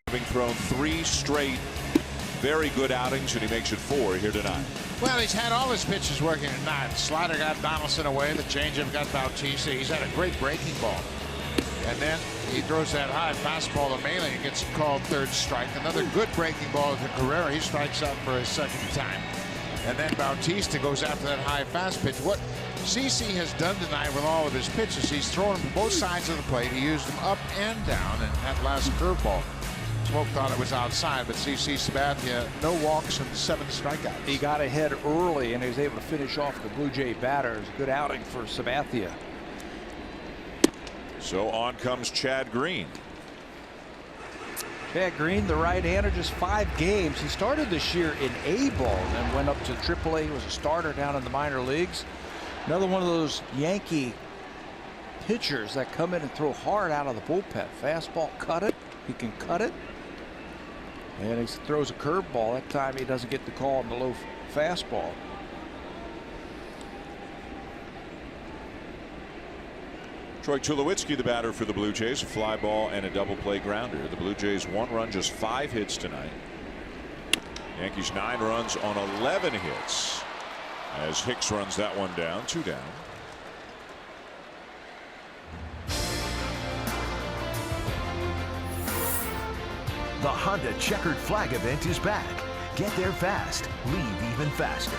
Having thrown 3 straight very good outings, and he makes it 4 here tonight. Well, he's had all his pitches working tonight. Slider got Donaldson away. The changeup got Bautista. He's had a great breaking ball. And then he throws that high fastball to Maley and gets called third strike. Another good breaking ball to Carrera. He strikes out for his second time. And then Bautista goes after that high fast pitch. What CC has done tonight with all of his pitches, he's thrown them to both sides of the plate. He used them up and down, and that last curveball, Smoak thought it was outside, but CC Sabathia, no walks and 7 strikeouts. He got ahead early and he was able to finish off the Blue Jay batters. Good outing for Sabathia. So on comes Chad Green. Chad Green, the right-hander, just 5 games. He started this year in A-ball and then went up to AAA. He was a starter down in the minor leagues. Another one of those Yankee pitchers that come in and throw hard out of the bullpen. Fastball, cut it. He can cut it. And he throws a curveball. That time he doesn't get the call on the low fastball. Troy Tulowitzki, the batter for the Blue Jays, a fly ball and a double play grounder. The Blue Jays 1 run, just 5 hits tonight. Yankees 9 runs on 11 hits as Hicks runs that one down, 2 down. The Honda Checkered Flag event is back. Get there fast, leave even faster.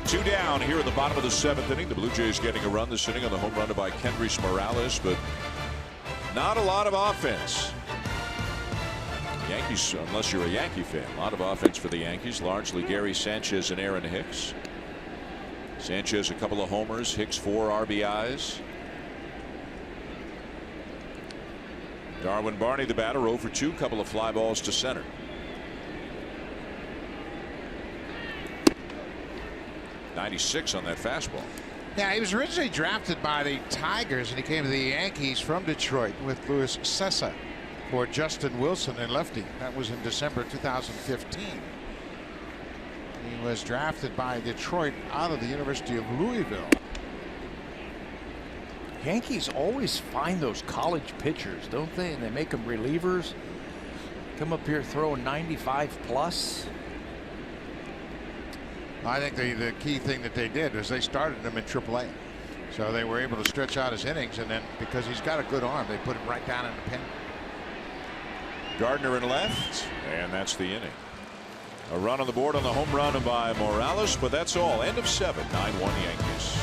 Two down here in the bottom of the 7th inning. The Blue Jays getting a run this inning on the home run by Kendrys Morales, but not a lot of offense. Yankees, unless you're a Yankee fan, a lot of offense for the Yankees, largely Gary Sanchez and Aaron Hicks. Sanchez a couple of homers, Hicks 4 RBIs. Darwin Barney, the batter, 0 for 2, couple of fly balls to center. .96 on that fastball. Yeah, he was originally drafted by the Tigers, and he came to the Yankees from Detroit with Luis Cessa for Justin Wilson and lefty. That was in December 2015. He was drafted by Detroit out of the University of Louisville. Yankees always find those college pitchers, don't they? And they make them relievers. Come up here throwing 95 plus. I think the key thing that they did was they started him in AAA. So they were able to stretch out his innings, and then because he's got a good arm, they put him right down in the pen. Gardner in left, and that's the inning. A run on the board on the home run by Morales, but that's all. End of 7, 9-1 Yankees.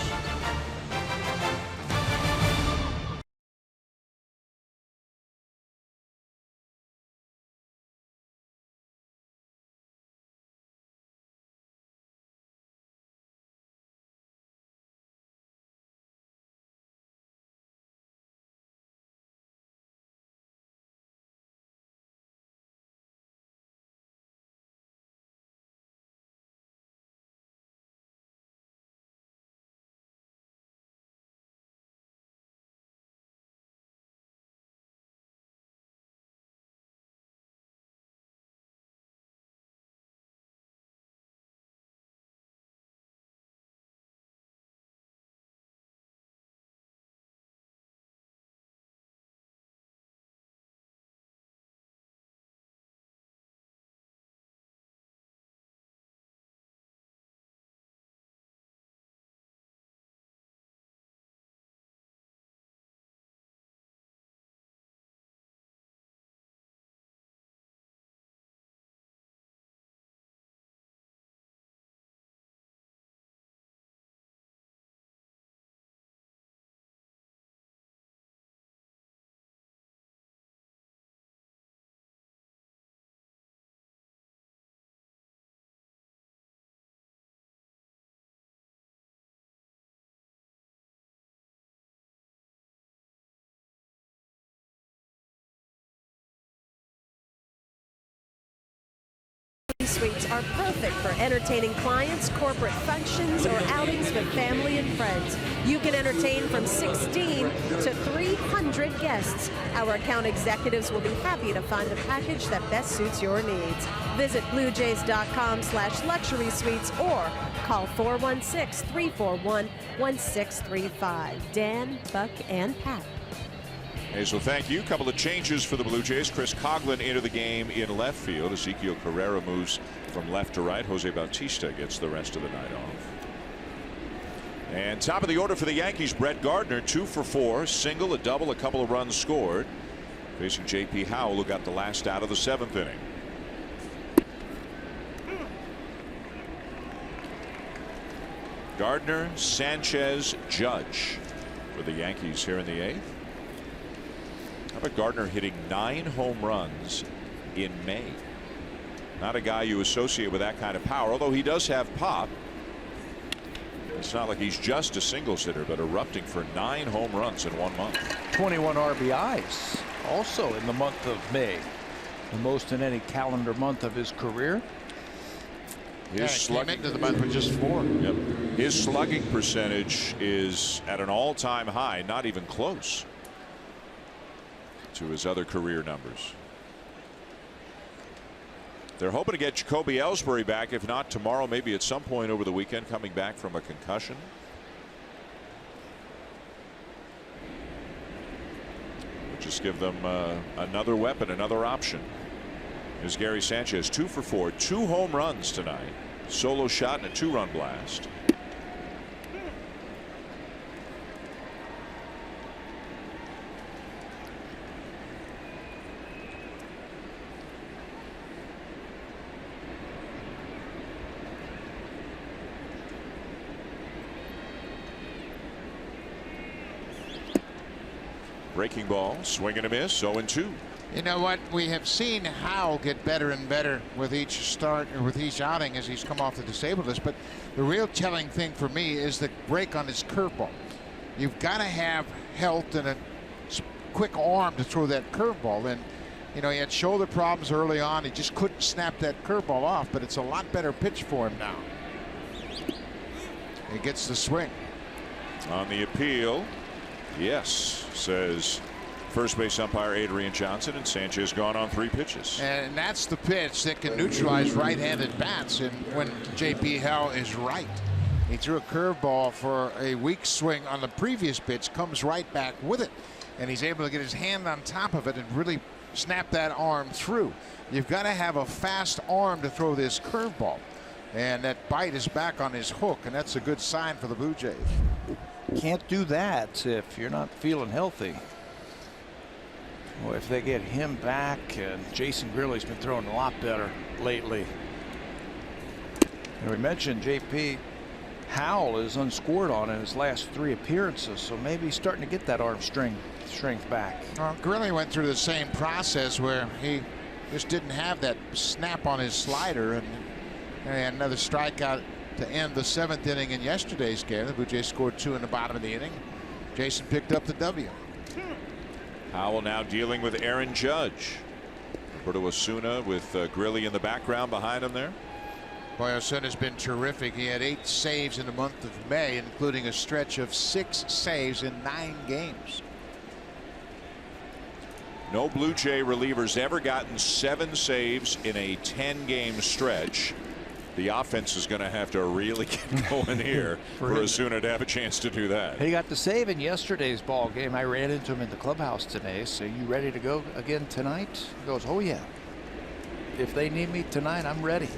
Suites are perfect for entertaining clients, corporate functions, or outings with family and friends. You can entertain from 16 to 300 guests. Our account executives will be happy to find a package that best suits your needs. Visit bluejays.com/luxury suites or call 416-341-1635. Dan, Buck, and Pat. Hey, so thank you. Couple of changes for the Blue Jays. Chris Coghlan into the game in left field. Ezekiel Carrera moves from left to right. Jose Bautista gets the rest of the night off. And top of the order for the Yankees, Brett Gardner, 2 for 4, single, a double, a couple of runs scored. Facing J.P. Howell, who got the last out of the 7th inning. Gardner, Sanchez, Judge for the Yankees here in the 8th. How about Gardner hitting 9 home runs in May? Not a guy you associate with that kind of power, although he does have pop. It's not like he's just a singles hitter, but erupting for 9 home runs in 1 month. 21 RBIs also in the month of May, the most in any calendar month of his career. His slugging into the month with just 4. Yep. His slugging percentage is at an all-time high, not even close to his other career numbers. They're hoping to get Jacoby Ellsbury back, if not tomorrow, maybe at some point over the weekend, coming back from a concussion. We'll just give them another weapon, another option. Here's Gary Sanchez, 2 for 4, 2 home runs tonight, solo shot and a 2-run blast. Breaking ball, swing and a miss, 0-2. You know what? We have seen Howell get better and better with each start or with each outing as he's come off the disabled list. But the real telling thing for me is the break on his curveball. You've got to have health and a quick arm to throw that curveball. And you know, he had shoulder problems early on. He just couldn't snap that curveball off. But it's a lot better pitch for him now. He gets the swing. On the appeal, yes, says first base umpire Adrian Johnson, and Sanchez gone on 3 pitches. And that's the pitch that can neutralize right-handed bats. And when J.P. Howell is right, he threw a curveball for a weak swing on the previous pitch, comes right back with it, and he's able to get his hand on top of it and really snap that arm through. You've got to have a fast arm to throw this curveball, and that bite is back on his hook, and that's a good sign for the Blue Jays. Can't do that if you're not feeling healthy. Well, if they get him back, and Jason Grilly's been throwing a lot better lately. And we mentioned J.P. Howell is unscored on in his last 3 appearances, so maybe he's starting to get that arm strength back. Well, Grilly went through the same process where he just didn't have that snap on his slider, and he had another strikeout to end the 7th inning in yesterday's game. The Blue Jays scored 2 in the bottom of the inning. Jason picked up the W. Howell now dealing with Aaron Judge. Roberto Osuna with Grilly in the background behind him there. Boy, Osuna's been terrific. He had 8 saves in the month of May, including a stretch of 6 saves in 9 games. No Blue Jay relievers ever gotten 7 saves in a 10-game stretch. The offense is going to have to really get going here for Osuna to have a chance to do that. He got the save in yesterday's ball game. I ran into him in the clubhouse today. So you ready to go again tonight? He goes, oh yeah. If they need me tonight, I'm ready.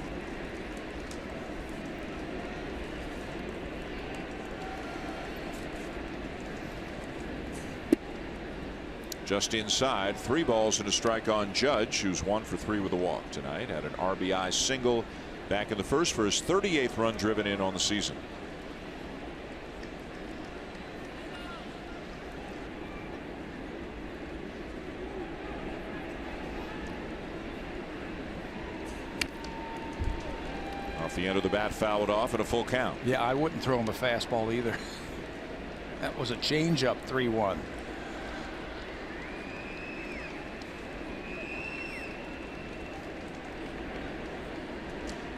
Just inside, 3 balls and a strike on Judge, who's 1 for 3 with a walk tonight. Had an RBI single back in the first for his 38th run driven in on the season. Off the end of the bat, fouled off at a full count. Yeah, I wouldn't throw him a fastball either. That was a changeup, 3-1.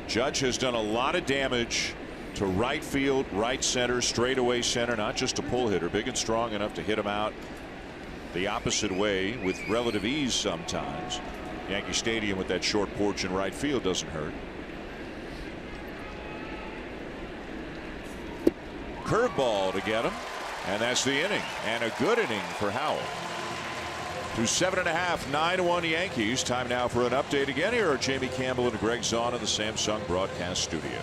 Judge has done a lot of damage to right field, right center, straightaway center, not just a pull hitter, big and strong enough to hit him out the opposite way with relative ease sometimes. Yankee Stadium with that short porch in right field doesn't hurt. Curveball to get him, and that's the inning, and a good inning for Howell. Through 7 1/2, 9-1 Yankees. Time now for an update again. Here are Jamie Campbell and Greg Zahn in the Samsung broadcast studio.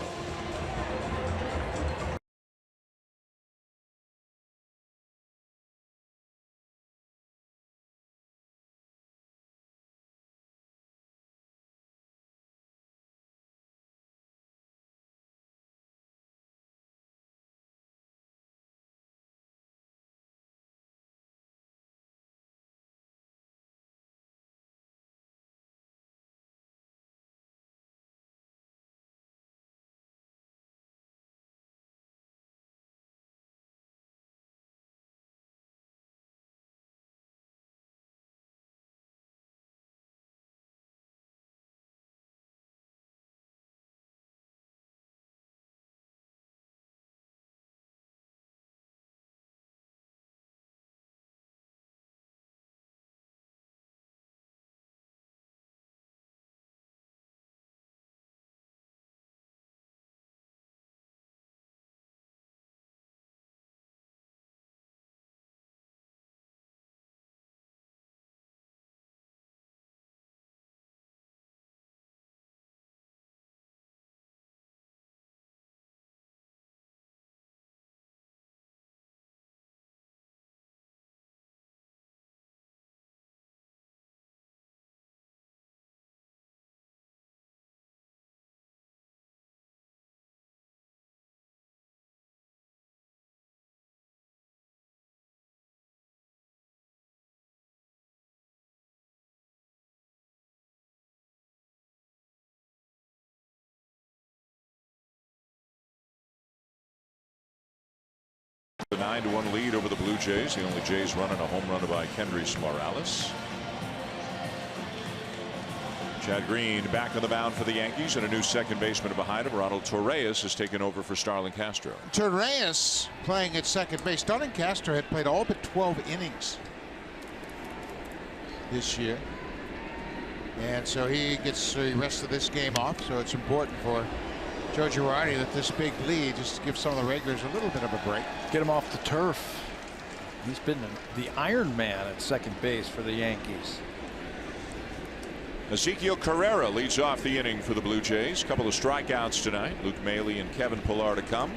The 9-1 lead over the Blue Jays. The only Jays running a home run by Kendrys Morales. Chad Green back on the mound for the Yankees, and a new second baseman behind him. Ronald Torreyes has taken over for Starlin Castro. Torreyes playing at second base. Starlin Castro had played all but 12 innings this year, and so he gets the rest of this game off. So it's important for Joe Girardi that this big lead just gives some of the regulars a little bit of a break. Get him off the turf. He's been the Iron Man at second base for the Yankees. Ezekiel Carrera leads off the inning for the Blue Jays. Couple of strikeouts tonight. Luke Maile and Kevin Pillar to come.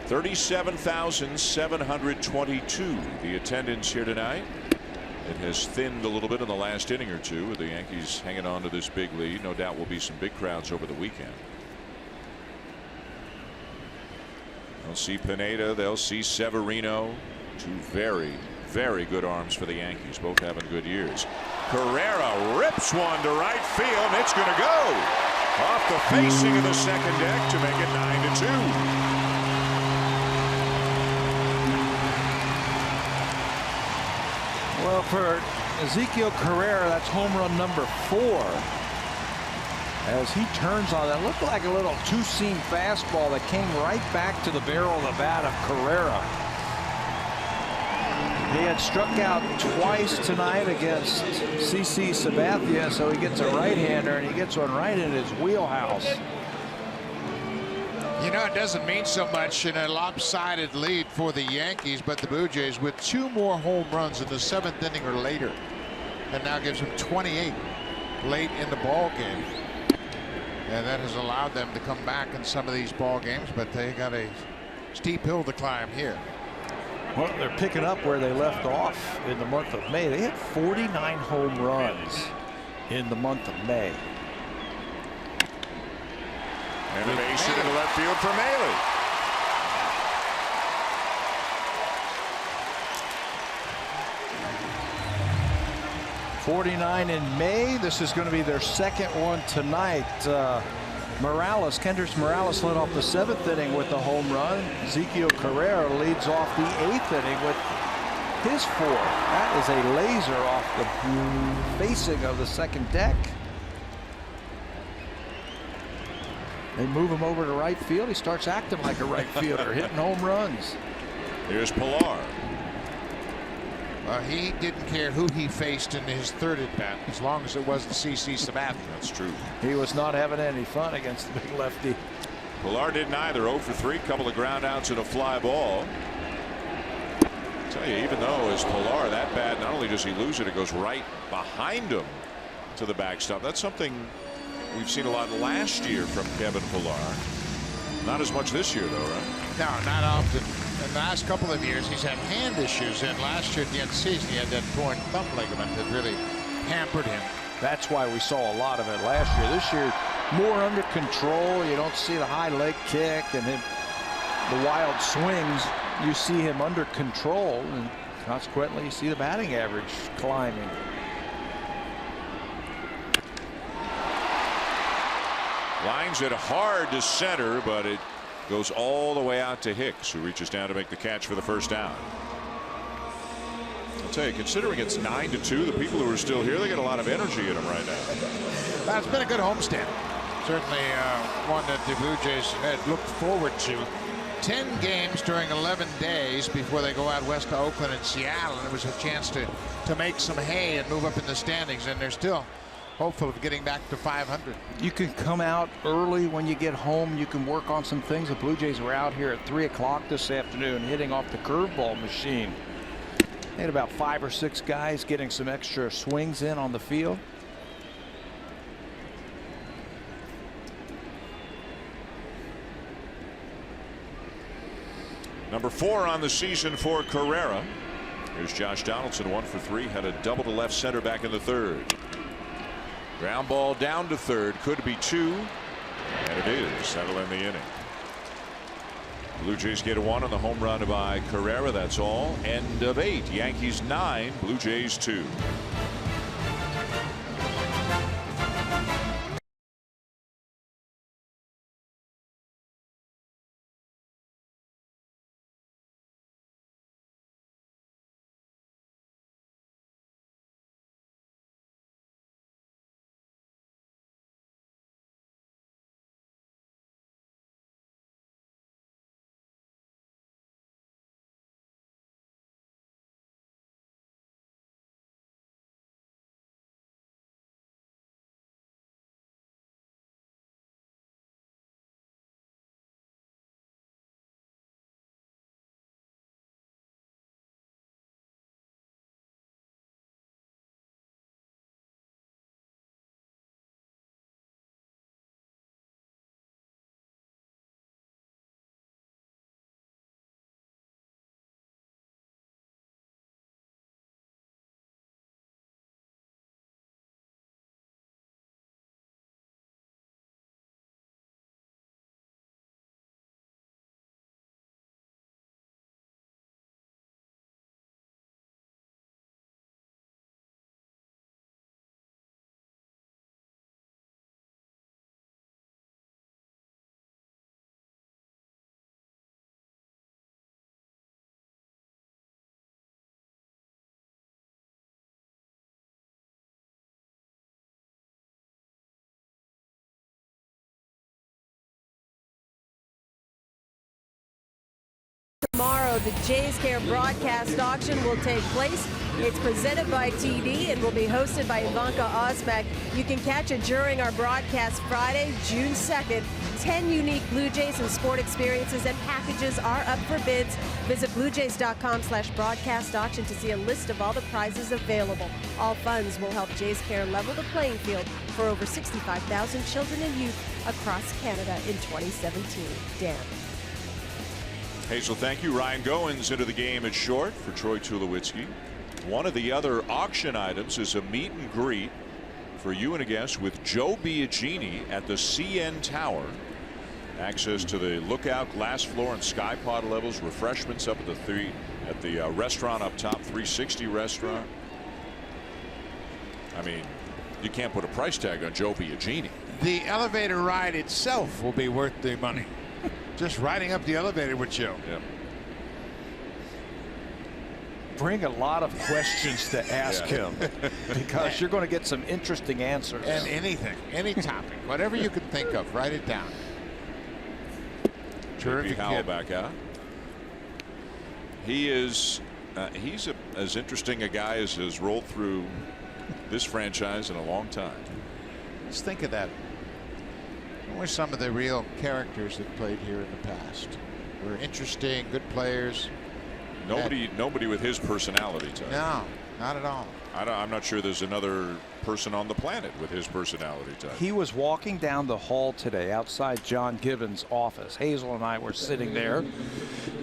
$37,722 the attendance here tonight. It has thinned a little bit in the last inning or two with the Yankees hanging on to this big lead. No doubt will be some big crowds over the weekend. They'll see Pineda. They'll see Severino. Two very, very good arms for the Yankees. Both having good years. Carrera rips one to right field, and it's going to go off the facing of the second deck to make it 9-2. Well, for Ezekiel Carrera, that's home run number 4. As he turns on that, looked like a little two-seam fastball that came right back to the barrel of the bat of Carrera. He had struck out twice tonight against CC Sabathia, so he gets a right-hander, and he gets one right in his wheelhouse. You know, it doesn't mean so much in a lopsided lead for the Yankees, but the Blue Jays with 2 more home runs in the 7th inning or later, and now gives them 28 late in the ball game. And that has allowed them to come back in some of these ball games, but they got a steep hill to climb here. Well, they're picking up where they left off in the month of May. They had 49 home runs in the month of May. And a base hit in the left field for Maile. '49 in May. This is going to be their second one tonight. Kendrys Morales led off the 7th inning with a home run. Ezekiel Carrera leads off the 8th inning with his 4. That is a laser off the facing of the second deck. They move him over to right field. He starts acting like a right fielder, hitting home runs. Here's Pillar. He didn't care who he faced in his 3rd at bat, as long as it wasn't CC Sabathia. That's true. He was not having any fun against the big lefty. Pillar didn't either. 0 for 3. Couple of ground outs and a fly ball. I tell you, even though as Pillar that bad, not only does he lose it, it goes right behind him to the backstop. That's something we've seen a lot last year from Kevin Pillar. Not as much this year, though, right? No, not often. In the last couple of years, he's had hand issues, and last year at the end of the season, he had that torn thumb ligament that really hampered him. That's why we saw a lot of it last year. This year, more under control. You don't see the high leg kick and the wild swings. You see him under control, and consequently, you see the batting average climbing. Lines it hard to center, but it goes all the way out to Hicks, who reaches down to make the catch for the first down. I'll tell you, considering it's 9-2, the people who are still here, they got a lot of energy in them right now. Well, it's been a good homestand. Certainly one that the Blue Jays had looked forward to. 10 games during 11 days before they go out west to Oakland and Seattle, and it was a chance to make some hay and move up in the standings, and they're still hopeful of getting back to 500. You can come out early when you get home. You can work on some things. The Blue Jays were out here at 3 o'clock this afternoon hitting off the curveball machine. They had about 5 or 6 guys getting some extra swings in on the field. Number 4 on the season for Carrera. Here's Josh Donaldson, 1 for 3, had a double to left center back in the 3rd. Ground ball down to 3rd, could be 2, and it is. That'll end the inning. Blue Jays get a 1 on the home run by Carrera. That's all. End of 8. Yankees 9, Blue Jays 2. tomorrow, the Jays Care broadcast auction will take place. It's presented by TD and will be hosted by Ivanka Osmak. You can catch it during our broadcast Friday, June 2nd. 10 unique Blue Jays and sport experiences and packages are up for bids. Visit bluejays.com/broadcast auction to see a list of all the prizes available. All funds will help Jays Care level the playing field for over 65,000 children and youth across Canada in 2017. Dan. Hazel, thank you. Ryan Goins into the game at short for Troy Tulowitzki. One of the other auction items is a meet and greet for you and a guest with Joe Biagini at the CN Tower. Access to the lookout, glass floor, and sky pod levels. Refreshments up at the restaurant up top, 360 restaurant. I mean, you can't put a price tag on Joe Biagini. The elevator ride itself will be worth the money. Just riding up the elevator with Joe. Yep. Bring a lot of questions to ask him because you're going to get some interesting answers. And anything, any topic, whatever you can think of, write it down. Terrific Howell kid. back out. He is he's as interesting a guy as has rolled through this franchise in a long time. Let's think of that. What were some of the real characters that played here in the past? Were interesting, good players. Nobody with his personality type. No, not at all. I'm not sure there's another person on the planet with his personality type. He was walking down the hall today outside John Gibbons' office. Hazel and I were sitting there,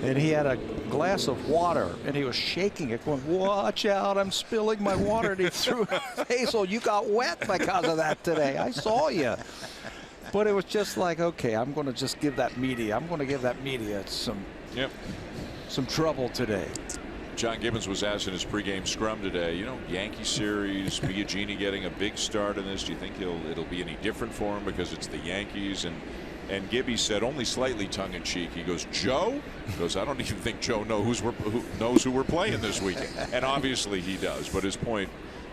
and he had a glass of water, and he was shaking it, going, "Watch out, I'm spilling my water." And he threw, "Hazel, you got wet because of that today. I saw you." But it was just like, okay, I'm going to just give that media. I'm going to give that media some trouble today. John Gibbons was asked in his pregame scrum today, you know, Yankee series, Biagini getting a big start in this. Do you think it'll be any different for him because it's the Yankees? And Gibby said, only slightly tongue-in-cheek, he goes, "Joe?" He goes, "I don't even think Joe knows who we're playing this weekend." And obviously he does. But his point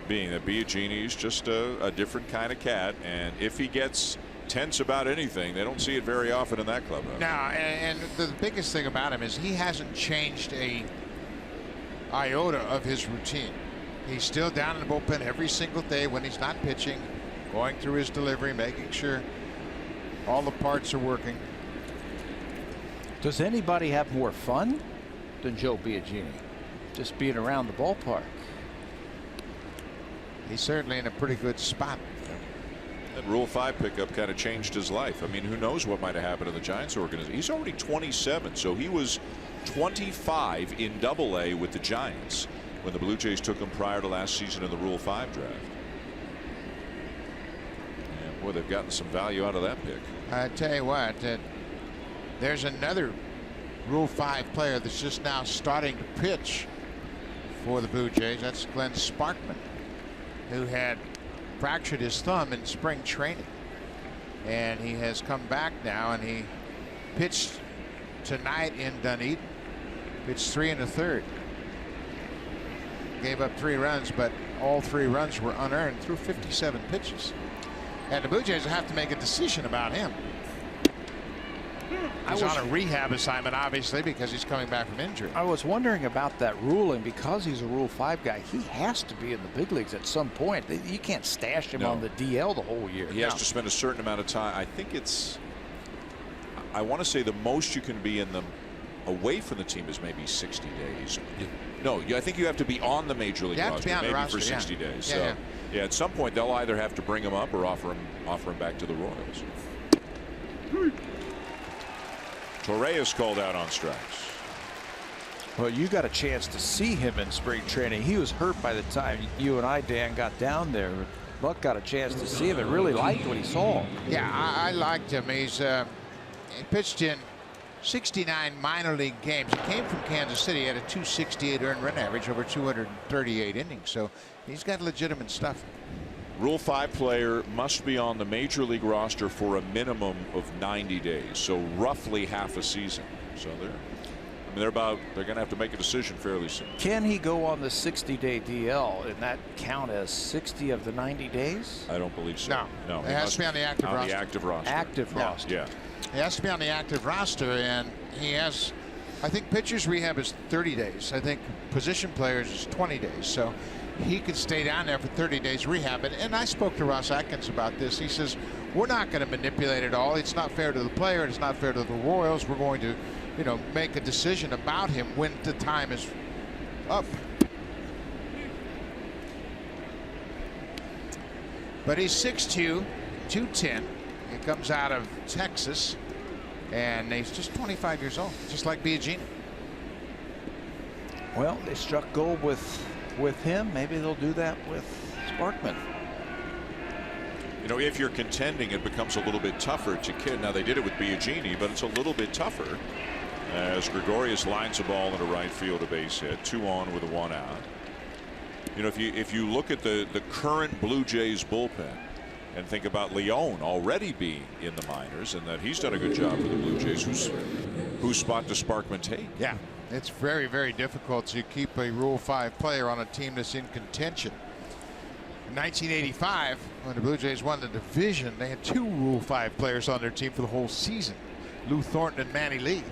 being that Biagini's just a different kind of cat, and if he gets tense about anything, they don't see it very often in that clubhouse. No, and the biggest thing about him is he hasn't changed a iota of his routine. He's still down in the bullpen every single day when he's not pitching, going through his delivery, making sure all the parts are working. Does anybody have more fun than Joe Biagini? Just being around the ballpark. He's certainly in a pretty good spot. That Rule 5 pickup kind of changed his life. I mean, who knows what might have happened to the Giants organization. He's already 27, so he was 25 in Double-A with the Giants when the Blue Jays took him prior to last season in the Rule 5 draft. Yeah, boy, they've gotten some value out of that pick. I tell you what, there's another Rule 5 player that's just now starting to pitch for the Blue Jays. That's Glenn Sparkman, who had fractured his thumb in spring training, and he has come back now, and he pitched tonight in Dunedin. Pitched 3 1/3. Gave up 3 runs, but all 3 runs were unearned through 57 pitches. And the Blue Jays will have to make a decision about him. He's on a rehab assignment, obviously, because he's coming back from injury. I was wondering about that ruling because he's a Rule 5 guy. He has to be in the big leagues at some point. You can't stash him on the DL the whole year. He has to spend a certain amount of time. I think I want to say the most you can be in them away from the team is maybe 60 days. No, I think you have to be on the major league roster maybe for 60 days. So yeah, at some point they'll either have to bring him up or offer him back to the Royals. Torres called out on strikes. Well, you got a chance to see him in spring training. He was hurt by the time you and I, Dan, got down there. Buck got a chance to see him and really liked what he saw. Yeah, I liked him. He pitched in 69 minor league games. He came from Kansas City. He had a 268 earned run average over 238 innings. So he's got legitimate stuff. Rule 5 player must be on the major league roster for a minimum of 90 days, so roughly half a season. So they're going to have to make a decision fairly soon. Can he go on the 60-day DL and that count as 60 of the 90 days? I don't believe so. No. It has to be on the active roster. The active roster. Active roster. Yeah. He has to be on the active roster, and he has I think pitchers rehab is 30 days. I think position players is 20 days. So he could stay down there for 30 days rehab. And I spoke to Ross Atkins about this. He says, we're not going to manipulate it all. It's not fair to the player. It's not fair to the Royals. We're going to, make a decision about him when the time is up. But he's 6'2", 210. He comes out of Texas, and he's just 25 years old, just like Biagini. Well, they struck gold with him. Maybe they'll do that with Sparkman. If you're contending, it becomes a little bit tougher to kid. Now, they did it with Biagini, but it's a little bit tougher as Gregorius lines a ball into right field, a base hit, 2 on with a 1 out. If you look at the current Blue Jays bullpen and think about Leon already being in the minors and that he's done a good job for the Blue Jays, whose spot does Sparkman take? Yeah, it's very, very difficult to keep a Rule 5 player on a team that's in contention. In 1985, when the Blue Jays won the division, they had 2 Rule 5 players on their team for the whole season, Lou Thornton and Manny Lee.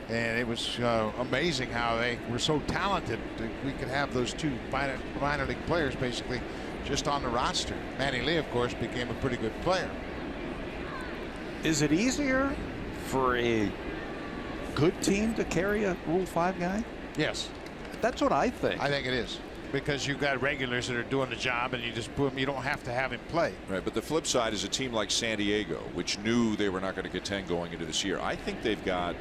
And it was amazing how they were so talented that we could have those 2 minor league players basically just on the roster. Manny Lee, of course, became a pretty good player. Is it easier for a good team to carry a Rule 5 guy? Yes. That's what I think. I think it is. Because you've got regulars that are doing the job and you just put them, you don't have to have him play. Right, but the flip side is a team like San Diego, which knew they were not going to contend going into this year. I think they've got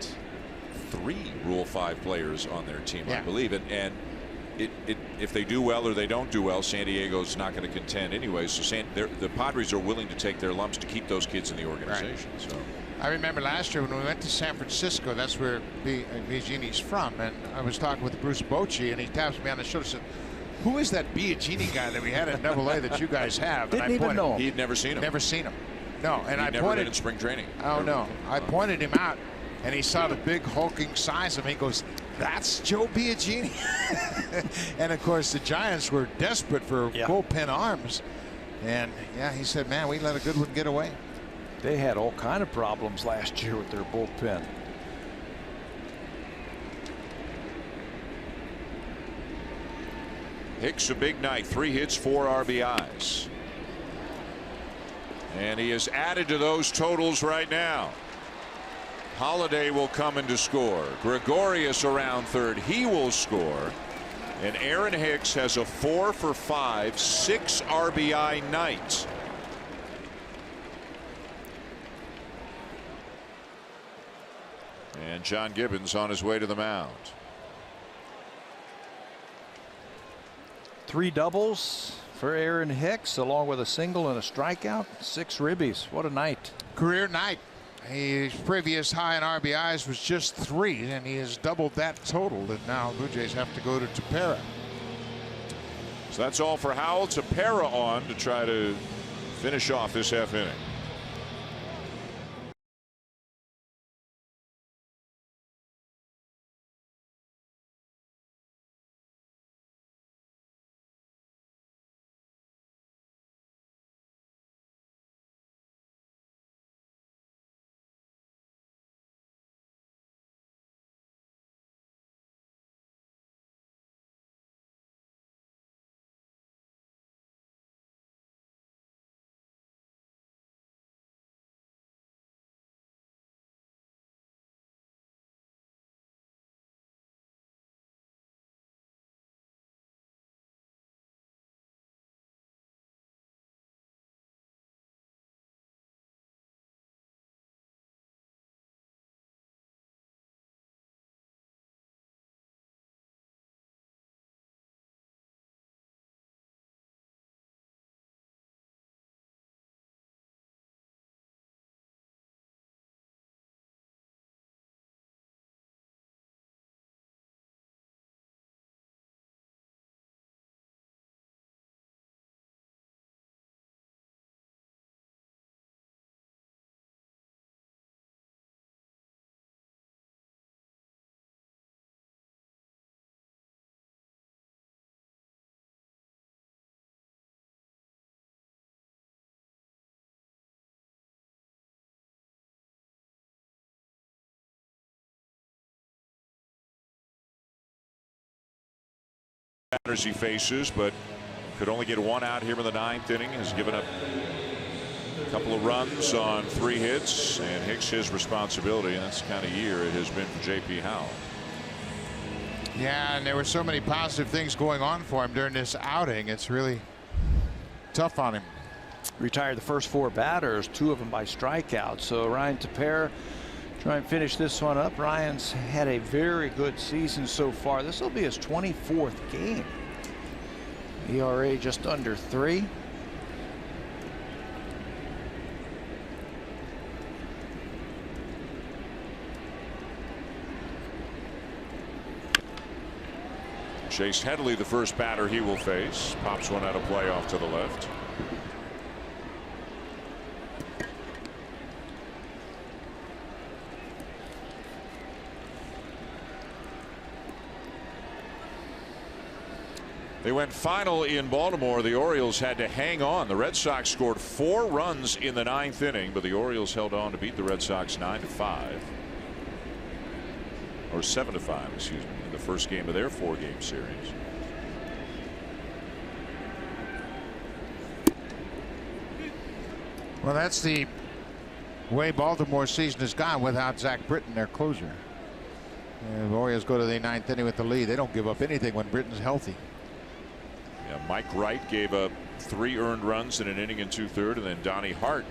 3 Rule 5 players on their team, I believe. And if they do well or they don't do well, San Diego's not going to contend anyway. So the Padres are willing to take their lumps to keep those kids in the organization. Right. So I remember last year when we went to San Francisco, that's where Biagini's from, and I was talking with Bruce Bochy, and he taps me on the shoulder and said, who is that Biagini guy that we had at AA that you guys have? Didn't even know him. He'd never seen him. Never seen him. No, and I never pointed been in spring training. Oh no, I pointed him out, and he saw the big hulking size of him. He goes, "That's Joe Biagini." And of course, the Giants were desperate for bullpen arms, and he said, "Man, we let a good one get away." They had all kind of problems last year with their bullpen. Hicks a big night, 3 hits, 4 RBIs. And he is added to those totals right now. Holiday will come in to score. Gregorius around third. He will score. And Aaron Hicks has a 4 for 5, 6 RBI night. And John Gibbons on his way to the mound. 3 doubles for Aaron Hicks, along with a single and a strikeout. 6 ribbies. What a night. Career night. His previous high in RBIs was just 3, and he has doubled that total. And now Blue Jays have to go to Tepera. So that's all for Howell. Tepera on to try to finish off this half inning. batters he faces, but could only get one out here in the 9th inning. Has given up a couple of runs on 3 hits, and Hicks his responsibility, and that's the kind of year it has been for J.P. Howell. Yeah, and there were so many positive things going on for him during this outing. It's really tough on him. Retired the first 4 batters, 2 of them by strikeout. So Ryan Tepera try and finish this one up. Ryan's had a very good season so far. This will be his 24th game. ERA just under 3. Chase Headley, the first batter he will face, pops one out of play off to the left. They went final in Baltimore. The Orioles had to hang on. The Red Sox scored 4 runs in the 9th inning, but the Orioles held on to beat the Red Sox 9-5. Or 7-5, excuse me, in the first game of their 4-game series. Well, that's the way Baltimore's season has gone without Zach Britton, their closer. And the Orioles go to the 9th inning with the lead. They don't give up anything when Britton's healthy. Yeah, Mike Wright gave up 3 earned runs in an inning and 2/3, and then Donnie Hart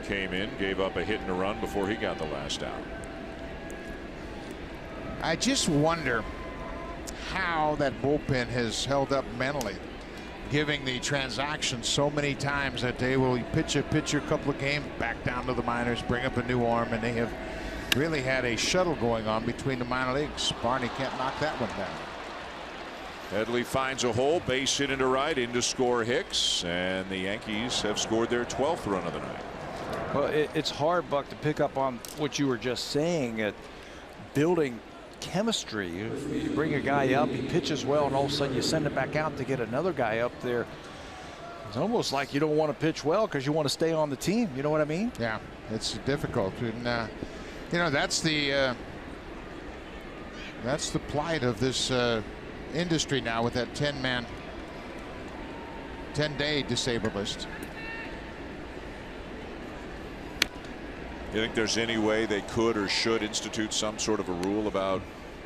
came in, gave up a hit and a run before he got the last out. I just wonder how that bullpen has held up mentally, giving the transaction so many times that they will pitch a pitcher a couple of games, back down to the minors, bring up a new arm, and they have really had a shuttle going on between the minor leagues. Barney can't knock that one down. Headley finds a hole, base hit into right, in to score Hicks, and the Yankees have scored their 12th run of the night. Well, it's hard, Buck, to pick up on what you were just saying at building chemistry. You bring a guy up, he pitches well, and all of a sudden you send it back out to get another guy up there. It's almost like you don't want to pitch well because you want to stay on the team. You know what I mean? Yeah, it's difficult, and you know, that's the plight of this industry now with that 10-man, 10-day disabled list. You think there's any way they could or should institute some sort of a rule about,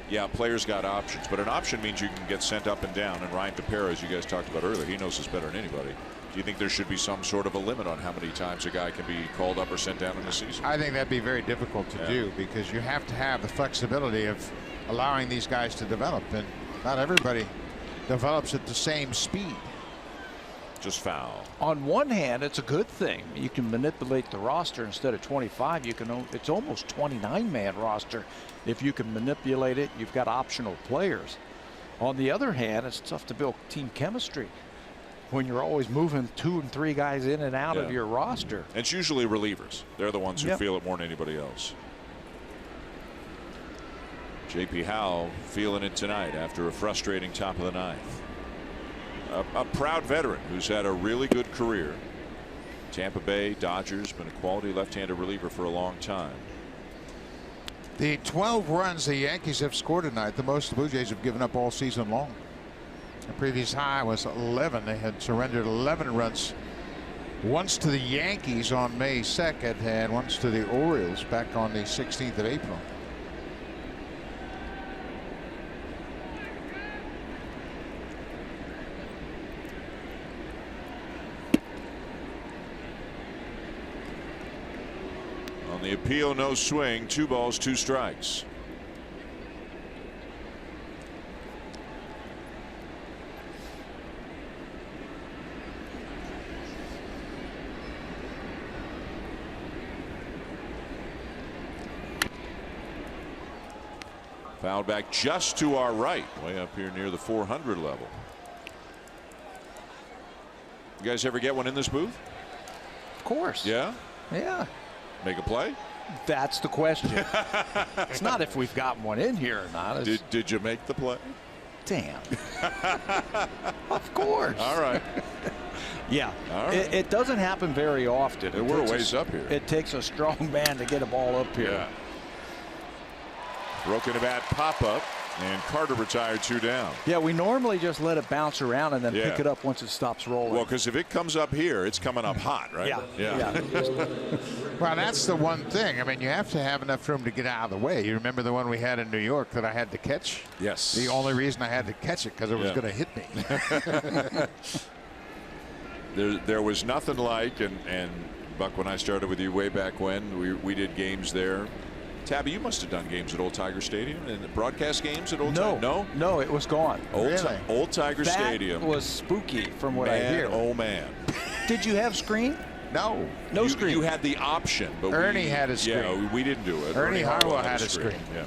yeah, players got options, but an option means you can get sent up and down, and Ryan Tepera, as you guys talked about earlier, he knows this better than anybody. Do you think there should be some sort of a limit on how many times a guy can be called up or sent down in a season? I think that'd be very difficult to do, because you have to have the flexibility of allowing these guys to develop, and not everybody develops at the same speed. Just foul. On one hand, it's a good thing. You can manipulate the roster. Instead of 25, you can. It's almost 29-man roster. If you can manipulate it, you've got optional players. On the other hand, it's tough to build team chemistry when you're always moving 2 and 3 guys in and out of your roster. And it's usually relievers. They're the ones who feel it more than anybody else. J.P. Howell feeling it tonight after a frustrating top of the 9th. A proud veteran who's had a really good career. Tampa Bay, Dodgers, been a quality left-handed reliever for a long time. The 12 runs the Yankees have scored tonight, the most the Blue Jays have given up all season long. The previous high was 11. They had surrendered 11 runs, once to the Yankees on May 2nd and once to the Orioles back on the 16th of April. On the appeal, no swing, 2 balls, 2 strikes. Fouled back just to our right, way up here near the 400 level. You guys ever get one in this booth? Of course. Yeah? Yeah. Make a play? That's the question. It's not if we've got one in here or not. Did you make the play? Damn. Of course. All right. Yeah. All right. It doesn't happen very often. We're a ways up here. It takes a strong man to get a ball up here. Yeah. Broken bat pop up. And Carter retired 2 down. Yeah, we normally just let it bounce around and then pick it up once it stops rolling. Well, because if it comes up here, it's coming up hot, right? Yeah. Well, that's the one thing. I mean, you have to have enough room to get out of the way. You remember the one we had in New York that I had to catch? Yes. The only reason I had to catch it because it was going to hit me. There was nothing like, and Buck, when I started with you way back when, we did games there. Tabby, you must have done games at Old Tiger Stadium and broadcast games at Old Tiger. No, it was gone. Old Tiger Stadium. That was spooky from what I hear. Oh, man. Did you have screen? No. No screen. You had the option. But Ernie had a screen. Yeah, we didn't do it. Ernie Howell had a screen. Yeah.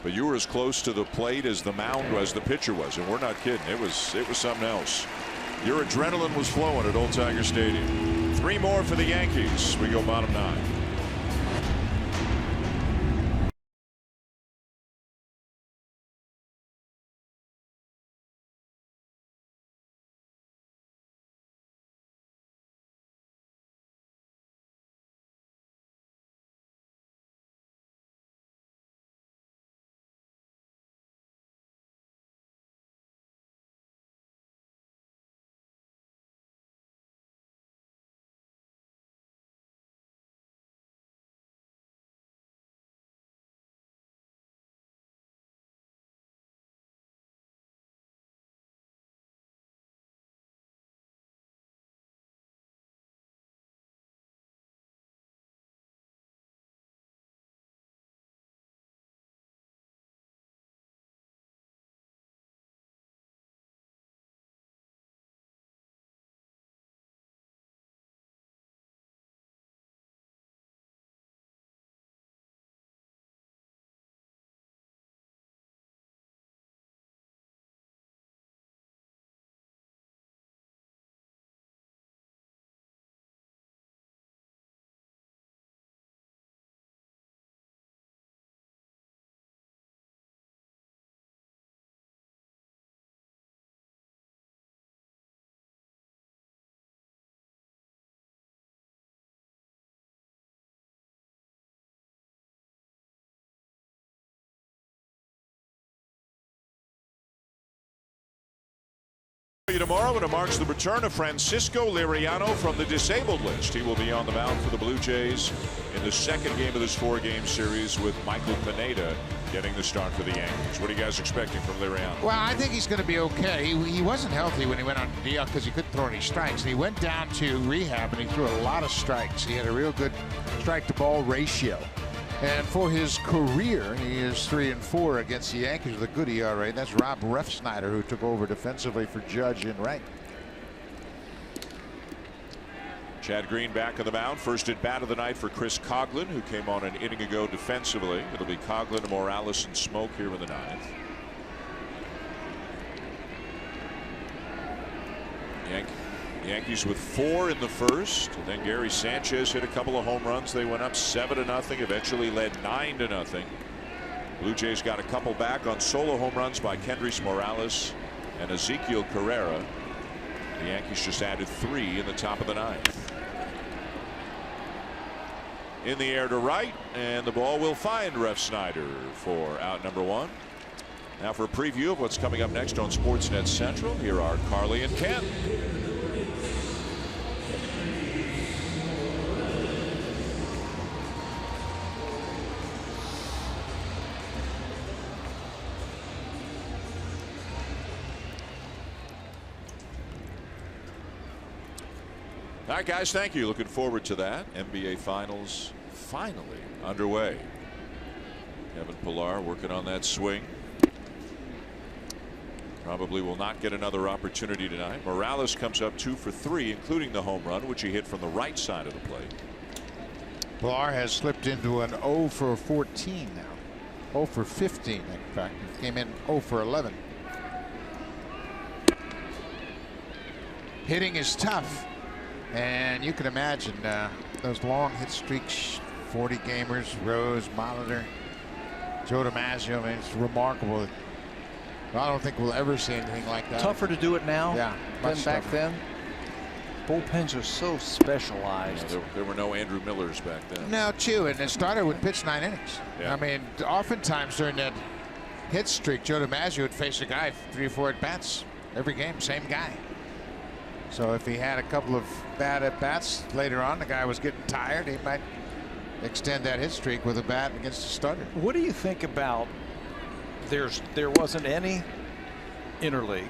But you were as close to the plate as the mound was, the pitcher was, and we're not kidding. It was something else. Your adrenaline was flowing at Old Tiger Stadium. 3 more for the Yankees. We go bottom 9. Tomorrow, and it marks the return of Francisco Liriano from the disabled list. He will be on the mound for the Blue Jays in the second game of this 4-game series, with Michael Pineda getting the start for the Yankees. What are you guys expecting from Liriano? Well, I think he's going to be okay. He wasn't healthy when he went on DL because he couldn't throw any strikes. And he went down to rehab and he threw a lot of strikes. He had a real good strike-to-ball ratio. And for his career, he is 3-4 against the Yankees with a good ERA. That's Rob Refsnyder, who took over defensively for Judge in right. Chad Green back on the mound. First at bat of the night for Chris Coghlan, who came on an inning ago defensively. It'll be Coghlan, Morales, and Smoak here in the 9th. Yankees with 4 in the first, and then Gary Sanchez hit a couple of home runs. They went up 7-0, eventually led 9-0. Blue Jays got a couple back on solo home runs by Kendrys Morales and Ezekiel Carrera. The Yankees just added 3 in the top of the 9th. In the air to right, and the ball will find Refsnyder for out number 1. Now for a preview of what's coming up next on Sportsnet Central, here are Carly and Ken. All right, guys, thank you. Looking forward to that. NBA Finals finally underway. Kevin Pillar working on that swing. Probably will not get another opportunity tonight. Morales comes up 2 for 3, including the home run, which he hit from the right side of the plate. Pillar has slipped into an 0 for 14 now. 0 for 15, in fact. He came in 0 for 11. Hitting is tough. And you can imagine those long hit streaks, 40 gamers, Rose, Molitor, Joe DiMaggio. I mean, it's remarkable. I don't think we'll ever see anything like that. Tougher to do it now than back then. Bullpens are so specialized. Yeah, there were no Andrew Millers back then. No, and it started with pitch 9 innings. Yeah. I mean, oftentimes during that hit streak, Joe DiMaggio would face a guy 3 or 4 at bats every game, same guy. So if he had a couple of bad at bats later on, the guy was getting tired, he might extend that hit streak with a bat against a starter. What do you think about there wasn't any interleague?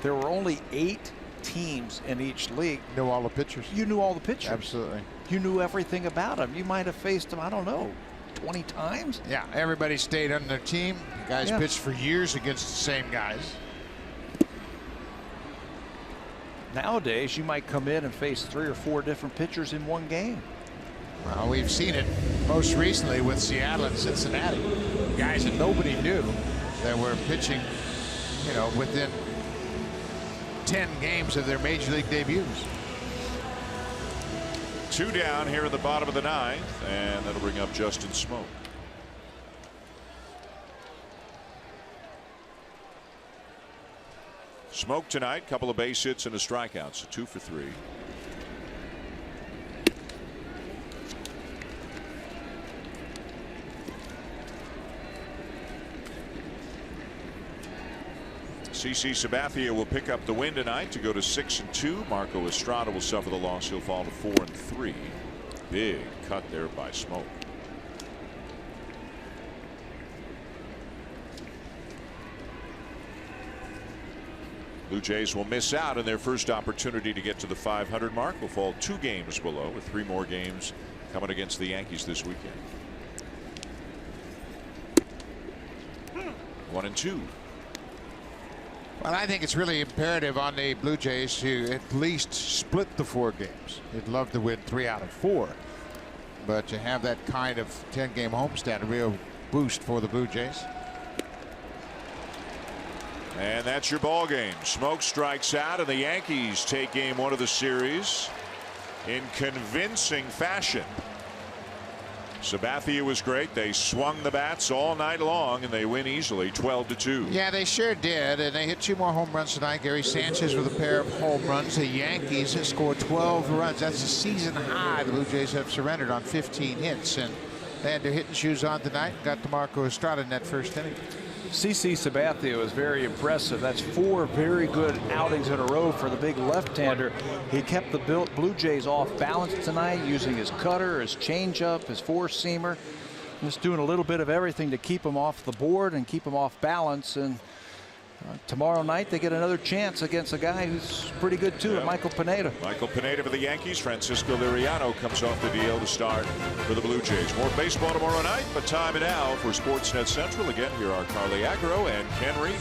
There were only 8 teams in each league. Knew all the pitchers. You knew all the pitchers. Absolutely. You knew everything about them. You might have faced them, I don't know, 20 times. Yeah, everybody stayed on their team. The guys Yeah. pitched for years against the same guys. Nowadays, you might come in and face 3 or 4 different pitchers in one game. Well, we've seen it most recently with Seattle and Cincinnati. Guys that nobody knew that were pitching, you know, within 10 games of their major league debuts. 2 down here in the bottom of the 9th, and that'll bring up Justin Smoak. Smoak tonight, couple of base hits and a strikeout, so 2 for 3. CC Sabathia will pick up the win tonight to go to 6-2. Marco Estrada will suffer the loss. He'll fall to 4-3. Big cut there by Smoak. Blue Jays will miss out on their first opportunity to get to the 500 mark. Will fall 2 games below, with 3 more games coming against the Yankees this weekend. 1-2. Well, I think it's really imperative on the Blue Jays to at least split the 4 games. They'd love to win 3 out of 4. But to have that kind of 10-game homestand, a real boost for the Blue Jays. And that's your ball game. Smoak strikes out, and the Yankees take game 1 of the series in convincing fashion. Sabathia was great. They swung the bats all night long, and they win easily, 12-2. Yeah, they sure did, and they hit 2 more home runs tonight. Gary Sanchez with a pair of home runs. The Yankees have scored 12 runs. That's a season high. The Blue Jays have surrendered on 15 hits, and they had their hitting shoes on tonight. Got to Marco Estrada in that first inning. CC Sabathia was very impressive. That's 4 very good outings in a row for the big left-hander. He kept the Blue Jays off balance tonight, using his cutter, his changeup, his four-seamer. Just doing a little bit of everything to keep him off the board and keep him off balance. And tomorrow night they get another chance against a guy who's pretty good too, Michael Pineda. Michael Pineda for the Yankees. Francisco Liriano comes off the deal to start for the Blue Jays. More baseball tomorrow night, but time now for Sportsnet Central. Again, here are Carly Agro and Ken Reed.